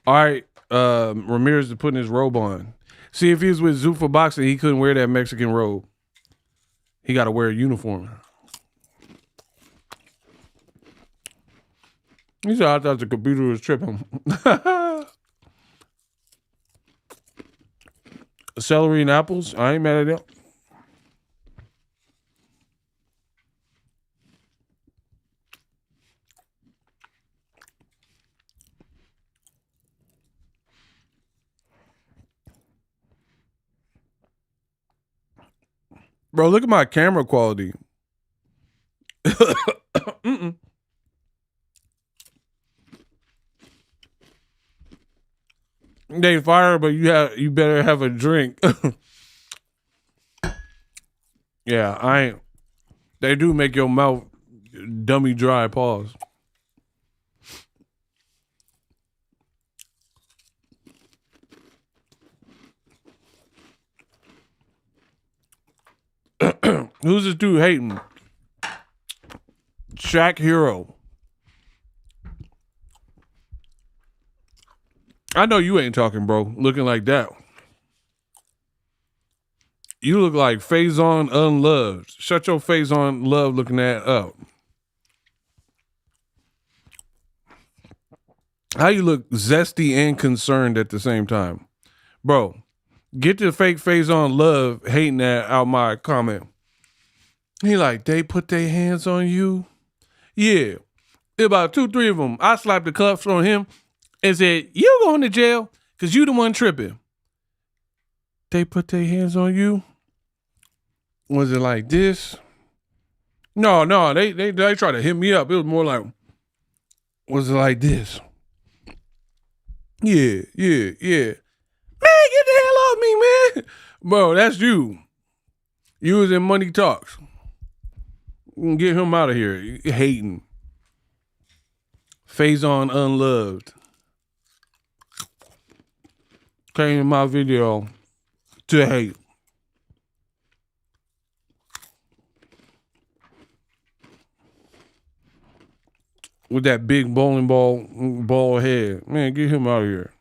All right. Ramirez is putting his robe on. See, if he was with Zuffa Boxing, he couldn't wear that Mexican robe. He got to wear a uniform. He said, I thought the computer was tripping. Celery and apples. I ain't mad at that. Bro, look at my camera quality. They fire, but you better have a drink. Yeah, they do make your mouth dummy dry. Pause. Who's this dude hating? Fiero. I know you ain't talking, bro. Looking like that. You look like Faison unloved. Shut your face on love looking that up. How you look zesty and concerned at the same time? Bro, get the fake face on love hating that out my comment. He like, they put their hands on you? Yeah. About 2-3 of them. I slapped the cuffs on him and said, you going to jail because you the one tripping. They put their hands on you? Was it like this? No, they tried to hit me up. It was more like, was it like this? Yeah. Man, get the hell off me, man. Bro, that's you. You was in Money Talks. Get him out of here. You hating. Faison unloved. Came in my video to hate. With that big bowling ball head. Man, get him out of here.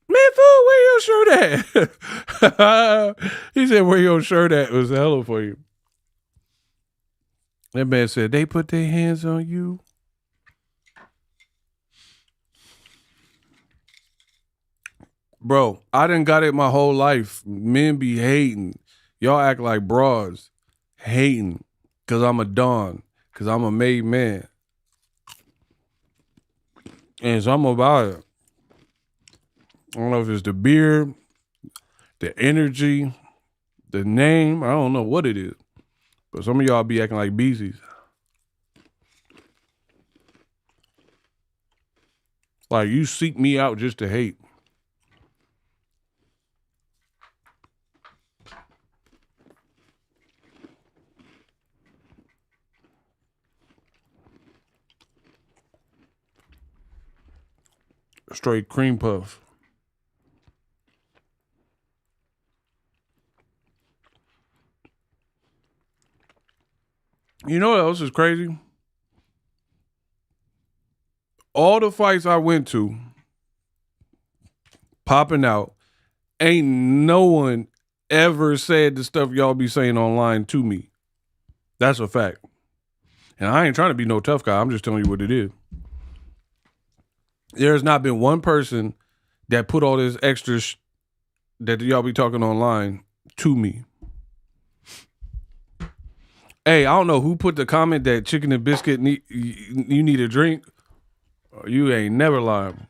Man, fool, where your shirt at? He said, where your shirt at was hella for you. That man said, they put their hands on you? Bro, I done got it my whole life. Men be hating. Y'all act like broads. Hating. Because I'm a Don. Because I'm a made man. And so I'm about it. I don't know if it's the beard, the energy, the name. I don't know what it is. But some of y'all be acting like beezies. Like you seek me out just to hate. Straight cream puff. You know what else is crazy? All the fights I went to, popping out, ain't no one ever said the stuff y'all be saying online to me. That's a fact. And I ain't trying to be no tough guy. I'm just telling you what it is. There's not been one person that put all this extra that y'all be talking online to me. Hey, I don't know who put the comment that chicken and biscuit you need a drink. You ain't never lying.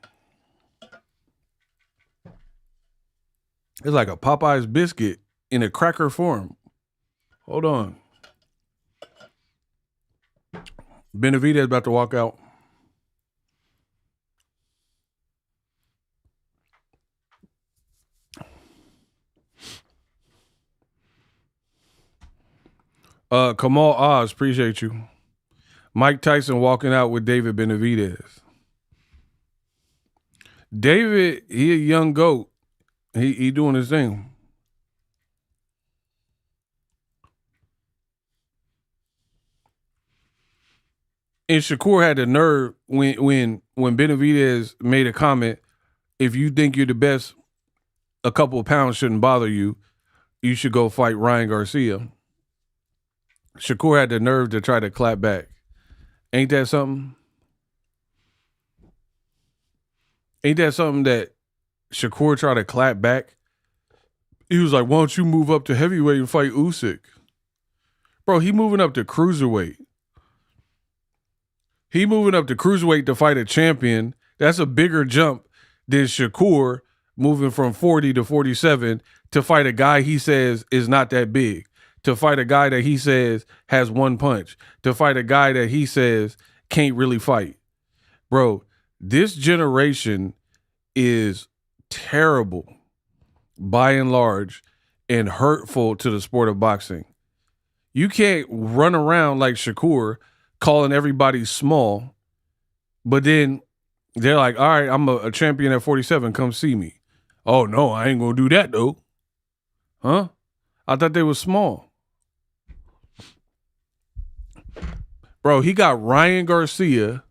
It's like a Popeye's biscuit in a cracker form. Hold on. Benavidez about to walk out. Kamal Oz, appreciate you. Mike Tyson walking out with David Benavidez. David, he a young goat. He doing his thing. And Shakur had the nerve when Benavidez made a comment, if you think you're the best, a couple of pounds shouldn't bother you. You should go fight Ryan Garcia. Shakur had the nerve to try to clap back. Ain't that something? Ain't that something that Shakur tried to clap back? He was like, why don't you move up to heavyweight and fight Usyk? Bro, he moving up to cruiserweight. He moving up to cruiserweight to fight a champion. That's a bigger jump than Shakur moving from 40 to 47 to fight a guy he says is not that big, to fight a guy that he says has one punch, to fight a guy that he says can't really fight. Bro, this generation is terrible by and large and hurtful to the sport of boxing. You can't run around like Shakur calling everybody small, but then they're like, all right, I'm a champion at 47, come see me. Oh, no, I ain't going to do that, though. Huh? I thought they were small. Bro, he got Ryan Garcia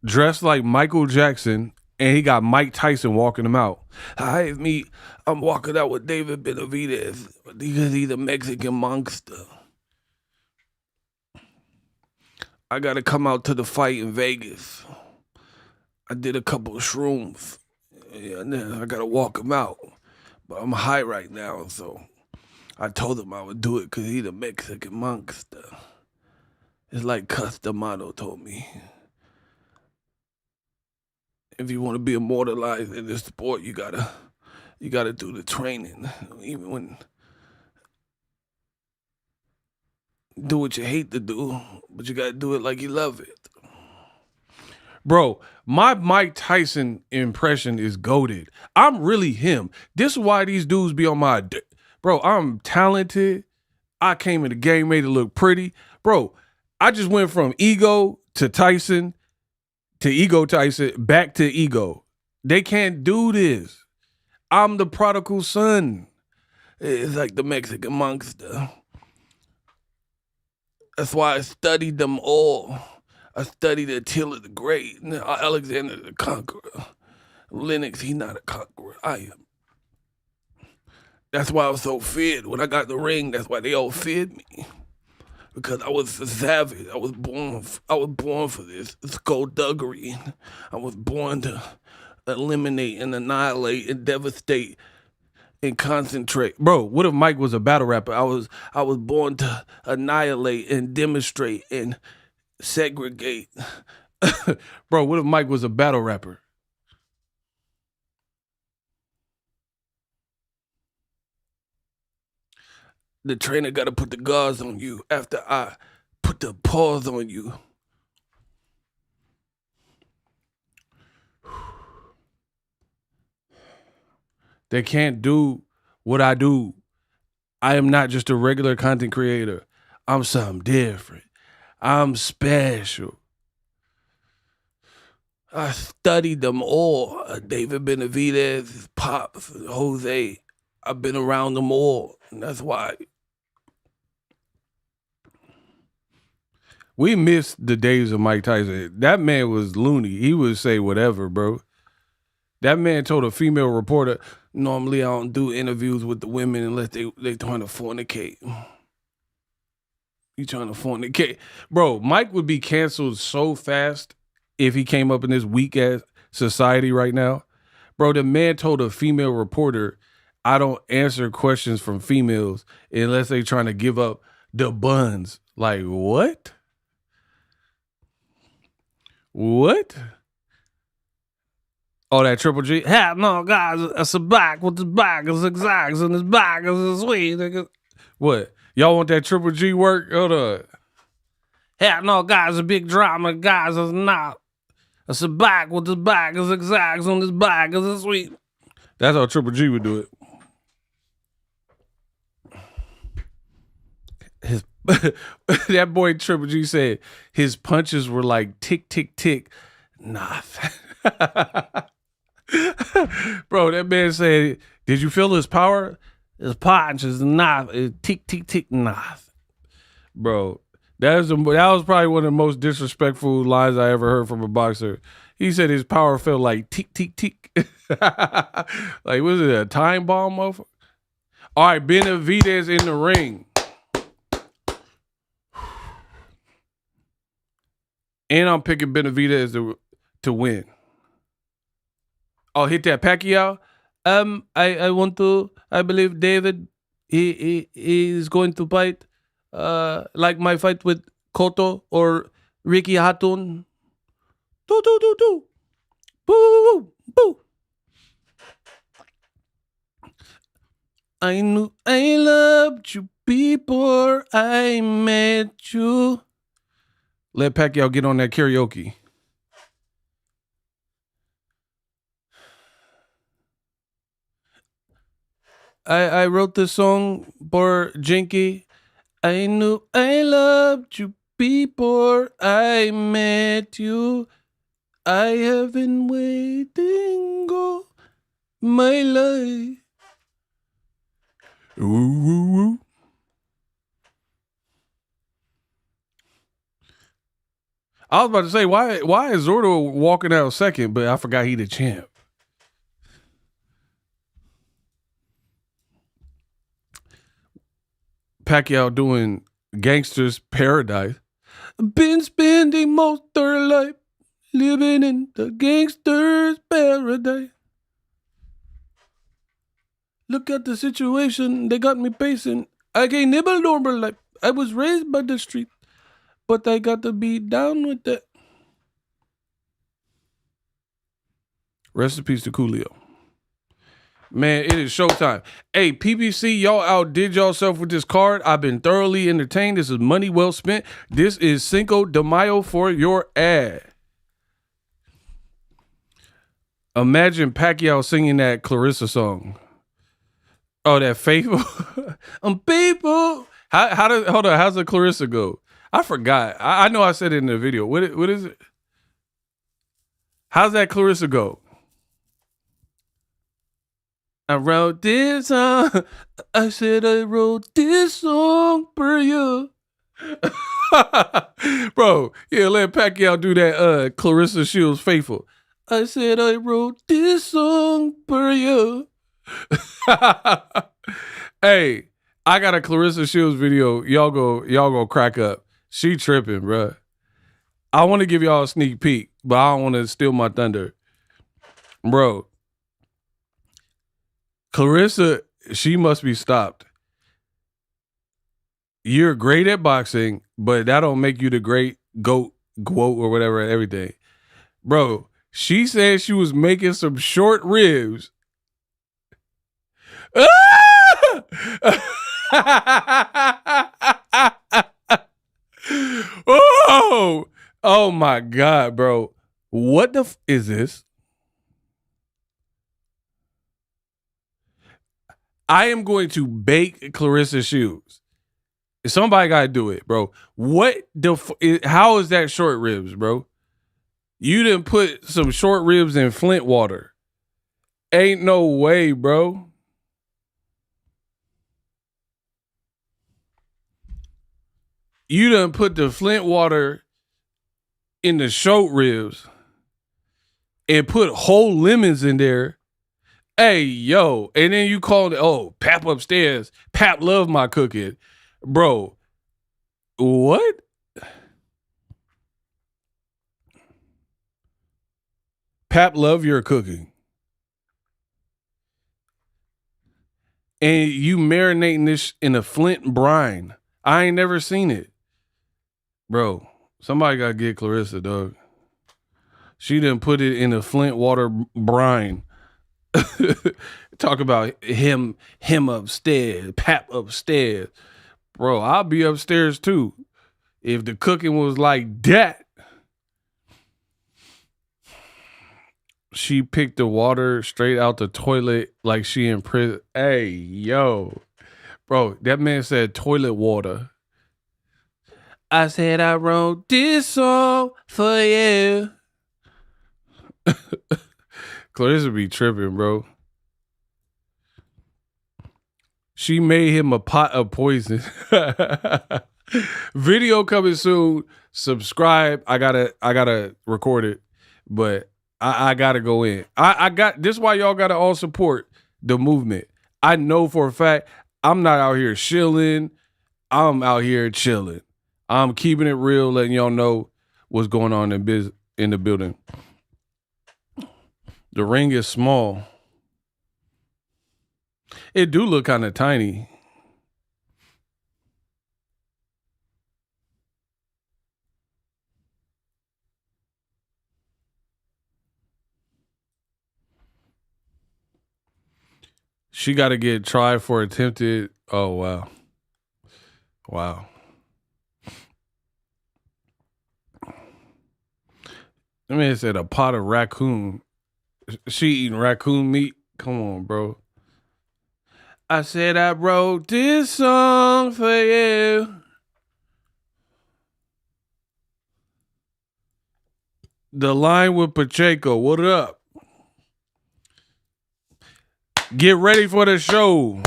dressed like Michael Jackson, and he got Mike Tyson walking him out. Hi, me. I'm walking out with David Benavidez because he's a Mexican monster. I got to come out to the fight in Vegas. I did a couple of shrooms. And then I got to walk him out. But I'm high right now, so I told him I would do it because he's a Mexican monster. It's like Customato told me. If you want to be immortalized in this sport, you gotta do the training. Even when do what you hate to do, but you gotta do it like you love it. Bro, my Mike Tyson impression is goated. I'm really him. This is why these dudes be on my bro, I'm talented. I came in the game, made it look pretty. Bro, I just went from ego to Tyson to ego Tyson, back to ego. They can't do this. I'm the prodigal son. It's like the Mexican monster. That's why I studied them all. I studied Attila the Great, Alexander the Conqueror. Lennox, he's not a conqueror. I am. That's why I was so feared when I got the ring. That's why they all feared me. Because I was a savage. I was born for this. Skullduggery. I was born to eliminate and annihilate and devastate and concentrate. Bro, what if Mike was a battle rapper? I was born to annihilate and demonstrate and segregate. Bro, what if Mike was a battle rapper? The trainer got to put the gauze on you after I put the paws on you. They can't do what I do. I am not just a regular content creator. I'm something different. I'm special. I studied them all. David Benavidez, Pops, Jose. I've been around them all. And that's why. We missed the days of Mike Tyson. That man was loony. He would say whatever, bro. That man told a female reporter, normally I don't do interviews with the women unless they trying to fornicate. You trying to fornicate. Bro, Mike would be canceled so fast if he came up in this weak-ass society right now. Bro, the man told a female reporter, I don't answer questions from females unless they trying to give up the buns. Like, what? What? Oh, that Triple G? Hell no, guys, it's a back with the back, it's zigzags, and this back is sweet. What? Y'all want that Triple G work? Hold on. Hell no, guys, a big drama, guys, it's not. It's a back with the back, it's zigzags on this back, it's sweet. That's how Triple G would do it. That boy Triple G said his punches were like tick, tick, tick. Nah. Bro, that man said, did you feel his power? His punch is not tick, tick, tick, nah. Bro, that was probably one of the most disrespectful lines I ever heard from a boxer. He said his power felt like tick, tick, tick. Like, was it a time bomb, motherfucker? All right, Benavidez in the ring. And I'm picking Benavidez to win. I'll hit that Pacquiao. I believe David, he is going to fight like my fight with Cotto or Ricky Hatton. Do, do, do, do. Boo, boo. I knew I loved you before I met you. Let Pacquiao get on that karaoke. I wrote this song for Jinky. I knew I loved you before I met you. I have been waiting all my life. Ooh, ooh, ooh. I was about to say, why is Zurdo walking out second, but I forgot he the champ. Pacquiao doing Gangster's Paradise. Been spending most of her life living in the gangster's paradise. Look at the situation they got me facing. I can't nibble normal life. I was raised by the street, but I got to be down with that. Rest in peace to Coolio. Man, it is showtime. Hey, PBC, y'all outdid yourself with this card. I've been thoroughly entertained. This is money well spent. This is Cinco de Mayo for your ad. Imagine Pacquiao singing that Clarissa song. Oh, that Faithful. I'm people. Hold on, how's the Clarissa go? I forgot. I know I said it in the video. What is it? How's that Clarissa go? I wrote this song. I said I wrote this song for you. Bro, yeah, let Pacquiao do that Clarissa Shields Faithful. I said I wrote this song for you. Hey, I got a Clarissa Shields video. Y'all go crack up. She tripping, bro. I want to give y'all a sneak peek, but I don't want to steal my thunder. Bro, Clarissa, she must be stopped. You're great at boxing, but that don't make you the great GOAT, or whatever, everything. Bro, she said she was making some short ribs. Oh my God, bro. What the is this? I am going to bake Clarissa Shields. Somebody got to do it, bro. What the how is that short ribs, bro? You didn't put some short ribs in Flint water. Ain't no way, bro. You done put the Flint water in the short ribs and put whole lemons in there. Hey, yo. And then you called it, oh, Pap upstairs. Pap love my cooking. Bro, what? Pap love your cooking. And you marinating this in a Flint brine. I ain't never seen it. Bro, somebody got to get Clarissa, dog. She didn't put it in a Flint water brine. Talk about him upstairs, Pap upstairs. Bro, I'll be upstairs too. If the cooking was like that. She picked the water straight out the toilet like she in prison. Hey, yo. Bro, that man said toilet water. I said I wrote this song for you. Clarissa be tripping, bro. She made him a pot of poison. Video coming soon. Subscribe. I gotta record it, but I gotta go in. I got this. Is why y'all gotta all support the movement. I know for a fact I'm not out here shilling. I'm out here chilling. I'm keeping it real, letting y'all know what's going on in the building. The ring is small. It do look kind of tiny. She got to get tried for attempted. Oh, wow. Wow. I mean, it said a pot of raccoon. She eating raccoon meat? Come on, bro. I said I wrote this song for you. The line with Pacheco. What up? Get ready for the show.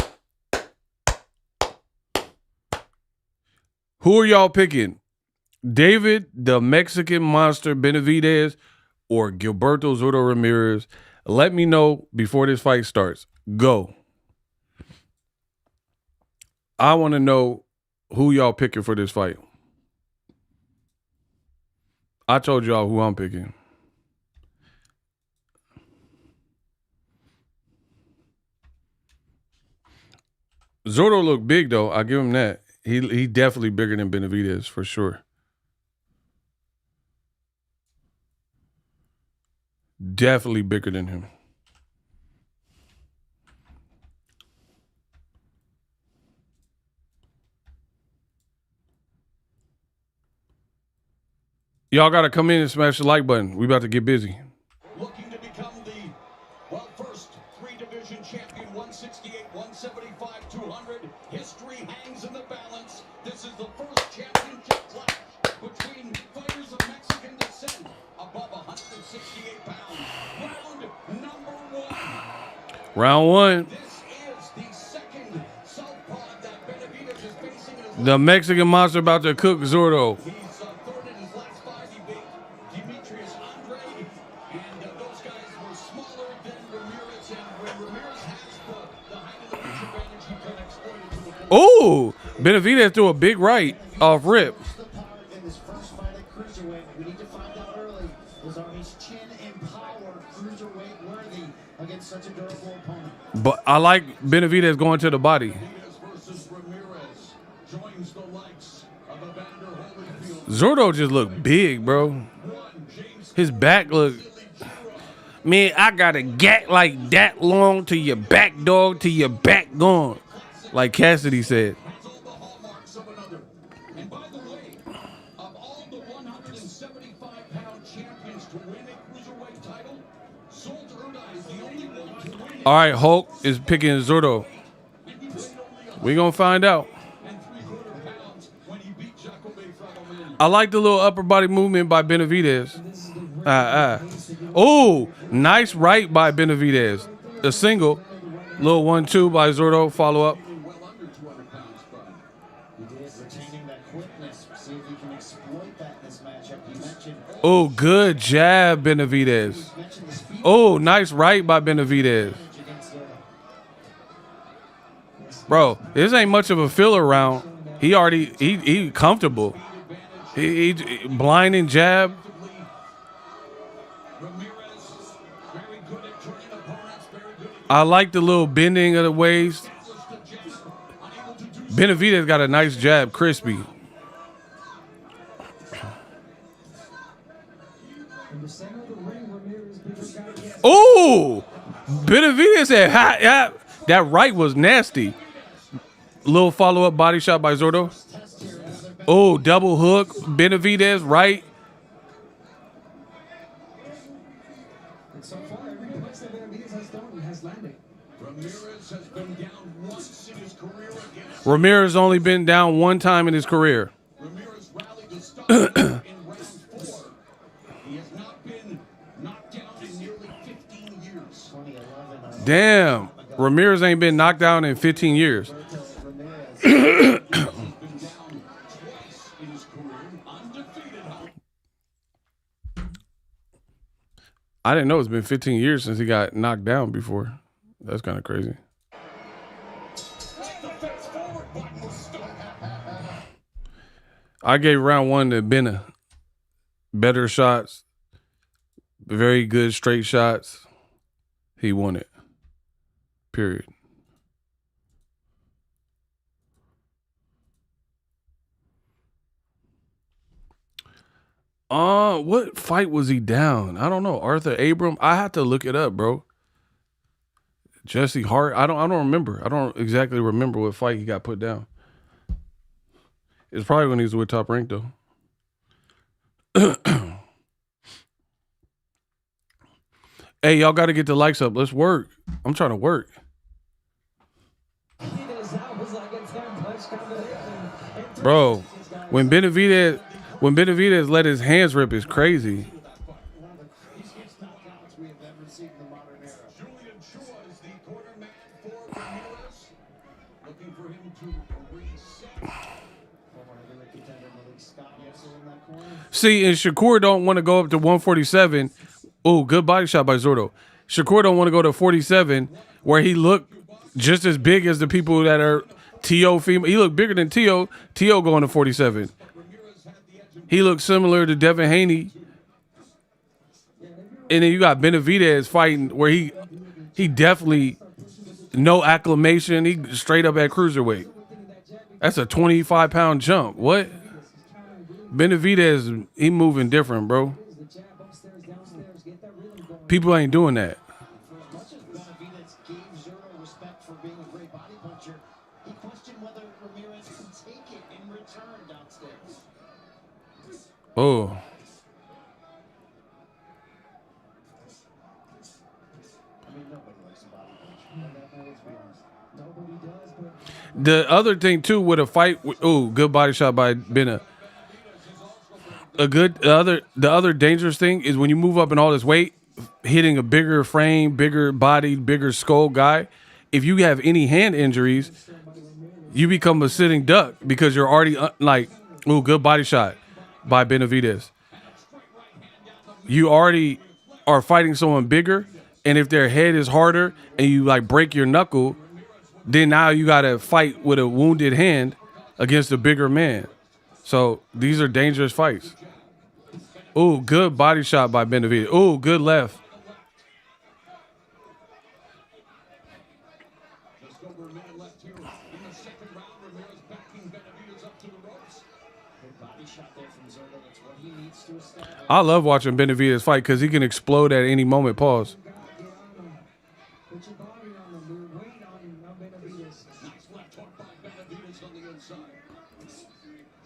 Who are y'all picking? David, the Mexican monster Benavidez, or Gilberto ZURDO Ramirez? Let me know before this fight starts. Go. I want to know who y'all picking for this fight. I told y'all who I'm picking. ZURDO looked big, though. I give him that. He definitely bigger than Benavidez, for sure. Definitely bigger than him. Y'all got to come in and smash the like button. We about to get busy. Looking to become the, first three-division champion, 168, 175, 200. History hangs in the balance. This is the first championship clash between fighters of Mexican descent above 168 pounds. Round number one. Round one. This is the second southpaw that Benavidez is facing in his The Mexican monster about to cook ZURDO. He's third in his last five. He beat Demetrius Andrade, and those guys were smaller than Ramirez. And when Ramirez has the height of the reach advantage, he can exploit it to the full. Ooh, Benavidez threw a big right off rip. The power in his first fight at cruiserweight. We need to find out early. Is Army's chin and power cruiserweight worthy against such a durable opponent? But I like Benavidez going to the body. Benavidez versus Ramirez joins the likes of Evander Holyfield. ZURDO just looked big, bro. His back look. Man, I got a gat like that long to your back, dog, to your back gone. Like Cassidy said. Has all the hallmarks of another. And by the way, of all the 175-pound champions to win a cruiserweight title, ZURDO is the only one to win it. All right, Hulk is picking ZURDO. And he weighed only We gonna find out. 103 pounds when he beat Jacobe Fragomeni. I like the little upper body movement by Benavidez. This is the Oh, nice right by Benavidez. A single. Little 1-2 by Zurdo. Follow up. Well under 200 pounds, but He is retaining that quickness. See if he can exploit that in this matchup. You mentioned Oh, good jab, Benavidez. Oh, nice right by Benavidez. against Bro, this ain't much of a filler round. He comfortable. He blinding jab. Ramirez, very good at turning opponents, very good at I like the little bending of the waist. establishing the jab, unable to do Benavidez got a nice jab, crispy. In the center of the ring, Ramirez, bigger guy, yes. Oh, Benavidez said, ha, yeah. That right was nasty. Little follow up body shot by Zurdo. Oh, double hook, Benavidez right. And so far, every place that Benavidez has thrown, he has landed. Ramirez has been down once in his career against Ramirez only been down one time in his career. Ramirez rallied to stop in round 4. He has not been knocked down in nearly 15 years. 2011. Damn, Ramirez ain't been knocked down in 15 years. Ramirez. He's been down twice in his career, undefeated. I didn't know it's been 15 years since he got knocked down before. That's kind of crazy. The fast forward button was stuck. I gave round 1 to Bena. Better shots, very good straight shots. He won it. Period. What fight was he down? I don't know. Arthur Abram. I had to look it up, bro. Jesse Hart. I don't remember. I don't exactly remember what fight he got put down. It's probably when he was with Top Rank though. Hey, y'all got to get the likes up. Let's work. I'm trying to work. Bro, when Benavidez let his hands rip is crazy. One of the craziest knockouts we have ever seen in the modern era. Julian Chua is the corner man for Ramirez. Looking for him to reset. Former heavyweight contender Malik Scott also in that corner. See, and Shakur don't want to go up to 147. Oh, good body shot by Zurdo. Shakur don't want to go to 47 where he looked just as big as the people that are T.O. female. He looked bigger than T.O. T.O. going to 47. He looked similar to Devin Haney. And then you got Benavidez fighting where he definitely no acclamation. He straight up at cruiserweight. That's a 25-pound jump. What? Benavidez, he moving different, bro. People ain't doing that. For as much as Benavidez gave Zurdo respect for being a great body puncher, he questioned whether Ramirez can take it in return downstairs. Oh. I mean, nobody likes a body punch. Let's be honest. Nobody does, but The other thing too with a fight, oh, good body shot by Bena. The other dangerous thing is when you move up in all this weight, hitting a bigger frame, bigger body, bigger skull guy. If you have any hand injuries, you become a sitting duck because you're already good body shot by Benavidez. You already are fighting someone bigger, and if their head is harder and you like break your knuckle, then now you got to fight with a wounded hand against a bigger man. So these are dangerous fights. Oh, good body shot by Benavidez. Oh, good left. Just over a minute left here in the second round. Ramirez backing Benavidez up to the ropes. Good body shot there from Zurdo. That's what he needs to establish. I love watching Benavidez fight because he can explode at any moment. Pause. put your body on him, dude. Weight on him, not Benavidez. Nice left hook by Benavidez on the inside.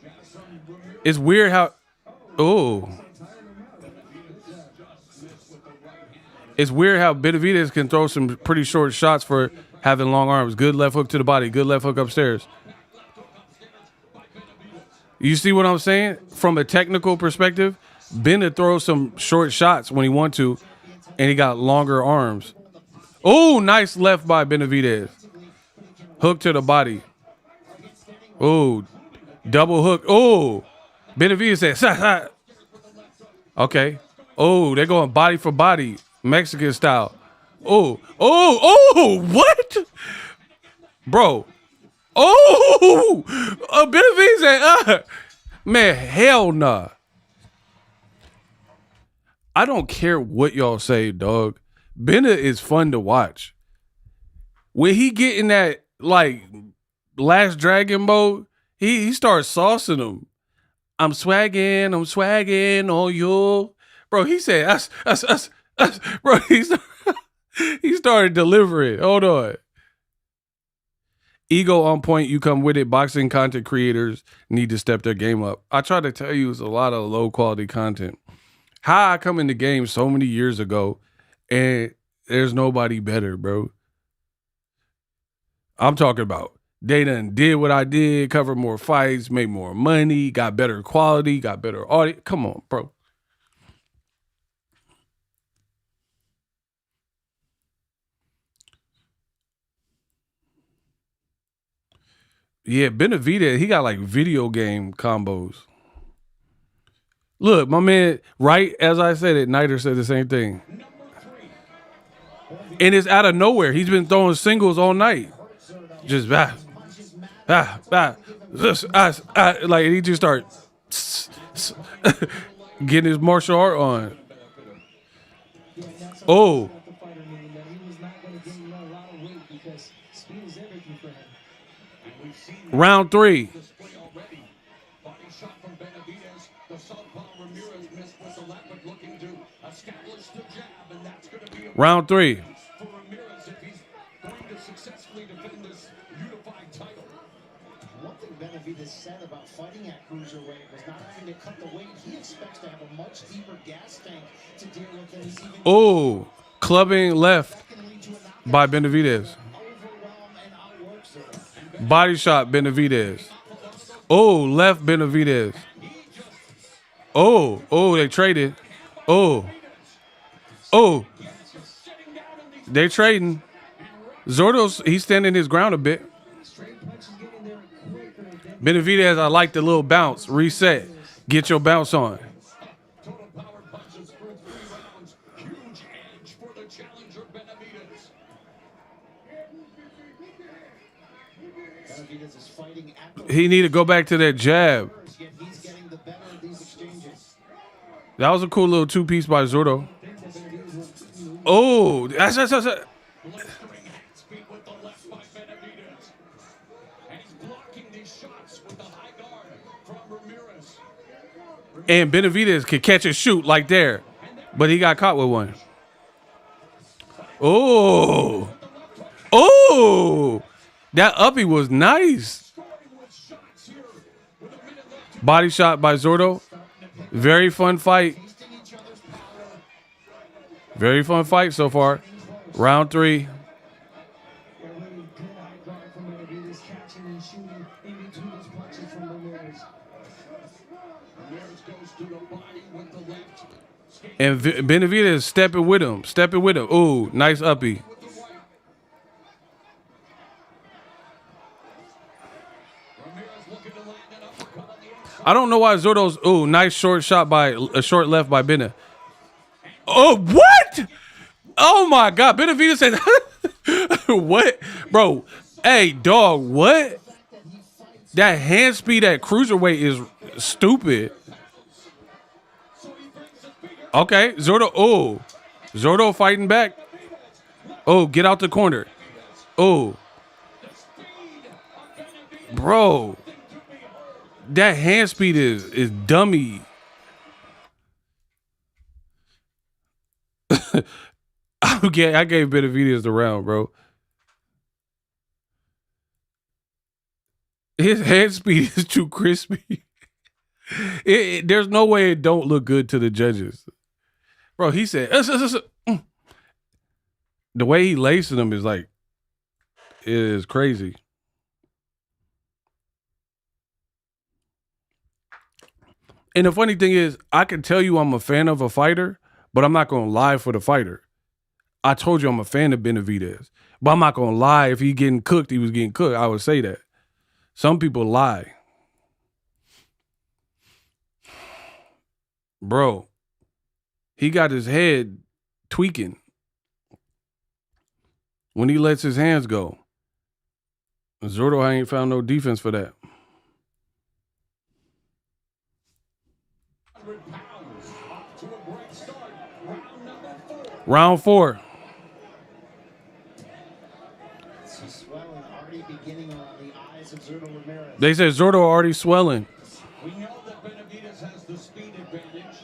Jab from Ramirez. It's weird how. Oh. It's weird how Benavidez can throw some pretty short shots for having long arms. Good left hook to the body. Good left hook upstairs. You see what I'm saying? From a technical perspective, Bennett throws some short shots when he want to, and he got longer arms. Oh, nice left by Benavidez. Hook to the body. Oh, double hook. Oh, Benavidez said, "Sa, sa." Okay. Oh, they're going body for body, Mexican style. Oh, what? Bro. Oh, Benavidez said, man, hell nah. I don't care what y'all say, dog. Bennett is fun to watch. When he get in that, like, Last Dragon mode, he starts saucing them. I'm swagging on you. Bro, he said, us. Bro, he started delivering. Hold on. Ego on point, you come with it. Boxing content creators need to step their game up. I try to tell you, it's a lot of low-quality content. How I come in the game so many years ago, and there's nobody better, bro. I'm talking about they done did what I did, covered more fights, made more money, got better quality, got better audio. Come on, bro. Yeah, Benavidez, he got like video game combos. Look, my man, right as I said it, Niter said the same thing. And it's out of nowhere. He's been throwing singles all night. Just like he just start getting his martial art on. Oh. Round 3. Round 3. One thing Benavidez said about fighting at cruiserweight was not having to cut the weight. He expects to have a much deeper gas tank to deal with than he's even. Oh, clubbing left by Benavidez. Body shot Benavidez. Oh, left Benavidez. Oh, they traded. Oh, they trading. Zordo's, he's standing his ground a bit. Benavidez, I like the little bounce. Reset. Get your bounce on. He need to go back to that jab. That was a cool little two-piece by Zurdo. Oh, that's. And Benavidez could catch and shoot like there, but he got caught with one. Oh, that uppy was nice. Body shot by Zurdo. Very fun fight. Very fun fight so far. Round 3. And Benavidez stepping with him. Ooh, nice uppy. I don't know why Zurdo's. Ooh, nice short shot by a short left by Bennett. Oh, what? Oh my God, Benavidez said, what, bro? Hey, dog, what? That hand speed at cruiserweight is stupid. Okay, Zurdo. Oh, Zurdo fighting back. Oh, get out the corner. Oh, bro. That hand speed is dummy. I gave Benavidez the round, bro. His hand speed is too crispy. There's no way it don't look good to the judges. Bro, he said, the way he lacing them is like, it is crazy. And the funny thing is, I can tell you I'm a fan of a fighter, but I'm not gonna lie for the fighter. I told you I'm a fan of Benavidez, but I'm not gonna lie. If he getting cooked, he was getting cooked. I would say that. Some people lie. Bro, he got his head tweaking when he lets his hands go. Zurdo ain't found no defense for that. Round 4. Swelling already beginning on the eyes of ZURDO Ramirez. They said Zurdo already swelling. We know that Benavidez has the speed advantage.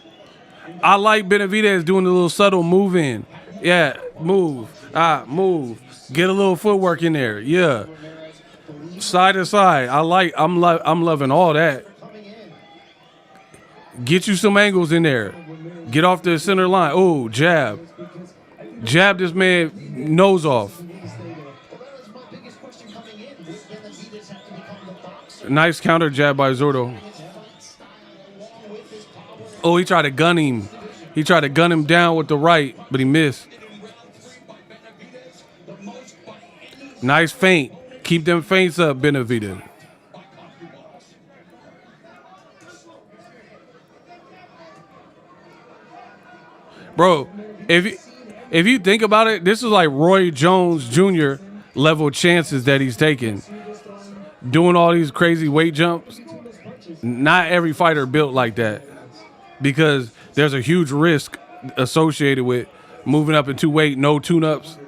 I like Benavidez doing a little subtle move in. Yeah, move. Move. Get a little footwork in there. Yeah. Side to side. I'm loving all that. Get you some angles in there. Get off the center line. Oh, jab. Jab this man nose off. Nice counter jab by Zurdo. Oh, he tried to gun him. He tried to gun him down with the right, but he missed. Nice feint. Keep them feints up, Benavidez. Bro, if you think about it, this is like Roy Jones Jr. level chances that he's taking. Doing all these crazy weight jumps. Not every fighter built like that, because there's a huge risk associated with moving up into weight, no tune-ups.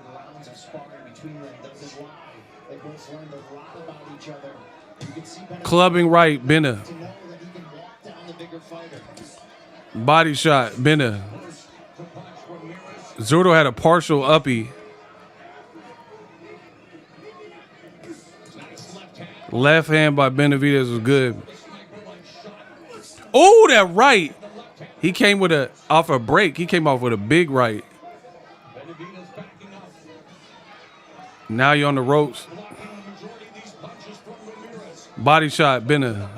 Clubbing right, Bena. Body shot, Bena. Zurdo had a partial uppie. Left hand by Benavidez was good. Oh, that right. He came with off a break. He came off with a big right. Now you're on the ropes. Body shot, Bena.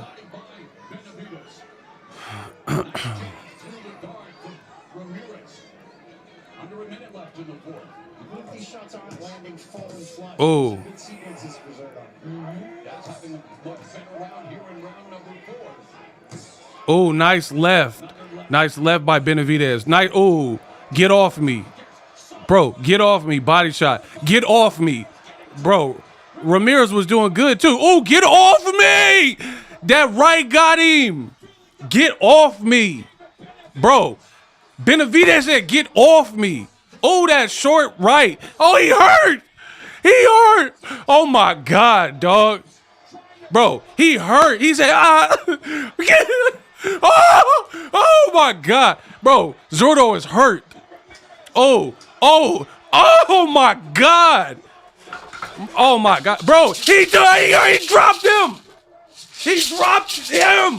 Oh. Oh, nice left. Nice left by Benavidez. Nice. Oh, get off me. Bro, get off me. Body shot. Get off me. Bro, Ramirez was doing good too. Oh, get off me. That right got him. Get off me. Bro, Benavidez said, get off me. Oh, that short right. Oh, he hurt. He hurt. Oh, my God, dog. Bro, he hurt. He said, oh, my God. Bro, Zurdo is hurt. Oh, my God. Oh, my God. Bro, he dropped him. He dropped him.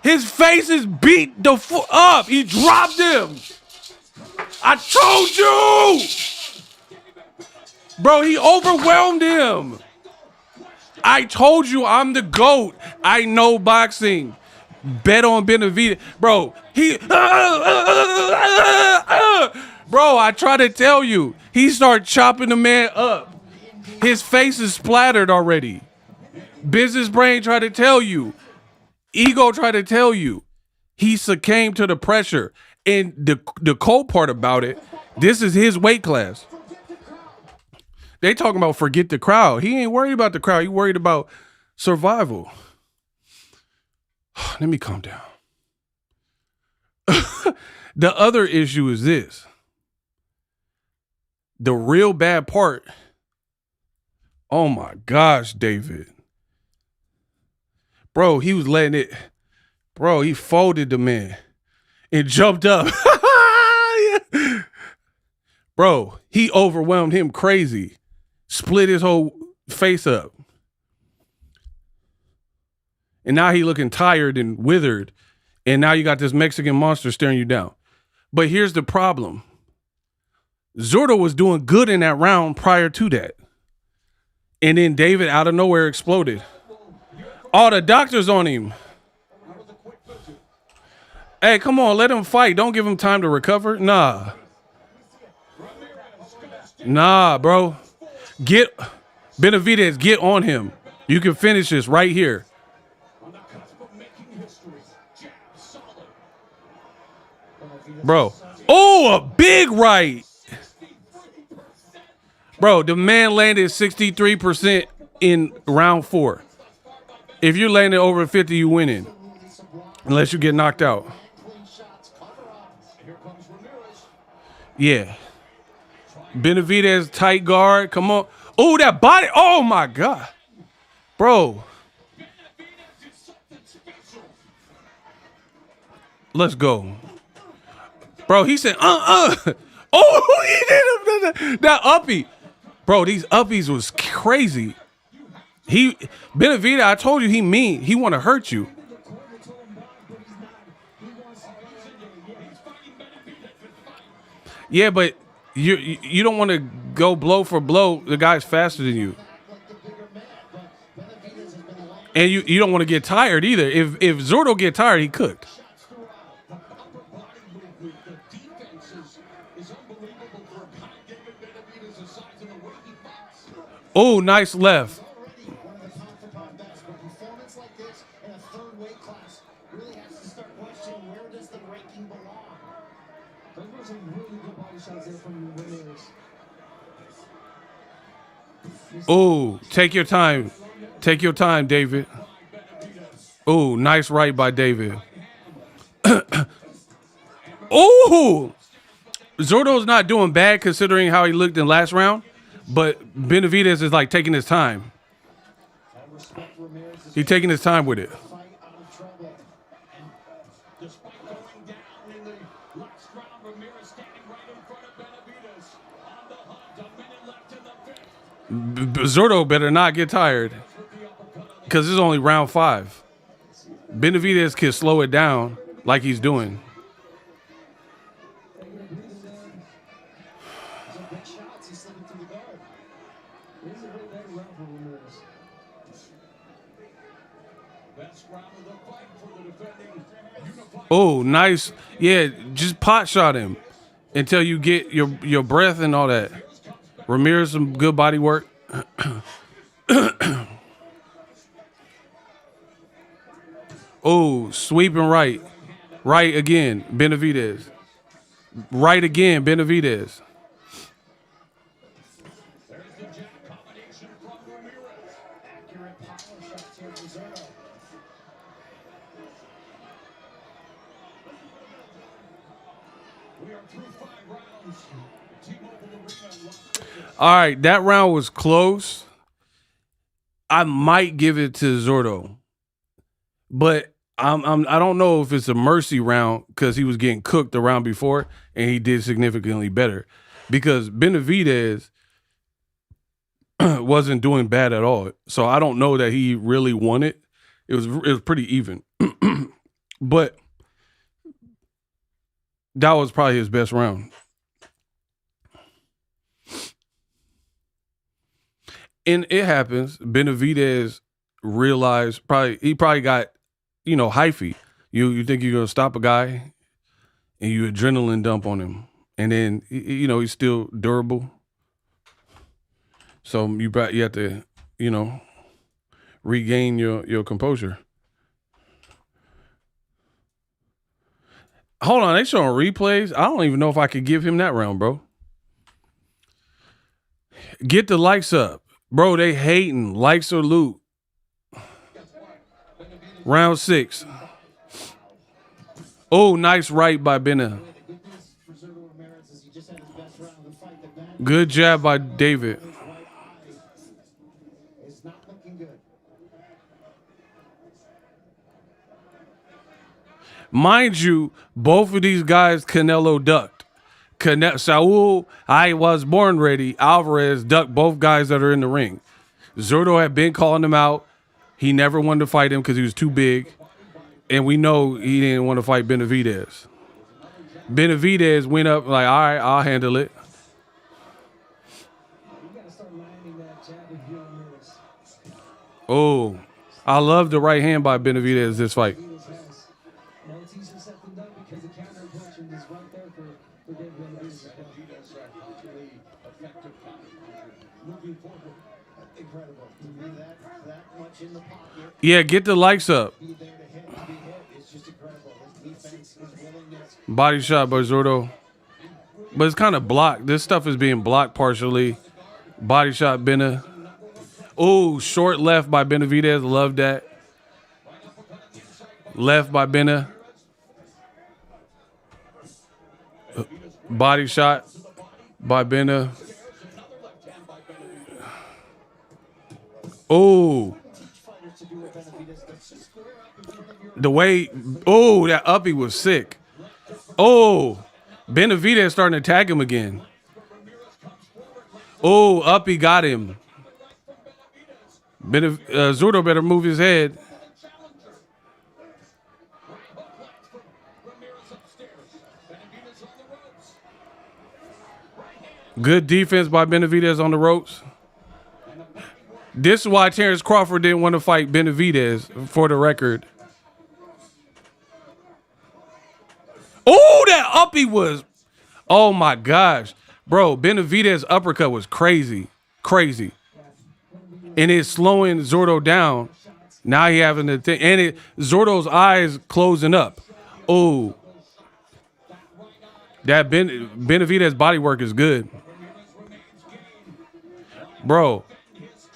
His face is beat the up. He dropped him. I told you. Bro, he overwhelmed him. I told you I'm the GOAT. I know boxing. Bet on Benavidez. Bro, bro, I try to tell you. He started chopping the man up. His face is splattered already. Business brain tried to tell you. Ego tried to tell you. He succumbed to the pressure. And the cold part about it, this is his weight class. They talking about forget the crowd. He ain't worried about the crowd. He worried about survival. Let me calm down. The other issue is this. The real bad part. Oh my gosh, David. Bro, he was letting it. Bro, he folded the man and jumped up. Bro, he overwhelmed him crazy. Split his whole face up. And now he looking tired and withered. And now you got this Mexican monster staring you down. But here's the problem. Zurdo was doing good in that round prior to that. And then David out of nowhere exploded. All the doctors on him. Hey, come on, let him fight. Don't give him time to recover. Nah. Nah, bro. Get Benavidez, get on him. You can finish this right here. Bro. Oh, a big right. Bro, the man landed 63% in round 4. If you landed over 50, you winning. Unless you get knocked out. Yeah. Benavidez, tight guard. Come on. Oh, that body. Oh, my God. Bro. Let's go. Bro, he said, Oh, he did that uppie. Bro, these uppies was crazy. Benavidez, I told you he mean. He want to hurt you. Yeah, but you don't want to go blow for blow. The guy's faster than you. And you don't want to get tired either. If Zurdo get tired, he cooked. Oh, nice left. Oh, take your time. Take your time, David. Oh, nice right by David. Oh, Zurdo's not doing bad considering how he looked in last round, but Benavidez is like taking his time. He's taking his time with it. Zurdo better not get tired because it's only round 5. Benavidez can slow it down like he's doing. Oh, nice. Yeah, just pot shot him until you get your breath and all that. Ramirez, some good body work. Oh, sweeping right. Right again, Benavidez. Right again, Benavidez. All right, that round was close. I might give it to Zurdo, but I don't know if it's a mercy round because he was getting cooked the round before and he did significantly better because Benavidez wasn't doing bad at all. So I don't know that he really won it. It was pretty even, but that was probably his best round. And it happens. Benavidez realized he probably got, hyphy. You think you're gonna stop a guy, and you adrenaline dump on him, and then he's still durable. So you have to regain your composure. Hold on, they showing replays. I don't even know if I could give him that round, bro. Get the likes up. Bro, they hating. Likes or loot. Round 6. Oh, nice right by Bena. Good jab by David. Mind you, both of these guys Canelo ducked. Saul, I was born ready. Alvarez ducked both guys that are in the ring. Zurdo had been calling him out. He never wanted to fight him because he was too big. And we know he didn't want to fight Benavidez. Benavidez went up like, all right, I'll handle it. Oh, I love the right hand by Benavidez this fight. incredible. To be that much in the pocket, Yeah, get the likes up. be there to hit, to be hit. It's just incredible. His defense, his willingness. Body shot by Zurdo. But it's kind of blocked. This stuff is being blocked partially. Body shot Bena. Oh, short left by Benavidez. Love that. Left by Bena. Body shot by Bena. Oh. The way, oh, that uppie was sick. Oh, Benavidez starting to tag him again. Oh, uppie got him. Zurdo better move his head. Good defense by Benavidez on the ropes. This is why Terrence Crawford didn't want to fight Benavidez, for the record. Oh, that uppie was, oh my gosh. Bro, Benavidez uppercut was crazy. Crazy. And it's slowing Zurdo down. Now he having the thing. And Zurdo's eyes closing up. Oh. That Benavidez body work is good. Bro,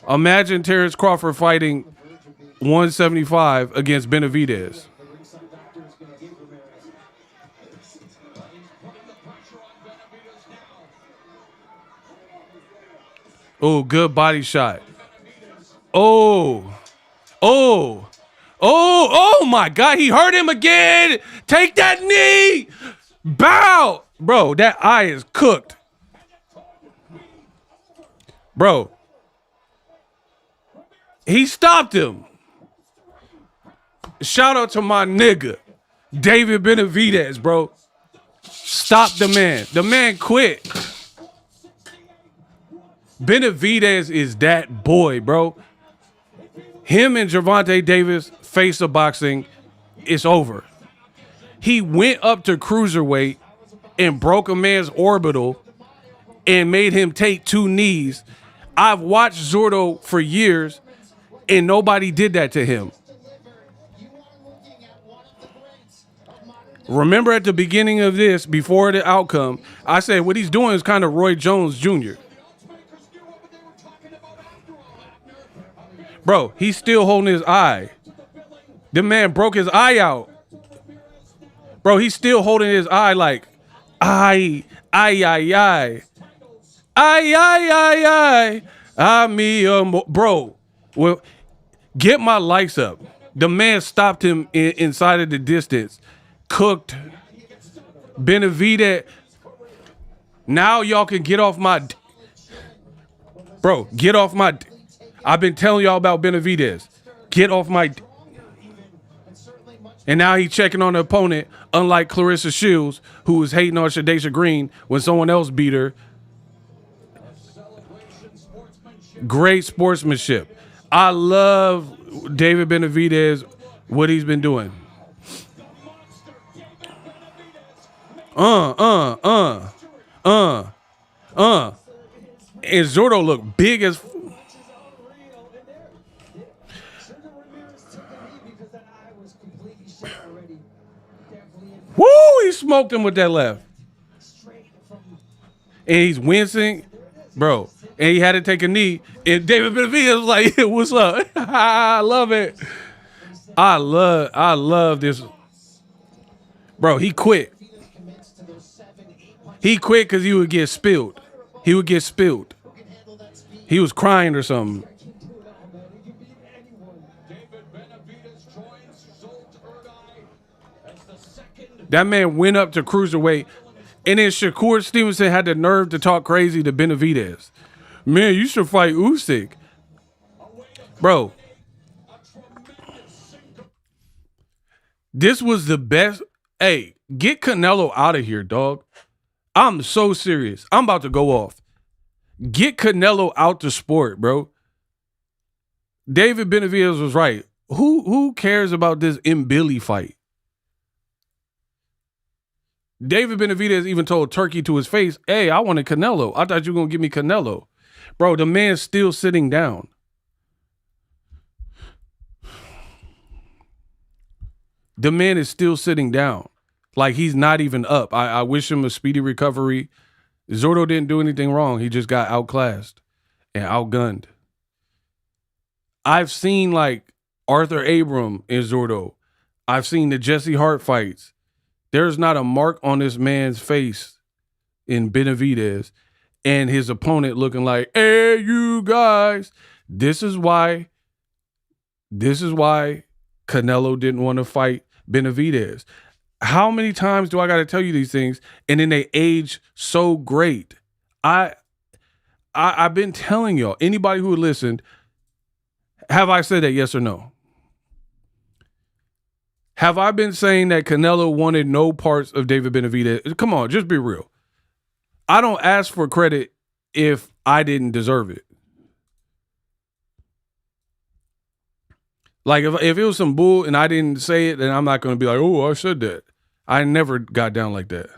imagine Terrence Crawford fighting 175 against Benavidez. Oh, good body shot. Oh. Oh. Oh, oh my God. He hurt him again. Take that knee. Bow. Bro, that eye is cooked. Bro. He stopped him. Shout out to my nigga, David Benavidez, bro. Stop the man. The man quit. Benavidez is that boy, bro. Him and Gervonta Davis face of boxing. It's over. He went up to cruiserweight and broke a man's orbital and made him take 2 knees. I've watched Zurdo for years, and nobody did that to him. Remember at the beginning of this, before the outcome, I said what he's doing is kind of Roy Jones Jr. Bro, he's still holding his eye. The man broke his eye out. Bro, he's still holding his eye like, ay, ay, ay, ay. Ay, ay, ay, ay. Bro, well, get my likes up. The man stopped him inside of the distance. Cooked. Benavidez. Now y'all can get off my... Bro, get off my... I've been telling y'all about Benavidez. Get off my... And now he's checking on the opponent, unlike Clarissa Shields, who was hating on Shadesha Green when someone else beat her. Great sportsmanship. I love David Benavidez, what he's been doing. And Zurdo looked big as... Woo! He smoked him with that left. And he's wincing. Bro. And he had to take a knee. And David Benavidez was like, what's up? I love it. I love this. Bro, he quit. He quit because he would get spilled. He would get spilled. He was crying or something. That man went up to cruiserweight, and then Shakur Stevenson had the nerve to talk crazy to Benavidez. Man, you should fight Usyk. Bro, this was the best. Hey, get Canelo out of here, dog. I'm so serious. I'm about to go off. Get Canelo out the sport, bro. David Benavidez was right. Who cares about this Billy fight? David Benavidez even told Turkey to his face, hey, I wanted Canelo. I thought you were going to give me Canelo. Bro, the man's still sitting down. The man is still sitting down. Like, he's not even up. I wish him a speedy recovery. Zurdo didn't do anything wrong. He just got outclassed and outgunned. I've seen, like, Arthur Abram in Zurdo. I've seen the Jesse Hart fights. There's not a mark on this man's face in Benavidez and his opponent looking like, hey, you guys. This is why Canelo didn't want to fight Benavidez. How many times do I got to tell you these things? And then they age so great. I've been telling y'all, anybody who listened, have I said that, yes or no? Have I been saying that Canelo wanted no parts of David Benavidez? Come on, just be real. I don't ask for credit if I didn't deserve it. Like, if it was some bull and I didn't say it, then I'm not going to be like, oh, I said that. I never got down like that.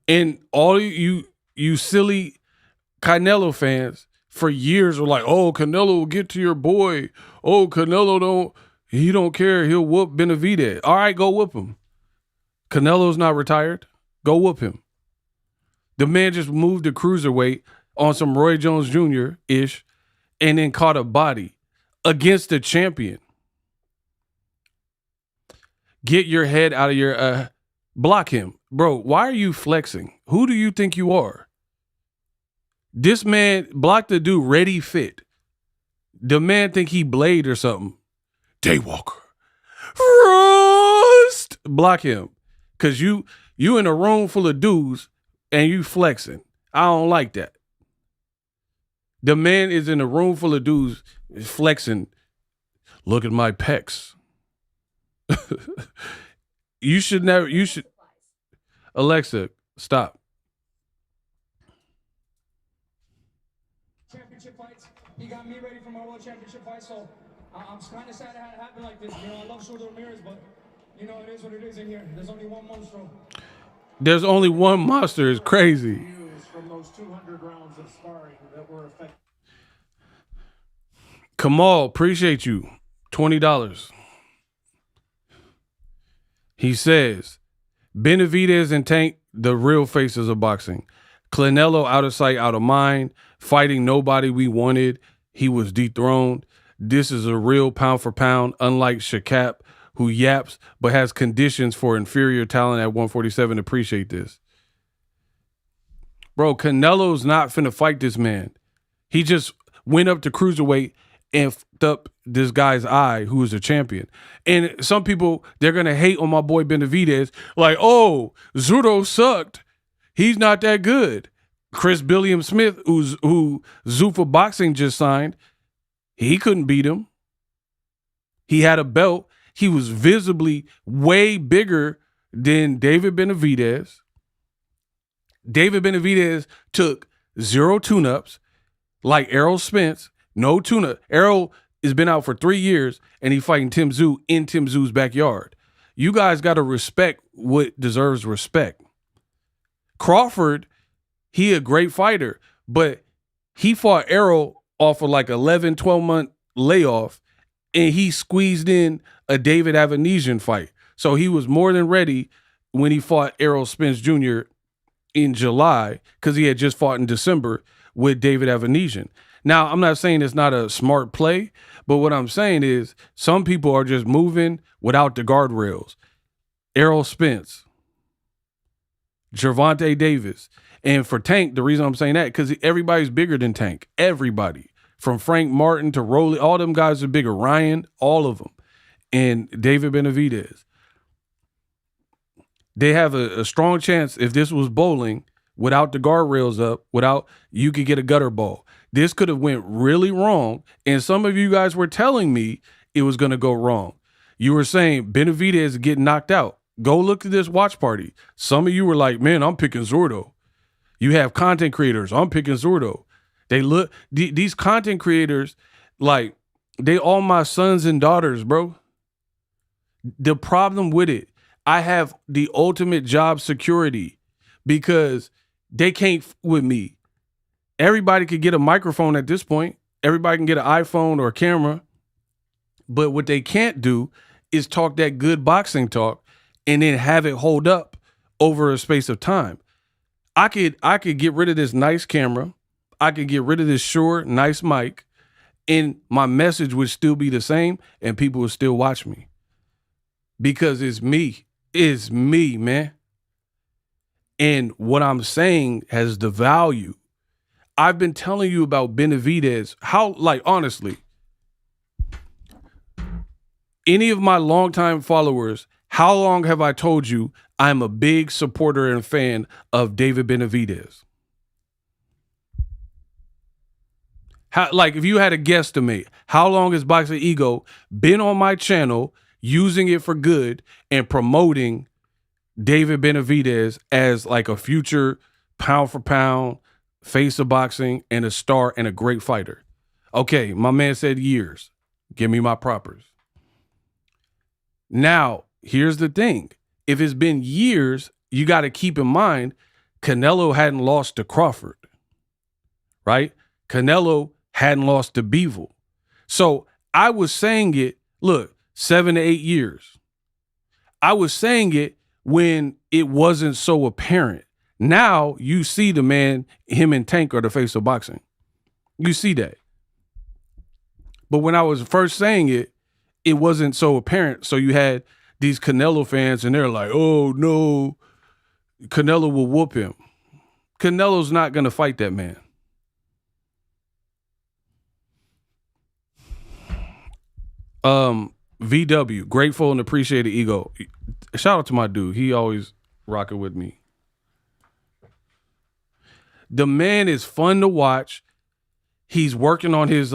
And all you silly Canelo fans for years were like, oh, Canelo will get to your boy. Oh, Canelo don't care. He'll whoop Benavidez. All right, go whoop him. Canelo's not retired. Go whoop him. The man just moved to cruiserweight on some Roy Jones Jr.-ish and then caught a body against the champion. Get your head out of your... block him. Bro, why are you flexing? Who do you think you are? This man blocked the dude ready fit. The man think he Blade or something. Daywalker. Rust. Block him. Because you in a room full of dudes and you flexing. I don't like that. The man is in a room full of dudes flexing. Look at my pecs. You should. Alexa, stop. Championship fights. He got me ready for my world championship fight, so I'm kind of sad it had to happen like this. You know, I love ZURDO Ramirez, but you know, it is what it is in here. There's only one monster. There's only one monster. It's crazy. From those 200 rounds of sparring that were effective. Kamal, appreciate you. $20. He says, Benavidez and Tank, the real faces of boxing. Canelo out of sight, out of mind, fighting nobody we wanted. He was dethroned. This is a real pound for pound, unlike Shakap, who yaps but has conditions for inferior talent at 147. Appreciate this. Bro, Canelo's not finna fight this man. He just went up to cruiserweight and f***ed up this guy's eye, who is a champion. And some people, they're going to hate on my boy Benavidez, like, oh, Zurdo sucked. He's not that good. Chris Billiam Smith, who Zuffa Boxing just signed, he couldn't beat him. He had a belt. He was visibly way bigger than David Benavidez. David Benavidez took 0 tune-ups, like Errol Spence. No tune-up. Errol has been out for 3 years, and he's fighting Tim Tszyu in Tim Tszyu's backyard. You guys got to respect what deserves respect. Crawford, he a great fighter, but he fought Errol off of like 11, 12-month layoff, and he squeezed in a David Avanesian fight. So he was more than ready when he fought Errol Spence Jr. in July, because he had just fought in December with David Avanesian. Now, I'm not saying it's not a smart play, but what I'm saying is some people are just moving without the guardrails. Errol Spence, Gervonta Davis. And for Tank, the reason I'm saying that, because everybody's bigger than Tank. Everybody. From Frank Martin to Rolly, all them guys are bigger. Ryan, all of them. And David Benavidez. They have a strong chance, if this was bowling, without the guardrails up, you could get a gutter ball. This could have went really wrong, and some of you guys were telling me it was going to go wrong. You were saying Benavidez is getting knocked out. Go look at this watch party. Some of you were like, man, I'm picking Zurdo. You have content creators. I'm picking Zurdo. These content creators, like, they all my sons and daughters, bro. The problem with it, I have the ultimate job security because they can't with me. Everybody could get a microphone at this point. Everybody can get an iPhone or a camera. But what they can't do is talk that good boxing talk and then have it hold up over a space of time. I could get rid of this nice camera. I could get rid of this Shure nice mic, and my message would still be the same and people would still watch me. Because it's me. It's me, man. And what I'm saying has the value. I've been telling you about Benavidez. How, like, honestly, any of my longtime followers, how long have I told you I'm a big supporter and fan of David Benavidez? How, like, if you had a guesstimate, how long has Boxingego been on my channel using it for good and promoting David Benavidez as like a future pound for pound face of boxing and a star and a great fighter? Okay, my man said years. Give me my propers. Now, here's the thing. If it's been years, you got to keep in mind Canelo hadn't lost to Crawford, right? Canelo hadn't lost to Bivol. So I was saying it, look, 7 to 8 years. I was saying it when it wasn't so apparent. Now you see the man, him and Tank are the face of boxing. You see that. But when I was first saying it, it wasn't so apparent. So you had these Canelo fans and they're like, oh no, Canelo will whoop him. Canelo's not going to fight that man. VW, grateful and appreciated ego. Shout out to my dude. He always rocking with me. The man is fun to watch. He's working on his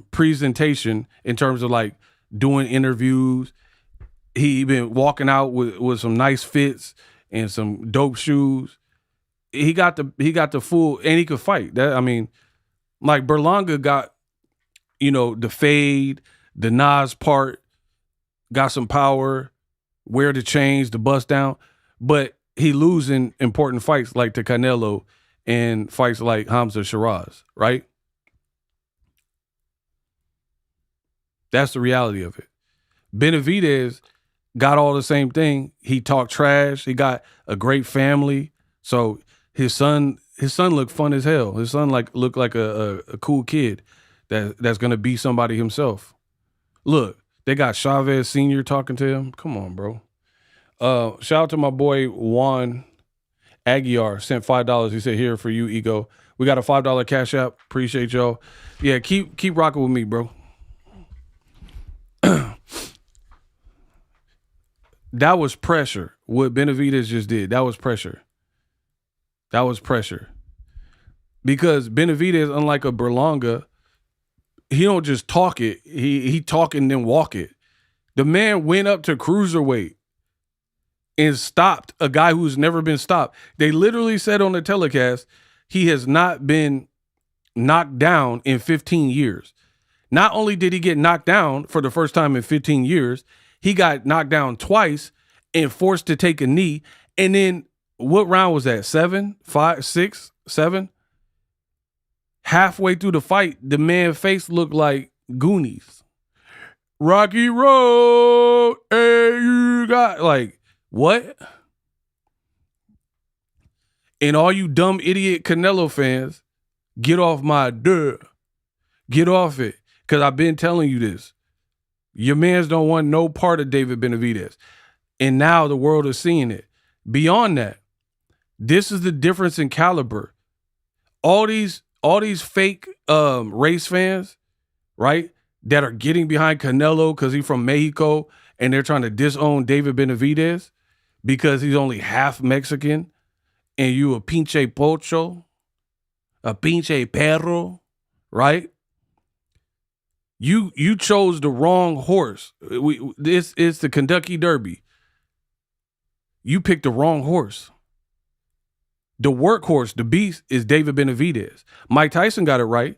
presentation in terms of like doing interviews. He been walking out with some nice fits and some dope shoes. He got the full, and he could fight. That, I mean, like Berlanga got, the fade, the Nas part, got some power, wear the chains, the bust down, but he losing important fights like to Canelo and fights like Hamza Shiraz, right? That's the reality of it. Benavidez got all the same thing. He talked trash. He got a great family. So his son looked fun as hell. His son looked like a cool kid that's gonna be somebody himself. Look, they got Chavez Sr. talking to him. Come on, bro. Shout out to my boy Juan Aguiar, sent $5. He said, here for you, Ego. We got a $5 cash app. Appreciate y'all. Yeah, keep rocking with me, bro. That was pressure. What Benavidez just did, that was pressure. That was pressure. Because Benavidez, unlike a Berlanga, he don't just talk it. He talk and then walk it. The man went up to cruiserweight and stopped a guy who's never been stopped. They literally said on the telecast, he has not been knocked down in 15 years. Not only did he get knocked down for the first time in 15 years, he got knocked down twice and forced to take a knee. And then what round was that? 7, 5, 6, 7? Halfway through the fight, the man's face looked like Goonies. Rocky Road, hey, you got, like, what? And all you dumb idiot Canelo fans, get off my dirt. Get off it. Because I've been telling you this. Your mans don't want no part of David Benavidez. And now the world is seeing it. Beyond that, this is the difference in caliber. All these fake race fans, right, that are getting behind Canelo because he's from Mexico and they're trying to disown David Benavidez because he's only half Mexican and you a pinche pocho, a pinche perro, right? You chose the wrong horse. This is the Kentucky Derby. You picked the wrong horse. The workhorse, the beast, is David Benavidez. Mike Tyson got it right.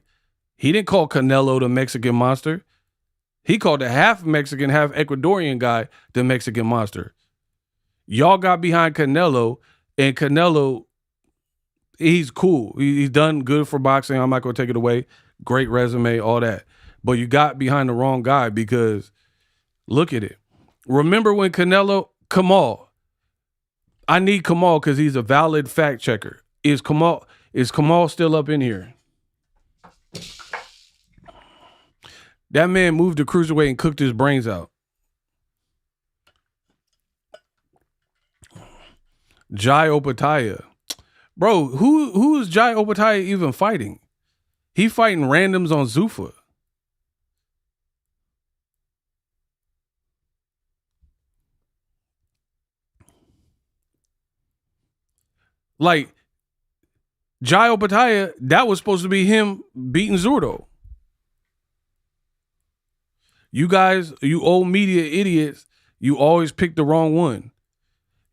He didn't call Canelo the Mexican monster. He called the half Mexican, half Ecuadorian guy the Mexican monster. Y'all got behind Canelo, and Canelo, he's cool. He's done good for boxing. I'm not going to take it away. Great resume, all that. But you got behind the wrong guy because look at it. Remember when Kamal, I need Kamal because he's a valid fact checker. Is Kamal still up in here? That man moved to cruiserweight and cooked his brains out. Jai Opataya. Bro, who is Jai Opataya even fighting? He fighting randoms on Zuffa. Like, Jai Opataya, that was supposed to be him beating Zurdo. You guys, you old media idiots, you always pick the wrong one.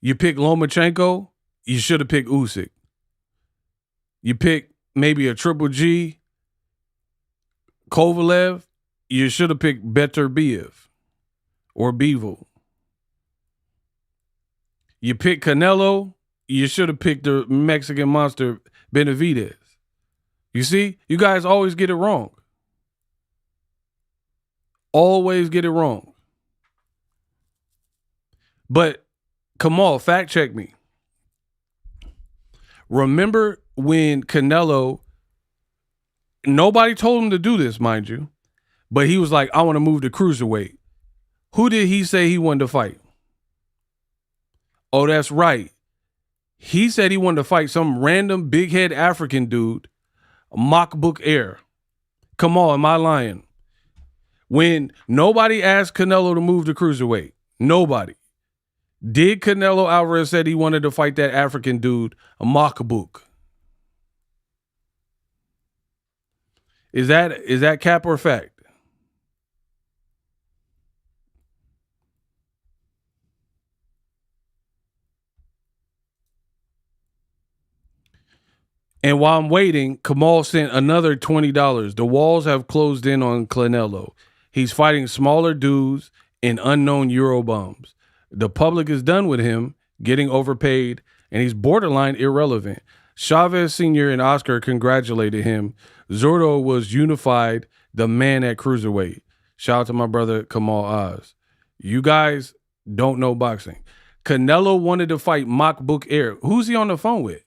You pick Lomachenko, you should have picked Usyk. You pick maybe a Triple G, Kovalev, you should have picked Beterbiev or Bivol. You pick Canelo, you should have picked the Mexican monster Benavidez. You see, you guys always get it wrong. Always get it wrong. But Kamal, fact check me. Remember when Canelo, nobody told him to do this, mind you, but he was like, I want to move to cruiserweight. Who did he say he wanted to fight? Oh, that's right. He said he wanted to fight some random big head African dude, Makbook Air. Kamal, am I lying? When nobody asked Canelo to move to cruiserweight, nobody. Did Canelo Alvarez said he wanted to fight that African dude, Makbook? Is that cap or fact? And while I'm waiting, Kamal sent another $20. The walls have closed in on Canelo. He's fighting smaller dudes and unknown Euro bums. The public is done with him, getting overpaid, and he's borderline irrelevant. Chavez Sr. and Oscar congratulated him. Zurdo was unified, the man at cruiserweight. Shout out to my brother Kamal Oz. You guys don't know boxing. Canelo wanted to fight Makbook Air. Who's he on the phone with?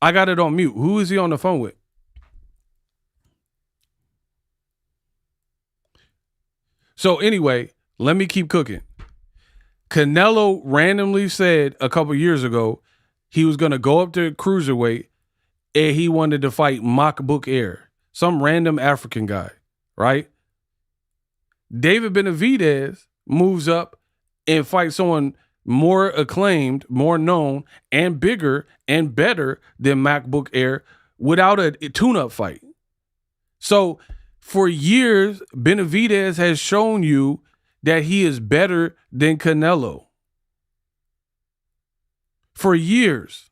I got it on mute. Who is he on the phone with? So anyway, let me keep cooking. Canelo randomly said a couple years ago he was going to go up to cruiserweight and he wanted to fight Makbook Air, some random African guy, right? David Benavidez moves up and fights someone more acclaimed, more known, and bigger and better than Makbook Air without a tune-up fight. So for years, Benavidez has shown you that he is better than Canelo. For years.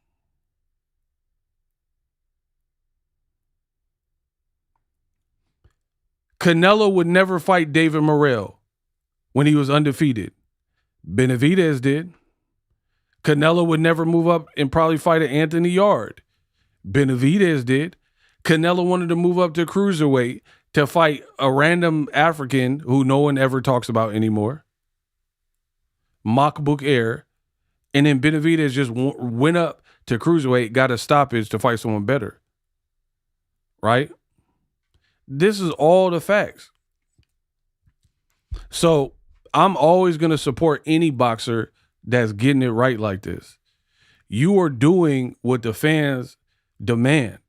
Canelo would never fight David Morrell when he was undefeated. Benavidez did. Canelo would never move up and probably fight an Anthony Yard. Benavidez did. Canelo wanted to move up to cruiserweight to fight a random African who no one ever talks about anymore, Makbook Air, and then Benavidez just went up to cruiserweight, got a stoppage to fight someone better, right? This is all the facts. So I'm always going to support any boxer that's getting it right like this. You are doing what the fans demand.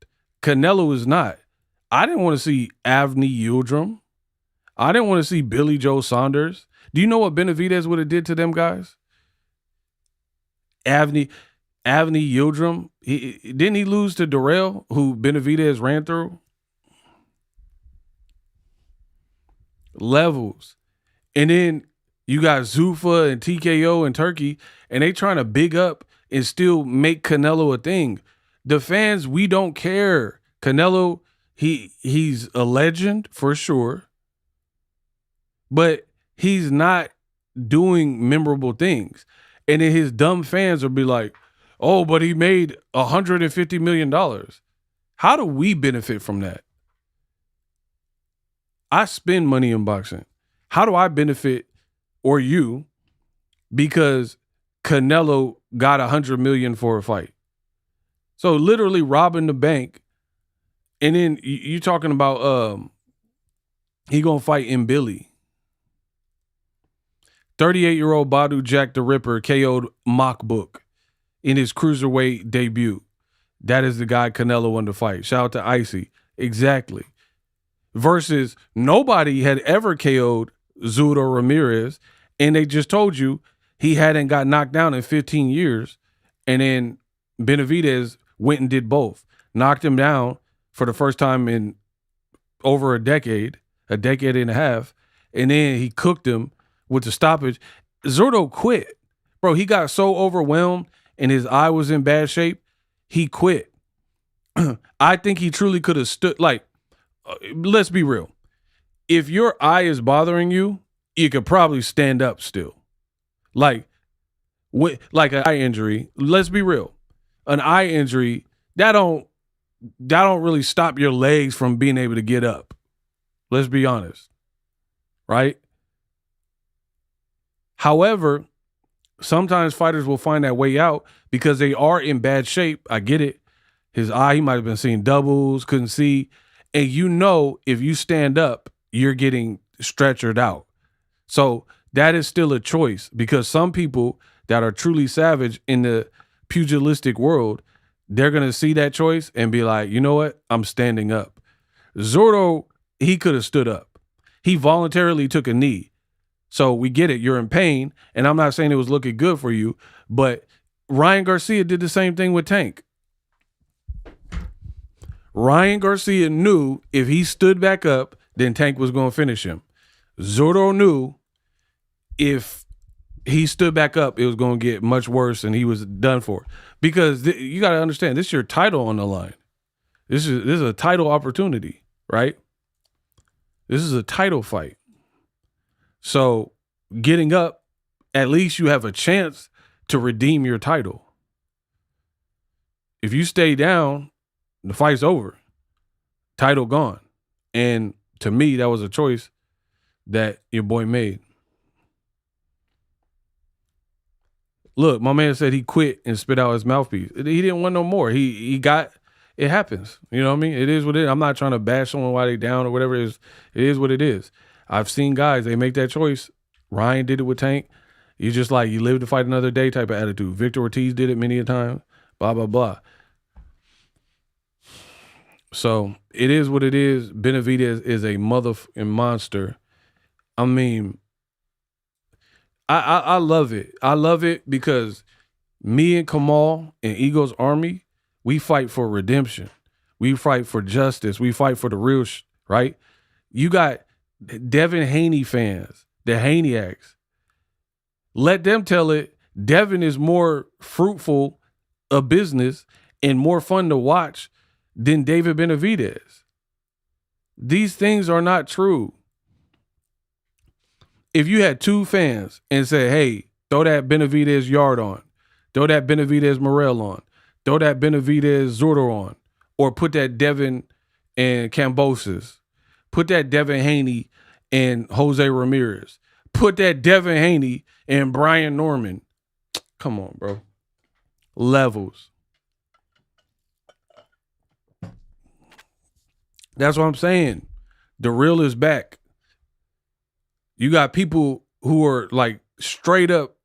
Canelo is not. I didn't want to see Avni Yildirim. I didn't want to see Billy Joe Saunders. Do you know what Benavidez would have did to them guys? Avni Yildirim. Didn't he lose to Darrell, who Benavidez ran through? Levels. And then you got Zuffa and TKO in Turkey, and they trying to big up and still make Canelo a thing. The fans, we don't care. Canelo, he's a legend for sure, but he's not doing memorable things. And then his dumb fans will be like, oh, but he made $150 million. How do we benefit from that? I spend money in boxing. How do I benefit, or you, because Canelo got $100 million for a fight? So literally robbing the bank. And then you talking about he gonna fight in Billy. 38-year-old Badu Jack the Ripper KO'd Mockbook in his cruiserweight debut. That is the guy Canelo wanted to fight. Shout out to Icy. Exactly. Versus nobody had ever KO'd ZURDO Ramirez, and they just told you he hadn't got knocked down in 15 years. And then Benavidez went and did both. Knocked him down for the first time in over a decade and a half, and then he cooked him with the stoppage. ZURDO quit. Bro, he got so overwhelmed and his eye was in bad shape, he quit. I think he truly could have stood, like, let's be real. If your eye is bothering you, you could probably stand up still. Like an eye injury, let's be real. An eye injury, that don't really stop your legs from being able to get up. Let's be honest. Right? However, sometimes fighters will find that way out because they are in bad shape. I get it. His eye, he might have been seeing doubles, couldn't see. And you know, if you stand up, you're getting stretchered out. So that is still a choice, because some people that are truly savage in the pugilistic world, they're going to see that choice and be like, you know what? I'm standing up. ZURDO, he could have stood up. He voluntarily took a knee. So we get it. You're in pain. And I'm not saying it was looking good for you, but Ryan Garcia did the same thing with Tank. Ryan Garcia knew if he stood back up, then Tank was going to finish him. ZURDO knew if he stood back up, it was going to get much worse and he was done for. Because you got to understand, this is your title on the line. This is a title opportunity, right? This is a title fight. So getting up, at least you have a chance to redeem your title. If you stay down, the fight's over. Title gone. And to me, that was a choice that your boy made. Look, my man said he quit and spit out his mouthpiece. He didn't want no more. He got, it happens. You know what I mean? It is what it is. I'm not trying to bash someone while they down or whatever it is. It is what it is. I've seen guys, they make that choice. Ryan did it with Tank. You just like, you live to fight another day type of attitude. Victor Ortiz did it many a time. Blah, blah, blah. So it is what it is. Benavidez is a motherfucking monster. I mean, I love it. I love it because me and Kamal and Ego's Army, we fight for redemption. We fight for justice. We fight for the real right? You got Devin Haney fans, the Haneyacks. Let them tell it. Devin is more fruitful a business and more fun to watch than David Benavidez. These things are not true. If you had two fans and say, hey, throw that Benavidez yard on, throw that Benavidez Morel on, throw that Benavidez ZURDO on, or put that Devin and Cambosis, put that Devin Haney and Jose Ramirez, put that Devin Haney and Brian Norman. Come on, bro. Levels. That's what I'm saying. The real is back. You got people who are like straight up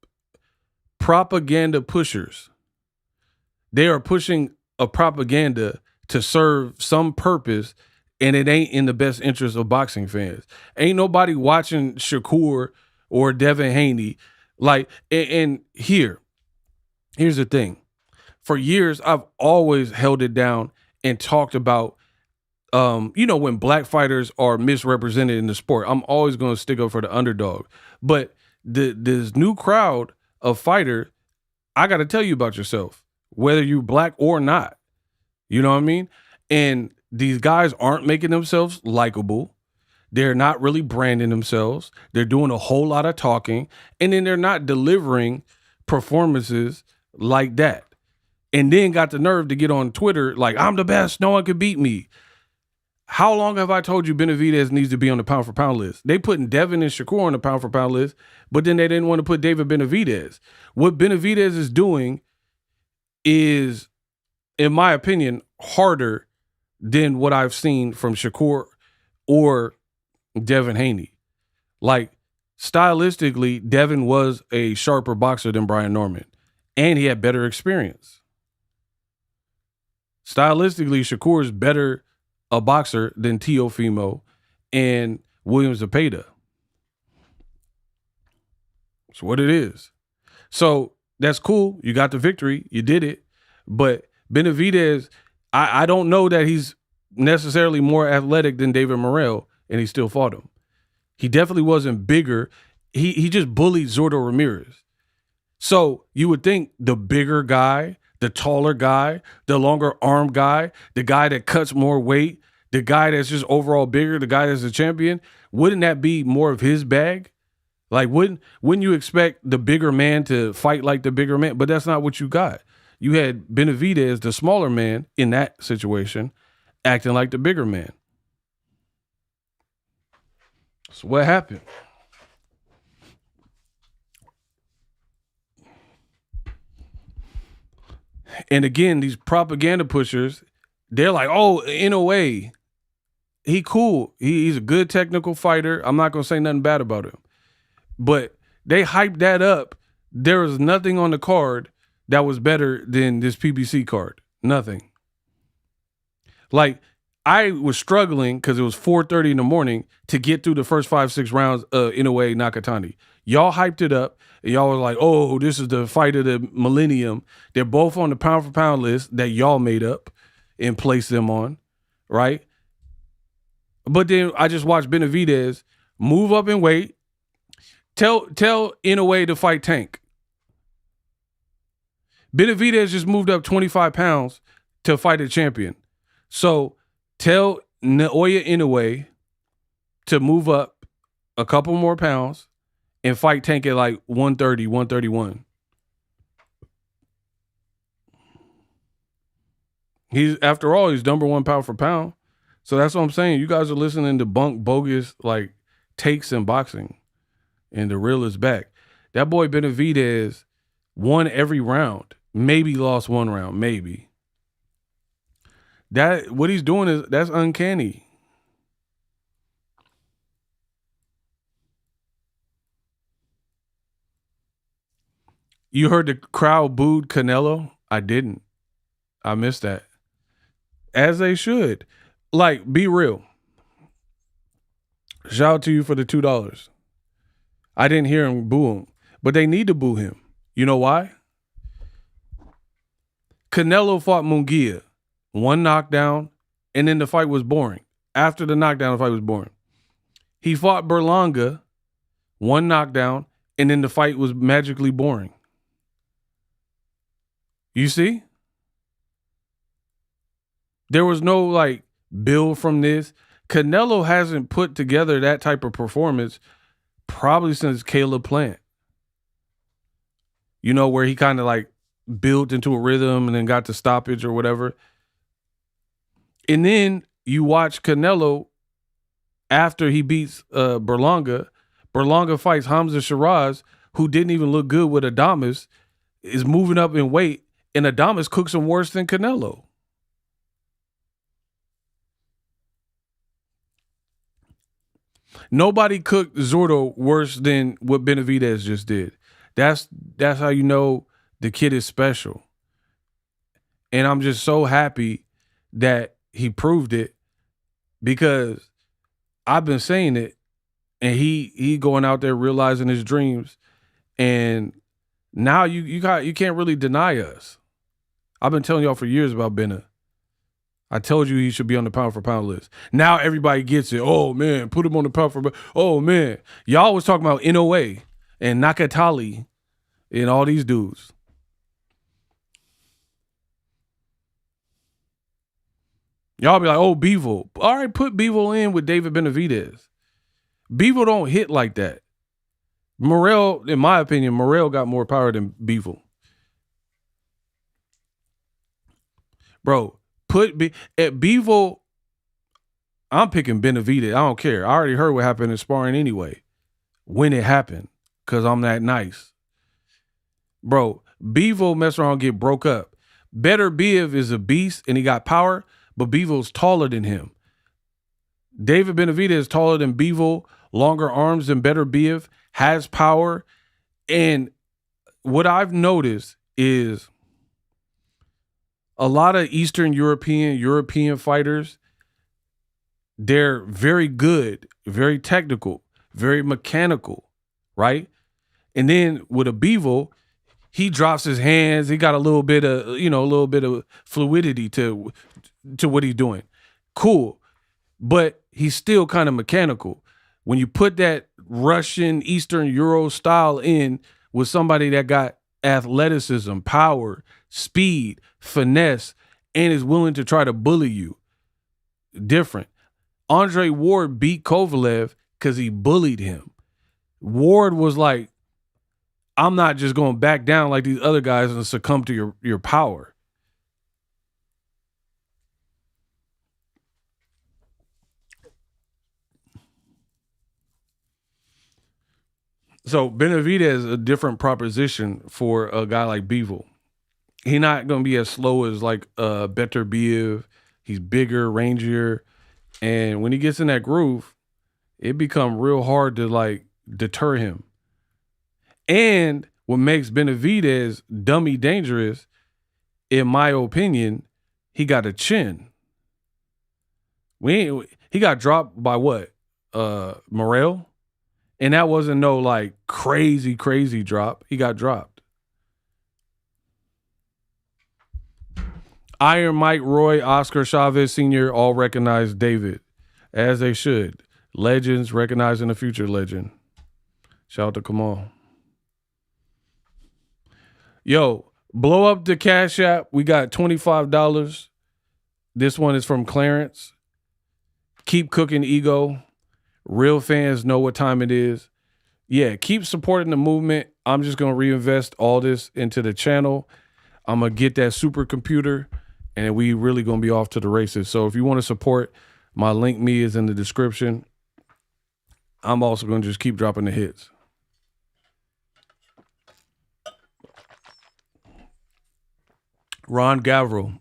propaganda pushers. They are pushing a propaganda to serve some purpose, and it ain't in the best interest of boxing fans. Ain't nobody watching Shakur or Devin Haney. Like, and here's the thing. For years, I've always held it down and talked about when black fighters are misrepresented in the sport, I'm always going to stick up for the underdog. But this new crowd of fighter, I got to tell you about yourself, whether you black or not. You know what I mean? And these guys aren't making themselves likable. They're not really branding themselves. They're doing a whole lot of talking, and then they're not delivering performances like that. And then got the nerve to get on Twitter like, I'm the best, no one can beat me. How long have I told you Benavidez needs to be on the pound for pound list? They putting Devin and Shakur on the pound for pound list, but then they didn't want to put David Benavidez. What Benavidez is doing is, in my opinion, harder than what I've seen from Shakur or Devin Haney. Like, stylistically, Devin was a sharper boxer than Brian Norman, and he had better experience. Stylistically, Shakur is better a boxer than Teofimo and Williams Zepeda. That's what it is. So that's cool. You got the victory. You did it. But Benavidez, I don't know that he's necessarily more athletic than David Morrell, and he still fought him. He definitely wasn't bigger. He just bullied ZURDO Ramirez. So you would think the bigger guy, the taller guy, the longer arm guy, the guy that cuts more weight, the guy that's just overall bigger, the guy that's a champion, wouldn't that be more of his bag? Like, wouldn't you expect the bigger man to fight like the bigger man? But that's not what you got. You had Benavidez, the smaller man, in that situation, acting like the bigger man. So what happened? And again, these propaganda pushers, they're like, oh, in a way, he cool. He's a good technical fighter. I'm not going to say nothing bad about him. But they hyped that up. There was nothing on the card that was better than this PBC card. Nothing. Like, I was struggling because it was 4:30 in the morning to get through the first 5-6 rounds of Inoue Nakatani. Y'all hyped it up. And y'all was like, oh, this is the fight of the millennium. They're both on the pound for pound list that y'all made up and placed them on, right? But then I just watched Benavidez move up and weight. Tell Inoue to fight Tank. Benavidez just moved up 25 pounds to fight a champion. So tell Naoya Inoue to move up a couple more pounds and fight Tank at like 130, 131. After all, he's number one pound for pound. So that's what I'm saying. You guys are listening to bogus like takes in boxing, and the real is back. That boy Benavidez won every round. Maybe lost one round, maybe. What he's doing that's uncanny. You heard the crowd booed Canelo? I didn't. I missed that. As they should. Like, be real. Shout out to you for the $2. I didn't hear him boo him, but they need to boo him. You know why? Canelo fought Mongia. One knockdown, and then the fight was boring. After the knockdown, the fight was boring. He fought Berlanga. One knockdown, and then the fight was magically boring. You see? There was no, like, build from this. Canelo hasn't put together that type of performance probably since Caleb Plant. You know, where he kind of, like, built into a rhythm and then got the stoppage or whatever. And then you watch Canelo after he beats Berlanga. Berlanga fights Hamza Shiraz, who didn't even look good with Adames, is moving up in weight, and Adames cooks him worse than Canelo. Nobody cooked ZURDO worse than what Benavidez just did. That's how you know the kid is special. And I'm just so happy that he proved it, because I've been saying it, and he going out there realizing his dreams, and now you can't really deny us. I've been telling y'all for years about Bena. I told you he should be on the pound for pound list. Now everybody gets it. Oh man, put him on the pound for pound. Oh man, y'all was talking about Inoue and Nakatali and all these dudes. Y'all be like, oh, Bivol. All right, put Bivol in with David Benavidez. Bivol don't hit like that. Morrell, in my opinion, Morrell got more power than Bivol. Bro, at Bivol, I'm picking Benavidez. I don't care. I already heard what happened in sparring anyway. When it happened, because I'm that nice. Bro, Bivol mess around and get broke up. Better Biv is a beast and he got power, but Bivol's taller than him. David Benavidez is taller than Bivol, longer arms than Better Biv, has power. And what I've noticed is a lot of Eastern European fighters, they're very good, very technical, very mechanical, right? And then with a Bivol, he drops his hands. He got a little bit of fluidity to what he's doing. Cool. But he's still kind of mechanical. When you put that Russian Eastern Euro style in with somebody that got athleticism, power, speed, finesse, and is willing to try to bully you, different. Andre Ward beat Kovalev because he bullied him. Ward was like, I'm not just going to back down like these other guys and succumb to your power. So Benavidez is a different proposition for a guy like Bivol. He's not going to be as slow as like Better Biv. He's bigger, rangier. And when he gets in that groove, it becomes real hard to like deter him. And what makes Benavidez dummy dangerous, in my opinion, he got a chin. He got dropped by what? Morrell? And that wasn't no like crazy drop. He got dropped. Iron Mike Roy, Oscar Chavez Sr. all recognize David, as they should. Legends recognizing the future legend. Shout out to Kamal. Yo, blow up the Cash App. We got $25. This one is from Clarence. Keep cooking ego. Real fans know what time it is. Yeah, keep supporting the movement. I'm just going to reinvest all this into the channel. I'm going to get that supercomputer, and we really going to be off to the races. So if you want to support, my link me is in the description. I'm also going to just keep dropping the hits. Ron Gavril,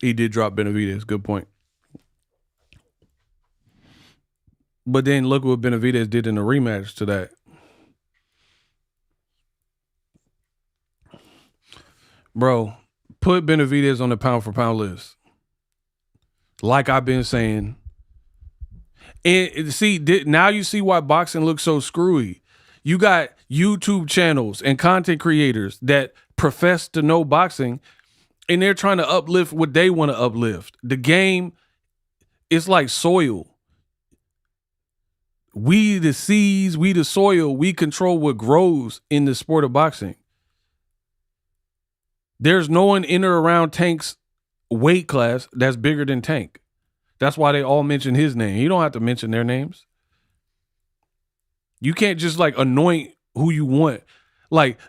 he did drop Benavidez. Good point. But then look what Benavidez did in the rematch to that. Bro, put Benavidez on the pound for pound list. Like I've been saying. And see, now you see why boxing looks so screwy. You got YouTube channels and content creators that profess to know boxing, and they're trying to uplift what they want to uplift. The game is like soil. We the seeds, we the soil, we control what grows in the sport of boxing. There's no one in or around Tank's weight class that's bigger than Tank. That's why they all mention his name. You don't have to mention their names. You can't just like anoint who you want. Like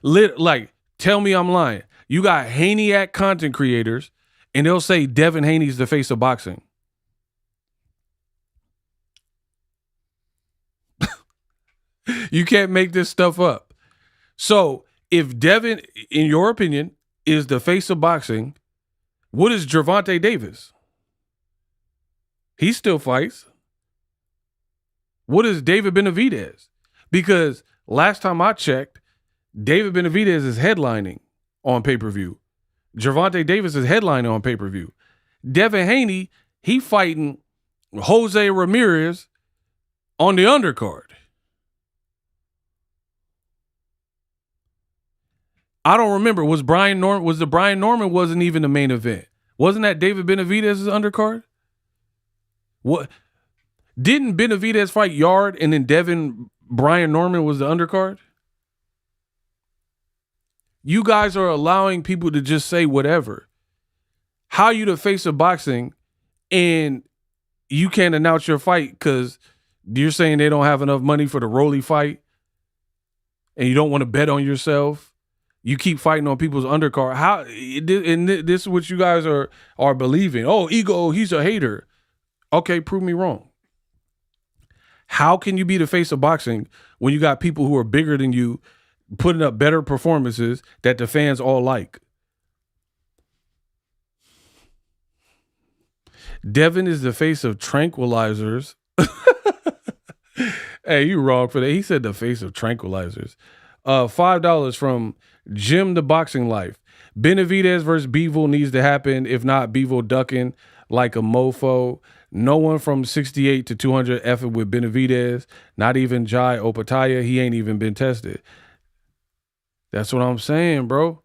tell me I'm lying. You got Haneyat content creators and they'll say Devin Haney's the face of boxing. You can't make this stuff up. So if Devin, in your opinion, is the face of boxing, what is Gervonta Davis? He still fights. What is David Benavidez? Because last time I checked, David Benavidez is headlining on pay-per-view. Gervonta Davis is headlining on pay-per-view. Devin Haney, he fighting Jose Ramirez on the undercard. I don't remember. Was the Brian Norman wasn't even the main event? Wasn't that David Benavidez's undercard? What? Didn't Benavidez fight Yard and then Brian Norman was the undercard? You guys are allowing people to just say whatever. How you the face of boxing and you can't announce your fight because you're saying they don't have enough money for the Rolly fight, and you don't want to bet on yourself. You keep fighting on people's undercard. How? And this is what you guys are believing. Oh, ego, he's a hater. Okay, prove me wrong. How can you be the face of boxing when you got people who are bigger than you putting up better performances that the fans all like? Devin is the face of tranquilizers. Hey, you wrong for that. He said the face of tranquilizers. $5 from Jim the Boxing Life. Benavidez versus Bivol needs to happen. If not, Bivol ducking like a mofo. No one from 68 to 200 effing with Benavidez. Not even Jai Opataya. He ain't even been tested. That's what I'm saying, bro.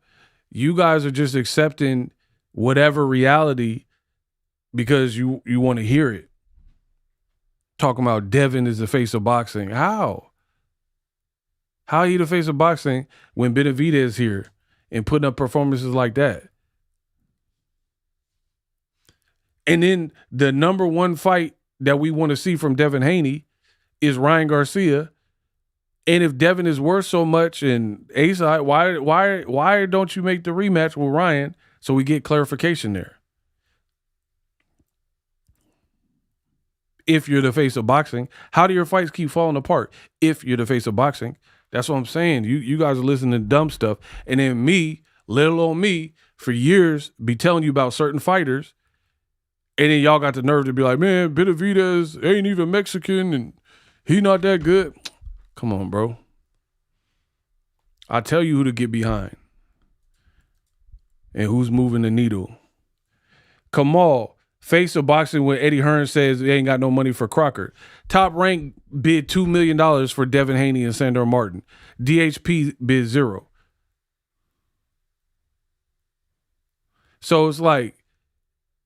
You guys are just accepting whatever reality because you want to hear it. Talking about Devin is the face of boxing. How? How are you the face of boxing when Benavidez here and putting up performances like that? And then the number one fight that we want to see from Devin Haney is Ryan Garcia. And if Devin is worth so much and A-side, why don't you make the rematch with Ryan so we get clarification there? If you're the face of boxing, how do your fights keep falling apart? If you're the face of boxing, that's what I'm saying. You guys are listening to dumb stuff. And then me, little old me, for years, be telling you about certain fighters. And then y'all got the nerve to be like, man, Benavidez ain't even Mexican and he not that good. Come on, bro. I tell you who to get behind and who's moving the needle. Kamal, face of boxing when Eddie Hearn says they ain't got no money for Crocker. Top Rank bid $2 million for Devin Haney and Sandor Martin. DHP bid $0. So it's like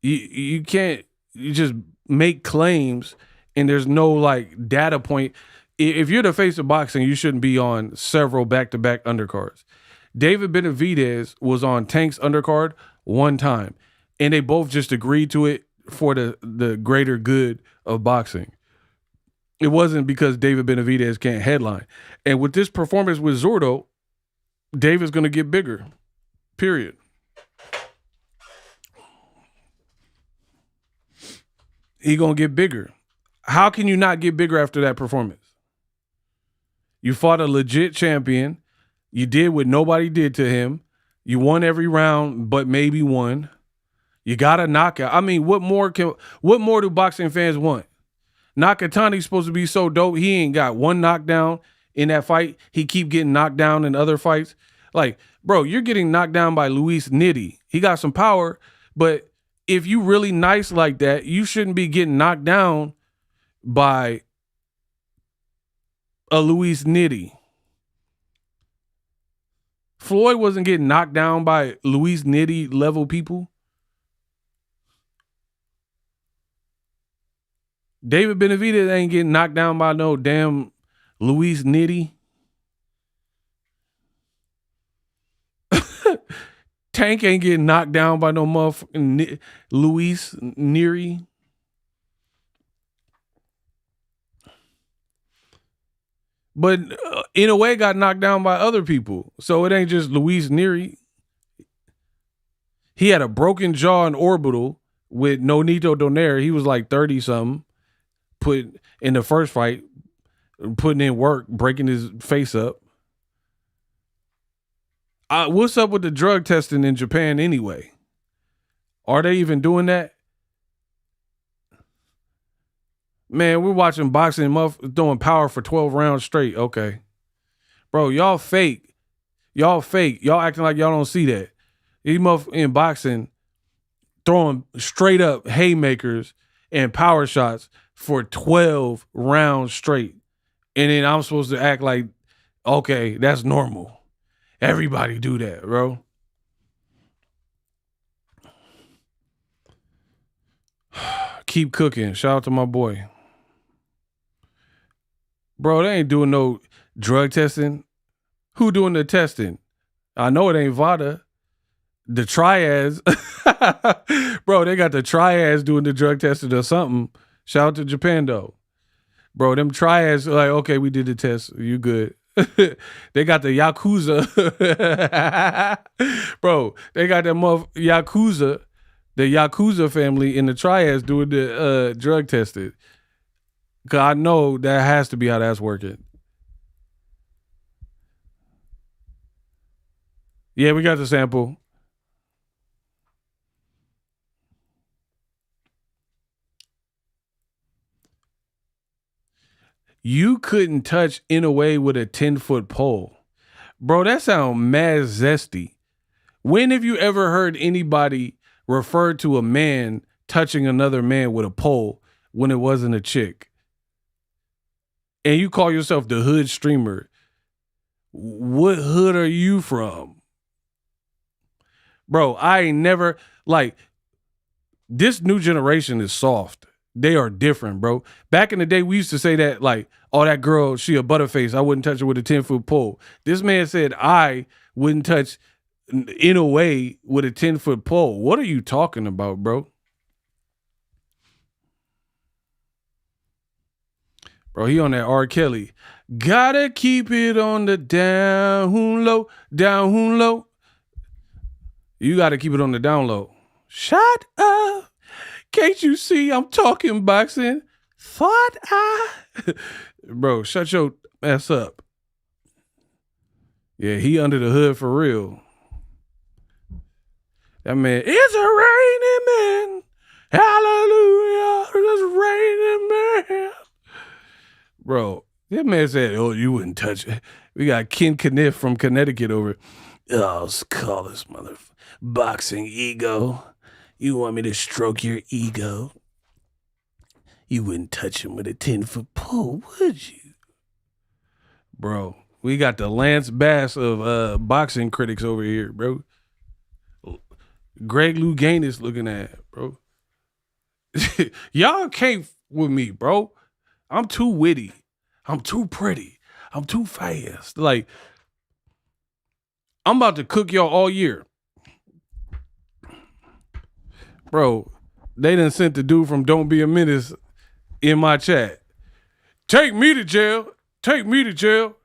you can't just make claims and there's no like data point. If you're the face of boxing, you shouldn't be on several back-to-back undercards. David Benavidez was on Tank's undercard one time, and they both just agreed to it for the greater good of boxing. It wasn't because David Benavidez can't headline. And with this performance with Zurdo, David's going to get bigger, period. He going to get bigger. How can you not get bigger after that performance? You fought a legit champion. You did what nobody did to him. You won every round, but maybe won. You got a knockout. I mean, what more do boxing fans want? Nakatani's supposed to be so dope. He ain't got one knockdown in that fight. He keep getting knocked down in other fights. Like, bro, you're getting knocked down by Luis Nitty. He got some power, but if you really nice like that, you shouldn't be getting knocked down by a Luis Nitty. Floyd wasn't getting knocked down by Luis Nitty level people. David Benavidez ain't getting knocked down by no damn Luis Nitty. Tank ain't getting knocked down by no motherfucking Luis Neri. But in a way got knocked down by other people. So it ain't just Luis Neri. He had a broken jaw in Orbital with Nonito Donaire. He was like 30-something. Put in the first fight, putting in work, breaking his face up. What's up with the drug testing in Japan anyway? Are they even doing that? Man, we're watching boxing throwing power for 12 rounds straight. Okay. Bro, y'all fake. Y'all fake. Y'all acting like y'all don't see that. These in boxing throwing straight up haymakers and power shots for 12 rounds straight. And then I'm supposed to act like, okay, that's normal. Everybody do that, bro. Keep cooking. Shout out to my boy. Bro, they ain't doing no drug testing. Who doing the testing? I know it ain't VADA. the triads, bro, they got the triads doing the drug testing or something. Shout out to Japan though. Bro, them triads like, okay, we did the test. You good. They got the Yakuza. Bro, they got that Yakuza, the Yakuza family in the triads doing the drug testing. Cause I know that has to be how that's working. Yeah, we got the sample. You couldn't touch in a way with a 10-foot pole. Bro, that sounds mad zesty. When have you ever heard anybody refer to a man touching another man with a pole when it wasn't a chick? And you call yourself the hood streamer. What hood are you from? Bro, I ain't never, like, this new generation is soft. They are different, bro. Back in the day, we used to say that, like, oh, that girl, she a butterface. I wouldn't touch her with a 10-foot pole. This man said I wouldn't touch in a way with a 10-foot pole. What are you talking about, bro? Bro, he on that R. Kelly. Gotta keep it on the down low, down low. You gotta keep it on the down low. Shut up. Can't you see I'm talking boxing? Thought I... Bro, shut your ass up. Yeah, he under the hood for real. That man, it's a raining man. Hallelujah, it's raining man. Bro, that man said, oh, you wouldn't touch it. We got Ken Kniff from Connecticut over. Oh, call this Boxingego. You want me to stroke your ego? You wouldn't touch him with a 10-foot pole, would you? Bro, we got the Lance Bass of boxing critics over here, bro. Greg Louganis looking at, bro. Y'all can't with me, bro. I'm too witty. I'm too pretty. I'm too fast. Like, I'm about to cook y'all all year. Bro, they done sent the dude from Don't Be a Menace in my chat. Take me to jail. Take me to jail.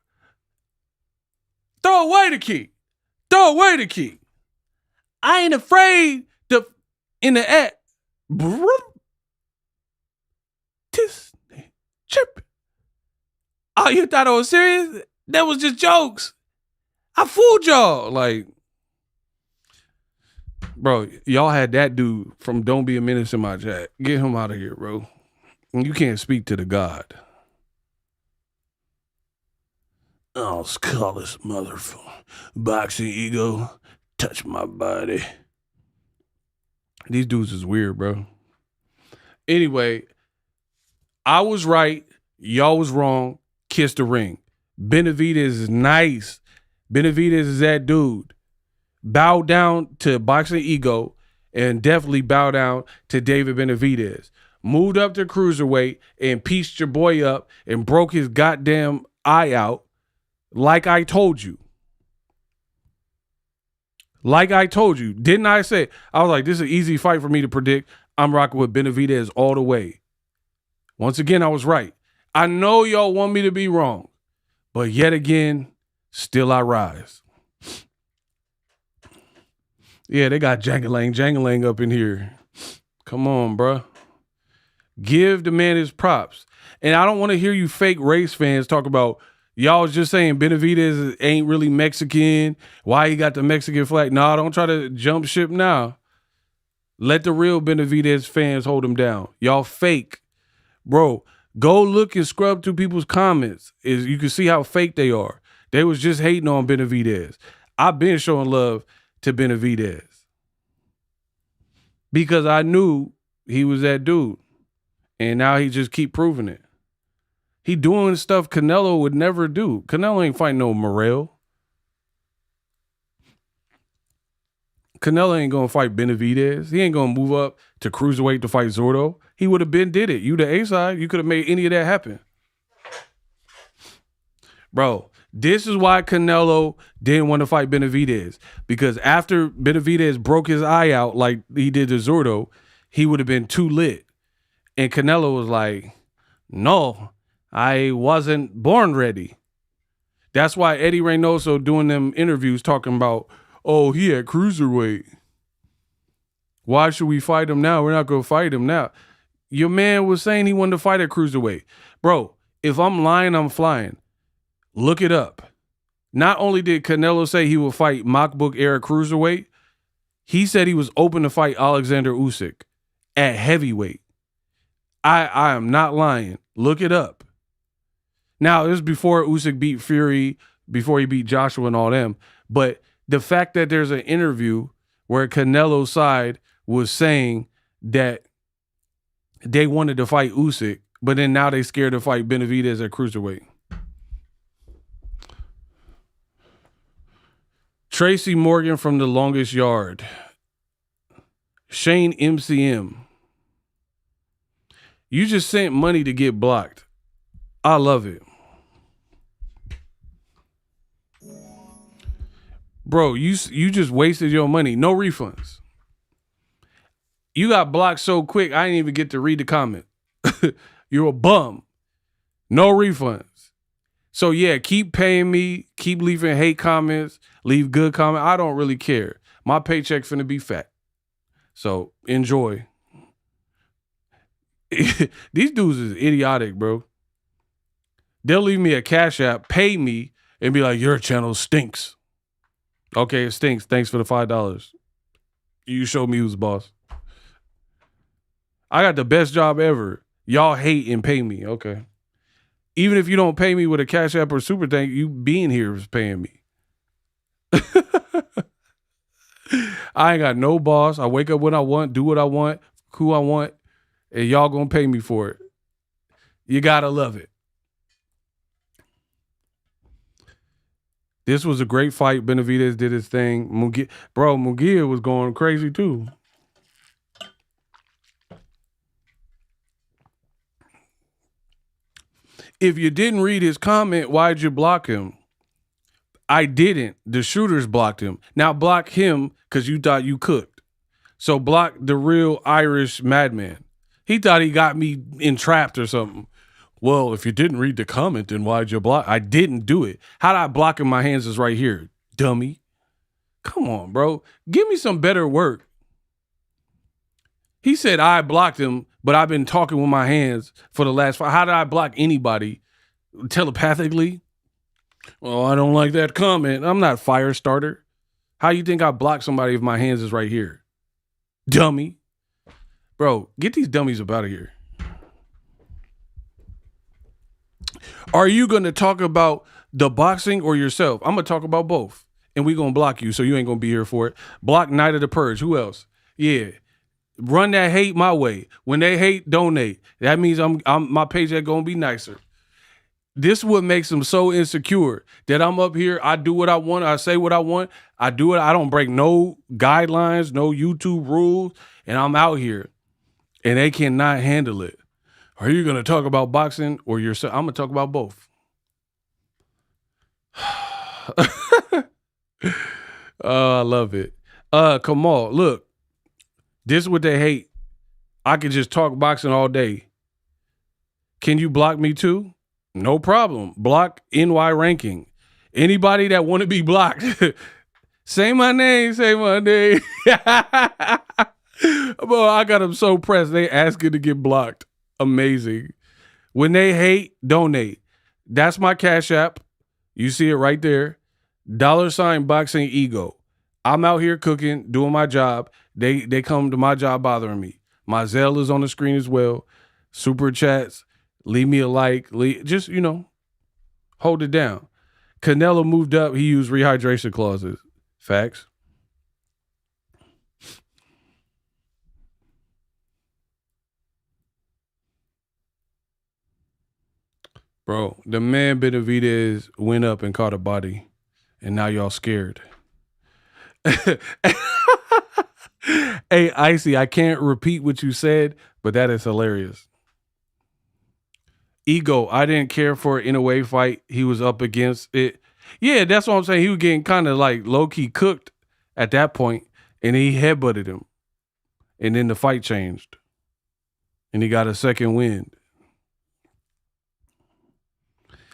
Throw away the key. Throw away the key. I ain't afraid to in the act. Chip. Oh, you thought I was serious? That was just jokes. I fooled y'all. Like, bro, y'all had that dude from Don't Be a Menace in my chat. Get him out of here, bro. You can't speak to the God. I'll call this motherfucker. Boxingego, touch my body. These dudes is weird, bro. Anyway, I was right. Y'all was wrong. Kiss the ring. Benavidez is nice. Benavidez is that dude. Bow down to Boxingego and definitely bow down to David Benavidez. Moved up to cruiserweight and pieced your boy up and broke his goddamn eye out like I told you. Like I told you. Didn't I say? I was like, this is an easy fight for me to predict. I'm rocking with Benavidez all the way. Once again, I was right. I know y'all want me to be wrong, but yet again, still I rise. Yeah, they got Jangalang up in here. Come on, bruh. Give the man his props. And I don't want to hear you fake race fans talk about, y'all was just saying Benavidez ain't really Mexican. Why he got the Mexican flag? Nah, don't try to jump ship now. Let the real Benavidez fans hold him down. Y'all fake. Bro, go look and scrub through people's comments. You can see how fake they are. They was just hating on Benavidez. I've been showing love to Benavidez because I knew he was that dude. And now he just keep proving it. He doing stuff Canelo would never do. Canelo ain't fighting no Morrell. Canelo ain't going to fight Benavidez. He ain't going to move up to cruiserweight to fight Zurdo. He would have been did it. You the A-side, you could have made any of that happen. Bro, This is why Canelo didn't want to fight Benavidez, because after Benavidez broke his eye out like he did to Zurdo, he would have been too lit. And Canelo was like, no, I wasn't born ready. That's why Eddie Reynoso doing them interviews talking about, oh, he at cruiserweight. Why should we fight him now? We're not going to fight him now. Your man was saying he wanted to fight at cruiserweight. Bro, if I'm lying, I'm flying. Look it up. Not only did Canelo say he would fight Makbook era cruiserweight, he said he was open to fight Alexander Usyk at heavyweight. I am not lying. Look it up. Now, this is before Usyk beat Fury, before he beat Joshua and all them. But the fact that there's an interview where Canelo's side was saying that they wanted to fight Usyk, but then now they scared to fight Benavidez at cruiserweight. Tracy Morgan from The Longest Yard. Shane MCM. You just sent money to get blocked. I love it. Bro, you just wasted your money. No refunds. You got blocked so quick, I didn't even get to read the comment. You're a bum. No refunds. So yeah, keep paying me. Keep leaving hate comments. Leave good comments. I don't really care. My paycheck finna be fat. So enjoy. These dudes is idiotic, bro. They'll leave me a Cash App, pay me, and be like, your channel stinks. Okay, it stinks. Thanks for the $5. You showed me who's boss. I got the best job ever. Y'all hate and pay me. Okay. Even if you don't pay me with a Cash App or Super Thank, you being here is paying me. I ain't got no boss. I wake up when I want, do what I want, who I want, and y'all gonna pay me for it. You gotta love it. This was a great fight. Benavidez did his thing. Mongia was going crazy too. If you didn't read his comment, why'd you block him? I didn't. The shooters blocked him. Now block him because you thought you cooked. So block the real Irish madman. He thought he got me entrapped or something. Well, if you didn't read the comment, then why'd you block? I didn't do it. How did I block him? My hands is right here, dummy. Come on, bro. Give me some better work. He said I blocked him, but I've been talking with my hands for the last 5. How did I block anybody? Telepathically? Well, I don't like that comment. I'm not Firestarter. How you think I block somebody if my hands is right here? Dummy. Bro, get these dummies up out of here. Are you going to talk about the boxing or yourself? I'm going to talk about both. And we're going to block you, so you ain't going to be here for it. Block Night of the Purge. Who else? Yeah. Run that hate my way. When they hate, donate. That means my paycheck going to be nicer. This is what makes them so insecure that I'm up here. I do what I want. I say what I want. I do it. I don't break no guidelines, no YouTube rules. And I'm out here. And they cannot handle it. Are you going to talk about boxing or yourself? I'm going to talk about both. Oh, I love it. Kamal, look. This is what they hate. I could just talk boxing all day. Can you block me too? No problem. Block NY ranking. Anybody that want to be blocked. Say my name. Say my name. Boy, I got them so pressed. They asking to get blocked. Amazing. When they hate, donate. That's my Cash App. You see it right there. $Boxingego. I'm out here cooking, doing my job. They come to my job bothering me. My Zelle is on the screen as well. Super chats. Leave me a like. Just, hold it down. Canelo moved up. He used rehydration clauses. Facts. Bro, the man Benavidez went up and caught a body, and now y'all scared. Hey, Icy, I can't repeat what you said, but that is hilarious. Ego, I didn't care for it in a way fight. He was up against it. Yeah, that's what I'm saying. He was getting kind of like low-key cooked at that point, and he headbutted him. And then the fight changed. And he got a second wind.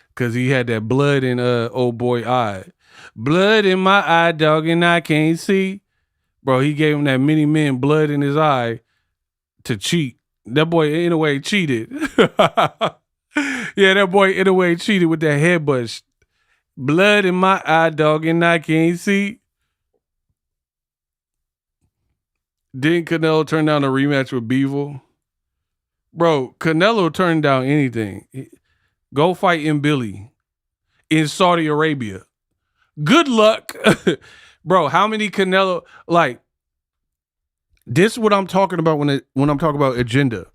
Because he had that blood in old boy eye. Blood in my eye, dog, and I can't see. Bro, he gave him that mini man blood in his eye to cheat. That boy, in a way, cheated. Yeah, that boy, in a way, cheated with that headbutt. Blood in my eye, dog, and I can't see. Didn't Canelo turn down a rematch with Bivol? Bro, Canelo turned down anything. Go fight in Billy in Saudi Arabia. Good luck. Bro, how many Canelo, like, this is what I'm talking about when I'm talking about agenda.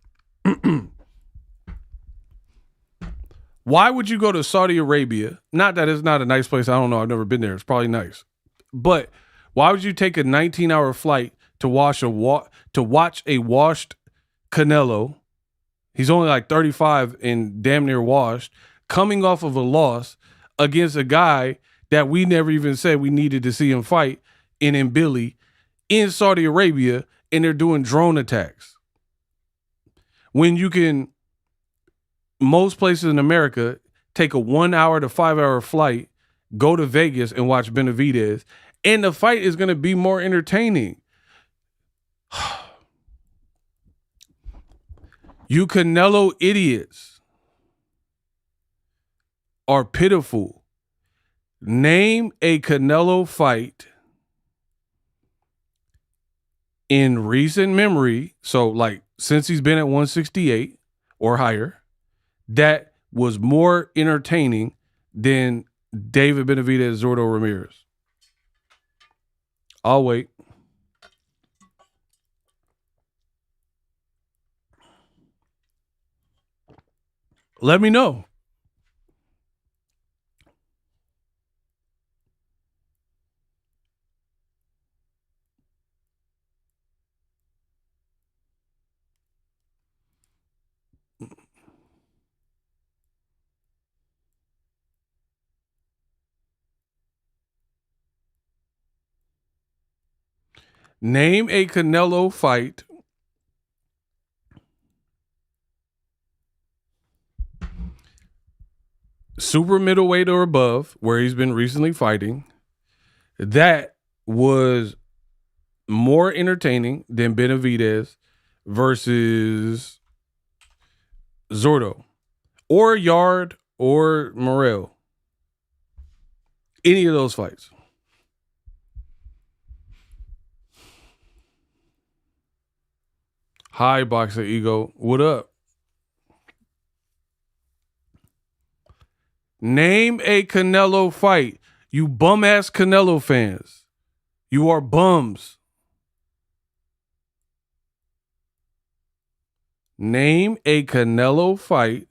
Why would you go to Saudi Arabia? Not that it's not a nice place. I don't know. I've never been there. It's probably nice. But why would you take a 19-hour flight to watch a washed Canelo? He's only like 35 and damn near washed, coming off of a loss against a guy that we never even said we needed to see him fight in Billy in Saudi Arabia, and they're doing drone attacks. When you can, most places in America, take a 1 hour to 5 hour flight, go to Vegas and watch Benavidez, and the fight is going to be more entertaining. You Canelo idiots are pitiful. Name a Canelo fight in recent memory, so like since he's been at 168 or higher, that was more entertaining than David Benavidez, Zurdo Ramirez. I'll wait. Let me know. Name a Canelo fight super middleweight or above, where he's been recently fighting, that was more entertaining than Benavidez versus Zurdo or Yard or Morrell. Any of those fights. Hi, Boxingego. What up? Name a Canelo fight. You bum-ass Canelo fans. You are bums. Name a Canelo fight,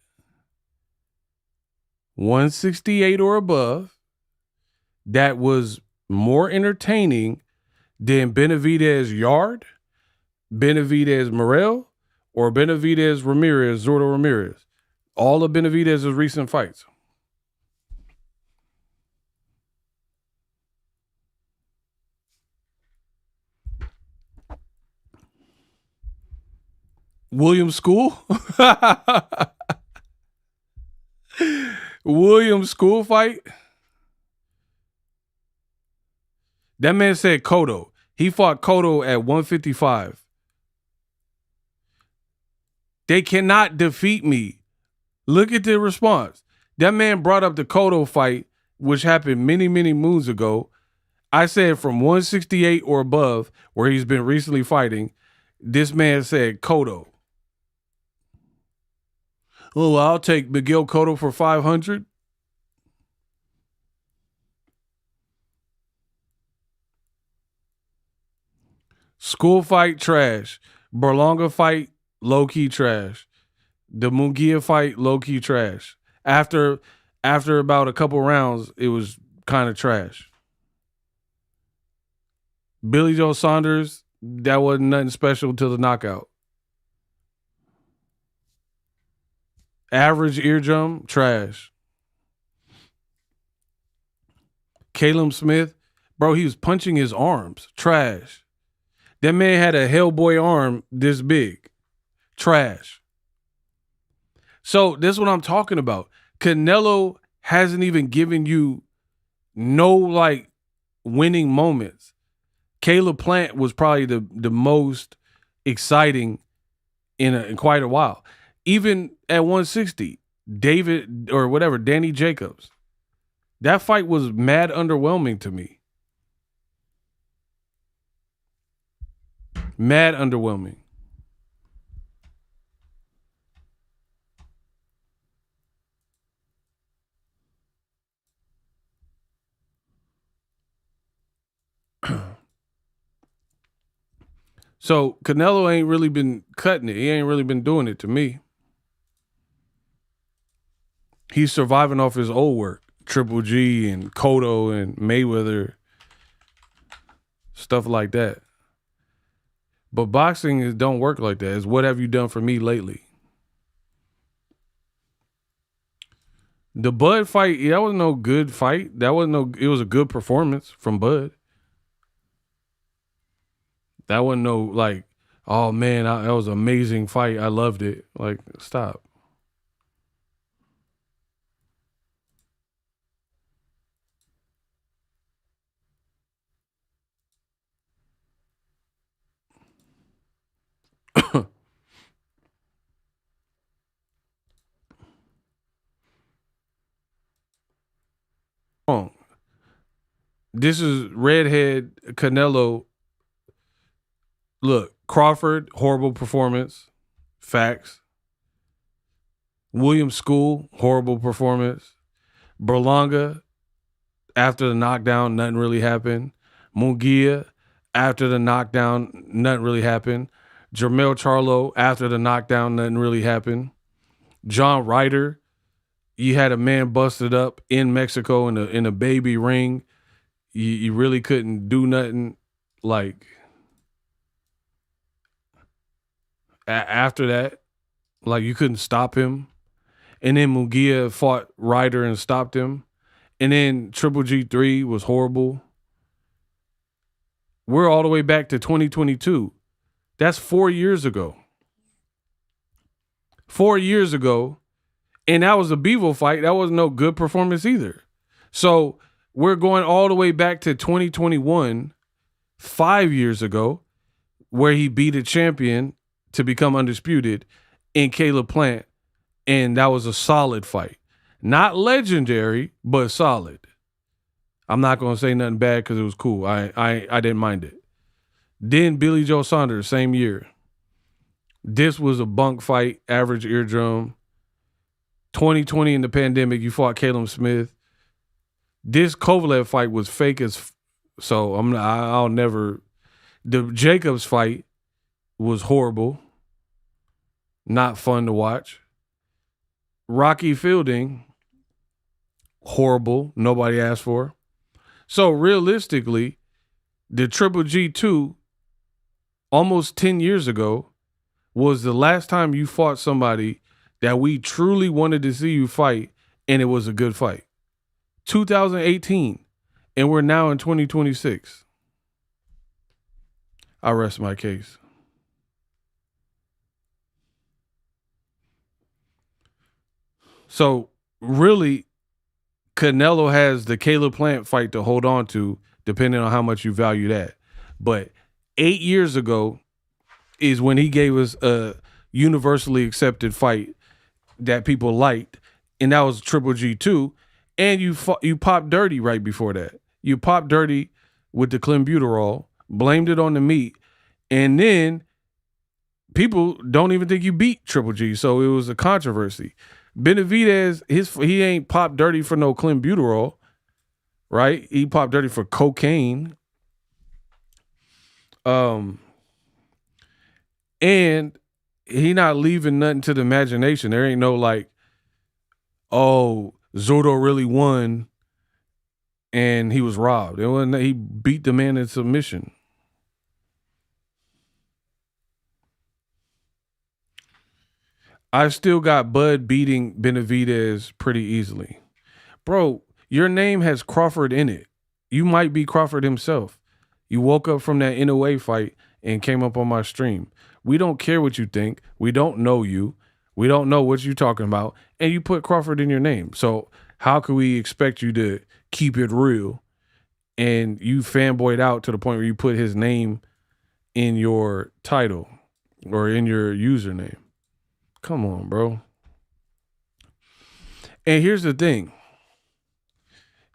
168 or above, that was more entertaining than Benavidez Yard, Benavidez Morrell, or Benavidez Ramirez, Zurdo Ramirez. All of Benavidez's recent fights. William School? William School fight? That man said Cotto. He fought Cotto at 155. They cannot defeat me. Look at the response. That man brought up the Cotto fight, which happened many, many moons ago. I said from 168 or above, where he's been recently fighting, this man said Cotto. Oh, I'll take Miguel Cotto for 500. School fight, trash. Berlanga fight, low-key trash. The Mongia fight, low-key trash. After about a couple rounds, it was kind of trash. Billy Joe Saunders, that wasn't nothing special till the knockout. Average eardrum, trash. Caleb Smith, bro, he was punching his arms. Trash. That man had a Hellboy arm this big. Trash. So this is what I'm talking about. Canelo hasn't even given you no like winning moments. Caleb Plant was probably the most exciting in quite a while. Even at 160, David or whatever, Danny Jacobs. That fight was mad underwhelming to me. Mad underwhelming. So Canelo ain't really been cutting it. He ain't really been doing it to me. He's surviving off his old work. Triple G and Cotto and Mayweather. Stuff like that. But boxing don't work like that. It's what have you done for me lately? The Bud fight, that was no good fight. It was a good performance from Bud. That wasn't no like, oh man, that was an amazing fight. I loved it. Like, stop. Wrong. This is redhead Canelo. Look, Crawford, horrible performance. Facts. William School, horrible performance. Berlanga, after the knockdown, nothing really happened. Mongia, after the knockdown, nothing really happened. Jermell Charlo, after the knockdown, nothing really happened. John Ryder, you had a man busted up in Mexico in a baby ring. You really couldn't do nothing. Like, after that, like you couldn't stop him. And then Munguia fought Ryder and stopped him. And then Triple G3 was horrible. We're all the way back to 2022. That's 4 years ago. 4 years ago. And that was a Bevo fight. That was no good performance either. So we're going all the way back to 2021, 5 years ago, where he beat a champion to become undisputed in Caleb Plant. And that was a solid fight. Not legendary, but solid. I'm not going to say nothing bad because it was cool. I didn't mind it. Then Billy Joe Saunders, same year. This was a bunk fight, average eardrum. 2020 in the pandemic, you fought Caleb Smith. This Kovalev fight was fake as so I'll never. The Jacobs fight was horrible. Not fun to watch. Rocky Fielding, horrible. Nobody asked for. So realistically, the Triple G2 almost 10 years ago was the last time you fought somebody that we truly wanted to see you fight, and it was a good fight. 2018, and we're now in 2026. I rest my case. So really, Canelo has the Caleb Plant fight to hold on to, depending on how much you value that. But 8 years ago is when he gave us a universally accepted fight that people liked, and that was Triple G2. And you popped dirty right before that. You popped dirty with the clenbuterol, blamed it on the meat, and then people don't even think you beat Triple G, so it was a controversy. Benavidez, he ain't popped dirty for no clenbuterol, right? He popped dirty for cocaine. And he not leaving nothing to the imagination. There ain't no like, oh, ZURDO really won and he was robbed. It wasn't that he beat the man in submission. I've still got Bud beating Benavidez pretty easily. Bro, your name has Crawford in it. You might be Crawford himself. You woke up from that NOA fight and came up on my stream. We don't care what you think. We don't know you. We don't know what you're talking about. And you put Crawford in your name. So how can we expect you to keep it real? And you fanboyed out to the point where you put his name in your title or in your username. Come on, bro. And here's the thing.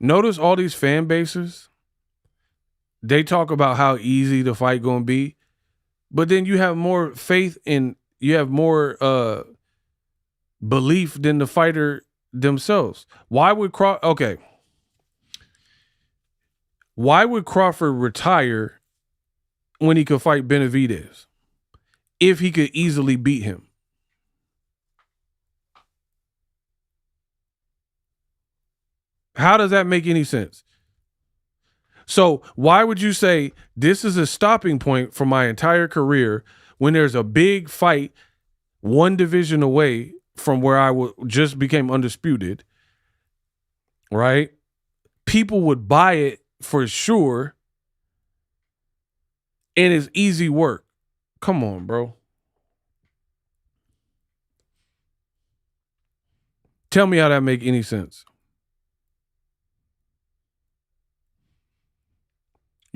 Notice all these fan bases, they talk about how easy the fight going to be, but then you have more faith in, you have more belief than the fighter themselves. Why would Crawford retire when he could fight Benavidez if he could easily beat him? How does that make any sense? So why would you say this is a stopping point for my entire career when there's a big fight one division away from where I just became undisputed, right? People would buy it for sure, and it's easy work. Come on, bro. Tell me how that make any sense.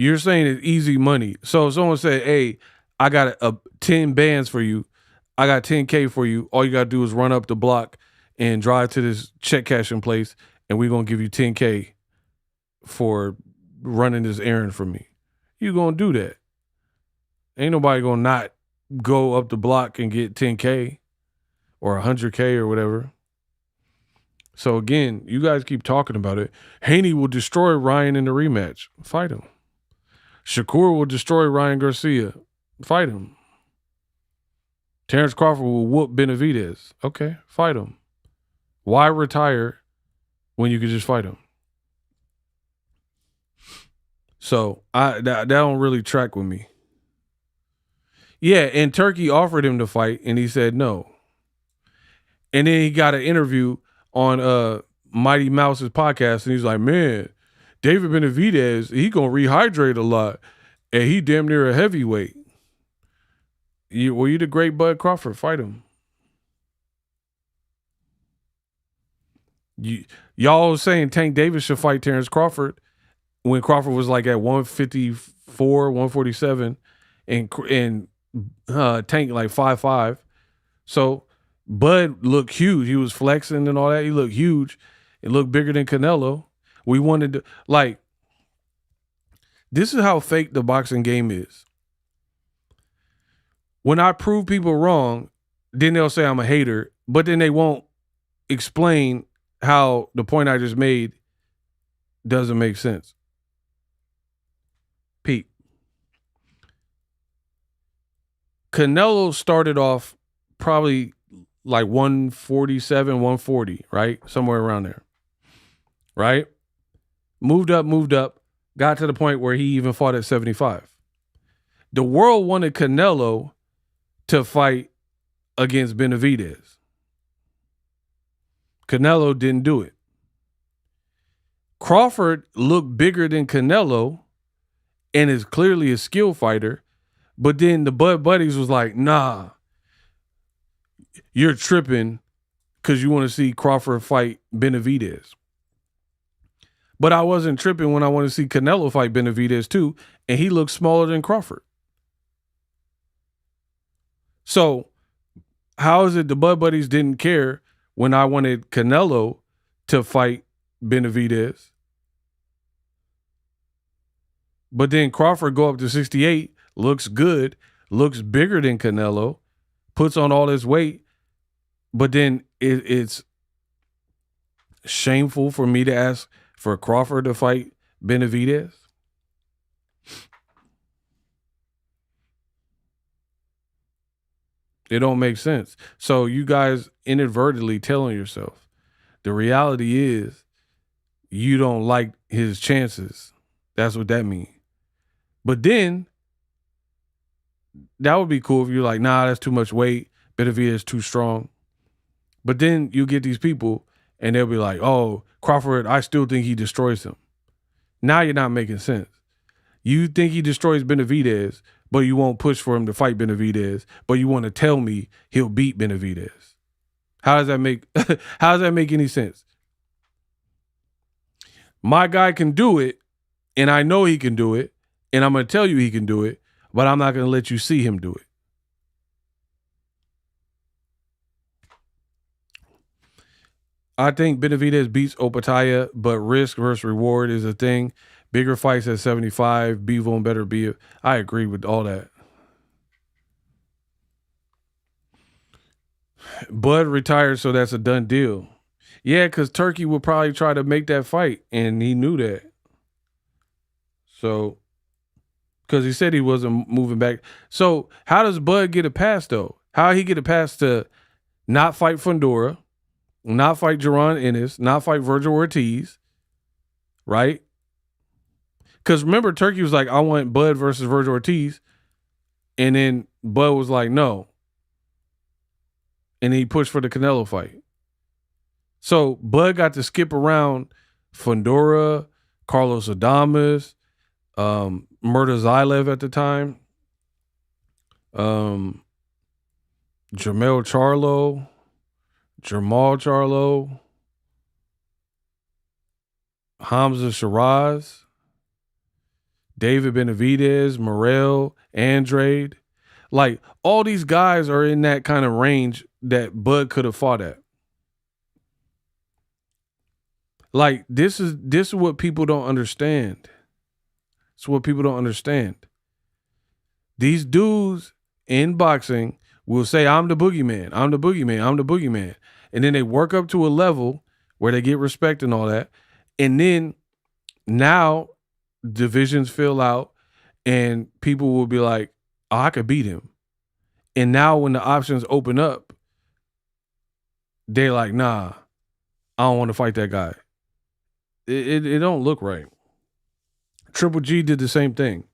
You're saying it's easy money. So if someone said, hey, I got 10 bands for you. I got 10K for you. All you got to do is run up the block and drive to this check cashing place, and we're going to give you 10K for running this errand for me. You're going to do that. Ain't nobody going to not go up the block and get 10K or 100K or whatever. So again, you guys keep talking about it. Haney will destroy Ryan in the rematch. Fight him. Shakur will destroy Ryan Garcia. Fight him. Terrence Crawford will whoop Benavidez. Okay, fight him. Why retire when you could just fight him? So that don't really track with me. Yeah, and Turkey offered him to fight, and he said no. And then he got an interview on Mighty Mouse's podcast, and he's like, man, David Benavidez, he gonna rehydrate a lot, and he damn near a heavyweight. You the great Bud Crawford, fight him. Y'all was saying Tank Davis should fight Terrence Crawford when Crawford was like at 154, 147, and Tank like 5'5". So Bud looked huge. He was flexing and all that. He looked huge. It looked bigger than Canelo. We wanted to, like, this is how fake the boxing game is. When I prove people wrong, then they'll say I'm a hater, but then they won't explain how the point I just made doesn't make sense. Pete. Canelo started off probably like 147, 140, right? Somewhere around there, right? Moved up, got to the point where he even fought at 75. The world wanted Canelo to fight against Benavidez. Canelo didn't do it. Crawford looked bigger than Canelo and is clearly a skill fighter, but then the Bud Buddies was like, nah, you're tripping because you want to see Crawford fight Benavidez. But I wasn't tripping when I want to see Canelo fight Benavidez too, and he looked smaller than Crawford. So how is it the Bud Buddies didn't care when I wanted Canelo to fight Benavidez? But then Crawford go up to 68, looks good, looks bigger than Canelo, puts on all his weight, but then it's shameful for me to ask for Crawford to fight Benavidez? It don't make sense. So you guys inadvertently telling yourself, the reality is you don't like his chances. That's what that means. But then that would be cool if you're like, nah, that's too much weight. Benavidez is too strong. But then you get these people and they'll be like, oh, Crawford, I still think he destroys him. Now you're not making sense. You think he destroys Benavidez, but you won't push for him to fight Benavidez, but you want to tell me he'll beat Benavidez. How does that make how does that make any sense? My guy can do it, and I know he can do it, and I'm going to tell you he can do it, but I'm not going to let you see him do it. I think Benavidez beats Opataya, but risk versus reward is a thing. Bigger fights at 75. Bivol better be. I agree with all that. Bud retired, so that's a done deal. Yeah, because Turkey would probably try to make that fight, and he knew that. So, because he said he wasn't moving back. So, how does Bud get a pass, though? How he get a pass to not fight Fundora, not fight Jaron Ennis, not fight Virgil Ortiz, right? Because remember, Turkey was like, I want Bud versus Virgil Ortiz. And then Bud was like, no. And he pushed for the Canelo fight. So Bud got to skip around Fundora, Carlos Adames, Murtazaev at the time, Jamal Charlo, Hamza Shiraz, David Benavidez, Morel, Andrade. Like, all these guys are in that kind of range that Bud could have fought at. Like, this is what people don't understand. It's what people don't understand. These dudes in boxing will say, I'm the boogeyman, I'm the boogeyman, I'm the boogeyman. And then they work up to a level where they get respect and all that. And then now divisions fill out and people will be like, oh, I could beat him. And now when the options open up, they're like, nah, I don't want to fight that guy. It don't look right. Triple G did the same thing.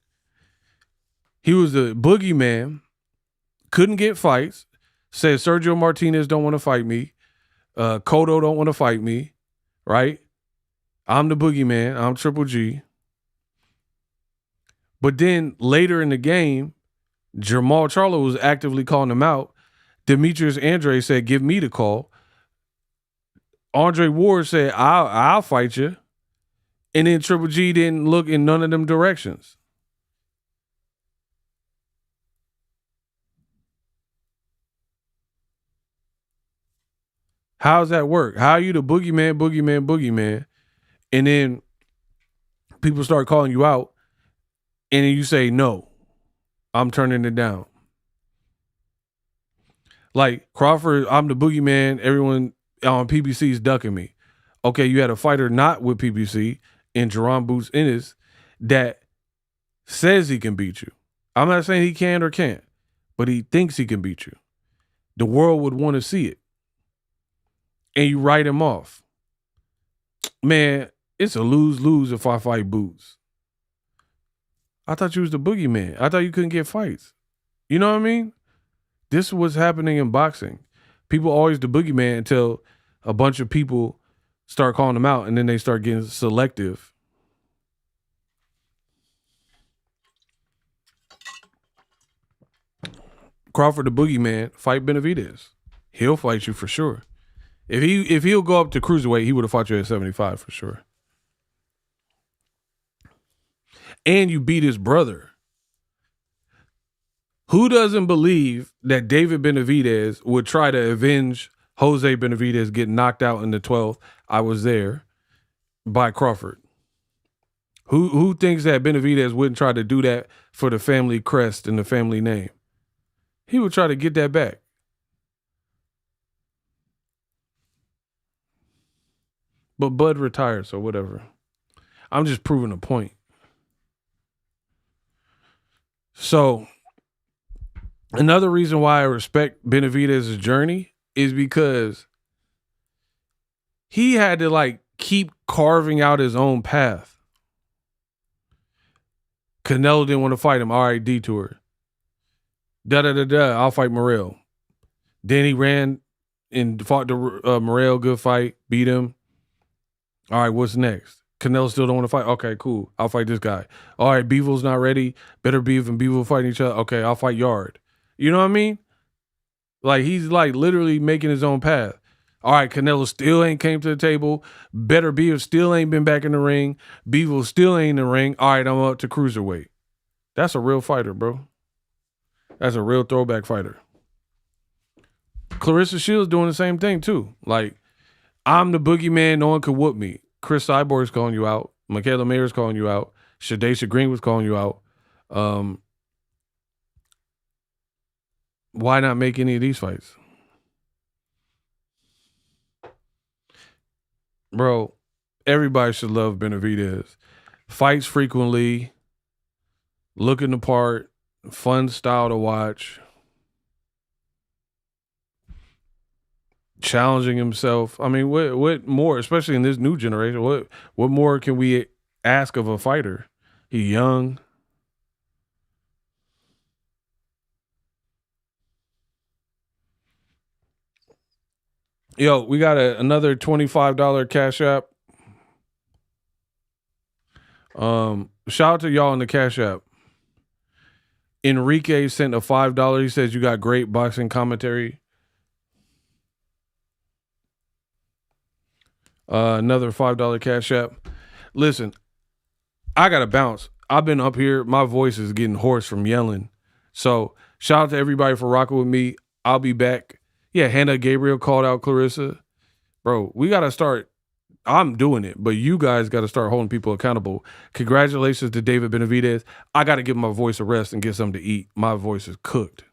He was the boogeyman, couldn't get fights, said Sergio Martinez don't want to fight me, Cotto don't want to fight me, right? I'm the boogeyman, I'm Triple G. But then later in the game, Jamal Charlo was actively calling him out. Demetrius Andre said, give me the call. Andre Ward said, I'll fight you. And then Triple G didn't look in none of them directions. How's that work? How are you the boogeyman? And then people start calling you out. And then you say, no, I'm turning it down. Like Crawford, I'm the boogeyman. Everyone on PBC is ducking me. Okay, you had a fighter not with PBC in Jerron Boots Ennis that says he can beat you. I'm not saying he can or can't, but he thinks he can beat you. The world would want to see it. And you write him off. Man, it's a lose-lose if I fight Boots. I thought you was the boogeyman. I thought you couldn't get fights. You know what I mean? This is what's happening in boxing. People always the boogeyman until a bunch of people start calling them out and then they start getting selective. Crawford the boogeyman, fight Benavidez. He'll fight you for sure. If he'll go up to cruiserweight, he would have fought you at 75 for sure. And you beat his brother. Who doesn't believe that David Benavidez would try to avenge Jose Benavidez getting knocked out in the 12th? I was there by Crawford. Who thinks that Benavidez wouldn't try to do that for the family crest and the family name? He would try to get that back. But Bud retired, so whatever. I'm just proving a point. So, another reason why I respect Benavidez's journey is because he had to keep carving out his own path. Canelo didn't want to fight him. All right, detour. I'll fight Morel. Then he ran and fought the Morel, good fight, beat him. All right, what's next? Canelo still don't want to fight. Okay, cool. I'll fight this guy. All right, Beevil's not ready. Better Beef and Beevil fighting each other. Okay, I'll fight Yard. You know what I mean? Like, he's like literally making his own path. All right, Canelo still ain't came to the table. Better Beef still ain't been back in the ring. Beevil still ain't in the ring. All right, I'm up to cruiserweight. That's a real fighter, bro. That's a real throwback fighter. Clarissa Shields doing the same thing too. Like, I'm the boogeyman. No one could whoop me. Chris Cyborg's calling you out. Michaela Mayer's calling you out. Shadacia Green was calling you out. Why not make any of these fights? Bro, everybody should love Benavidez. Fights frequently, looking the part, fun style to watch, challenging himself. I mean, what more, especially in this new generation, what more can we ask of a fighter? He's young. Yo, we got another $25 Cash App. Shout out to y'all in the Cash App. Enrique sent a $5. He says you got great boxing commentary. Another $5 Cash App. Listen, I gotta bounce. I've been up here. My voice is getting hoarse from yelling. So shout out to everybody for rocking with me. I'll be back. Yeah, Hannah Gabriel called out Clarissa. Bro, we got to start. I'm doing it, but you guys got to start holding people accountable. Congratulations to David Benavidez. I got to give my voice a rest and get something to eat. My voice is cooked.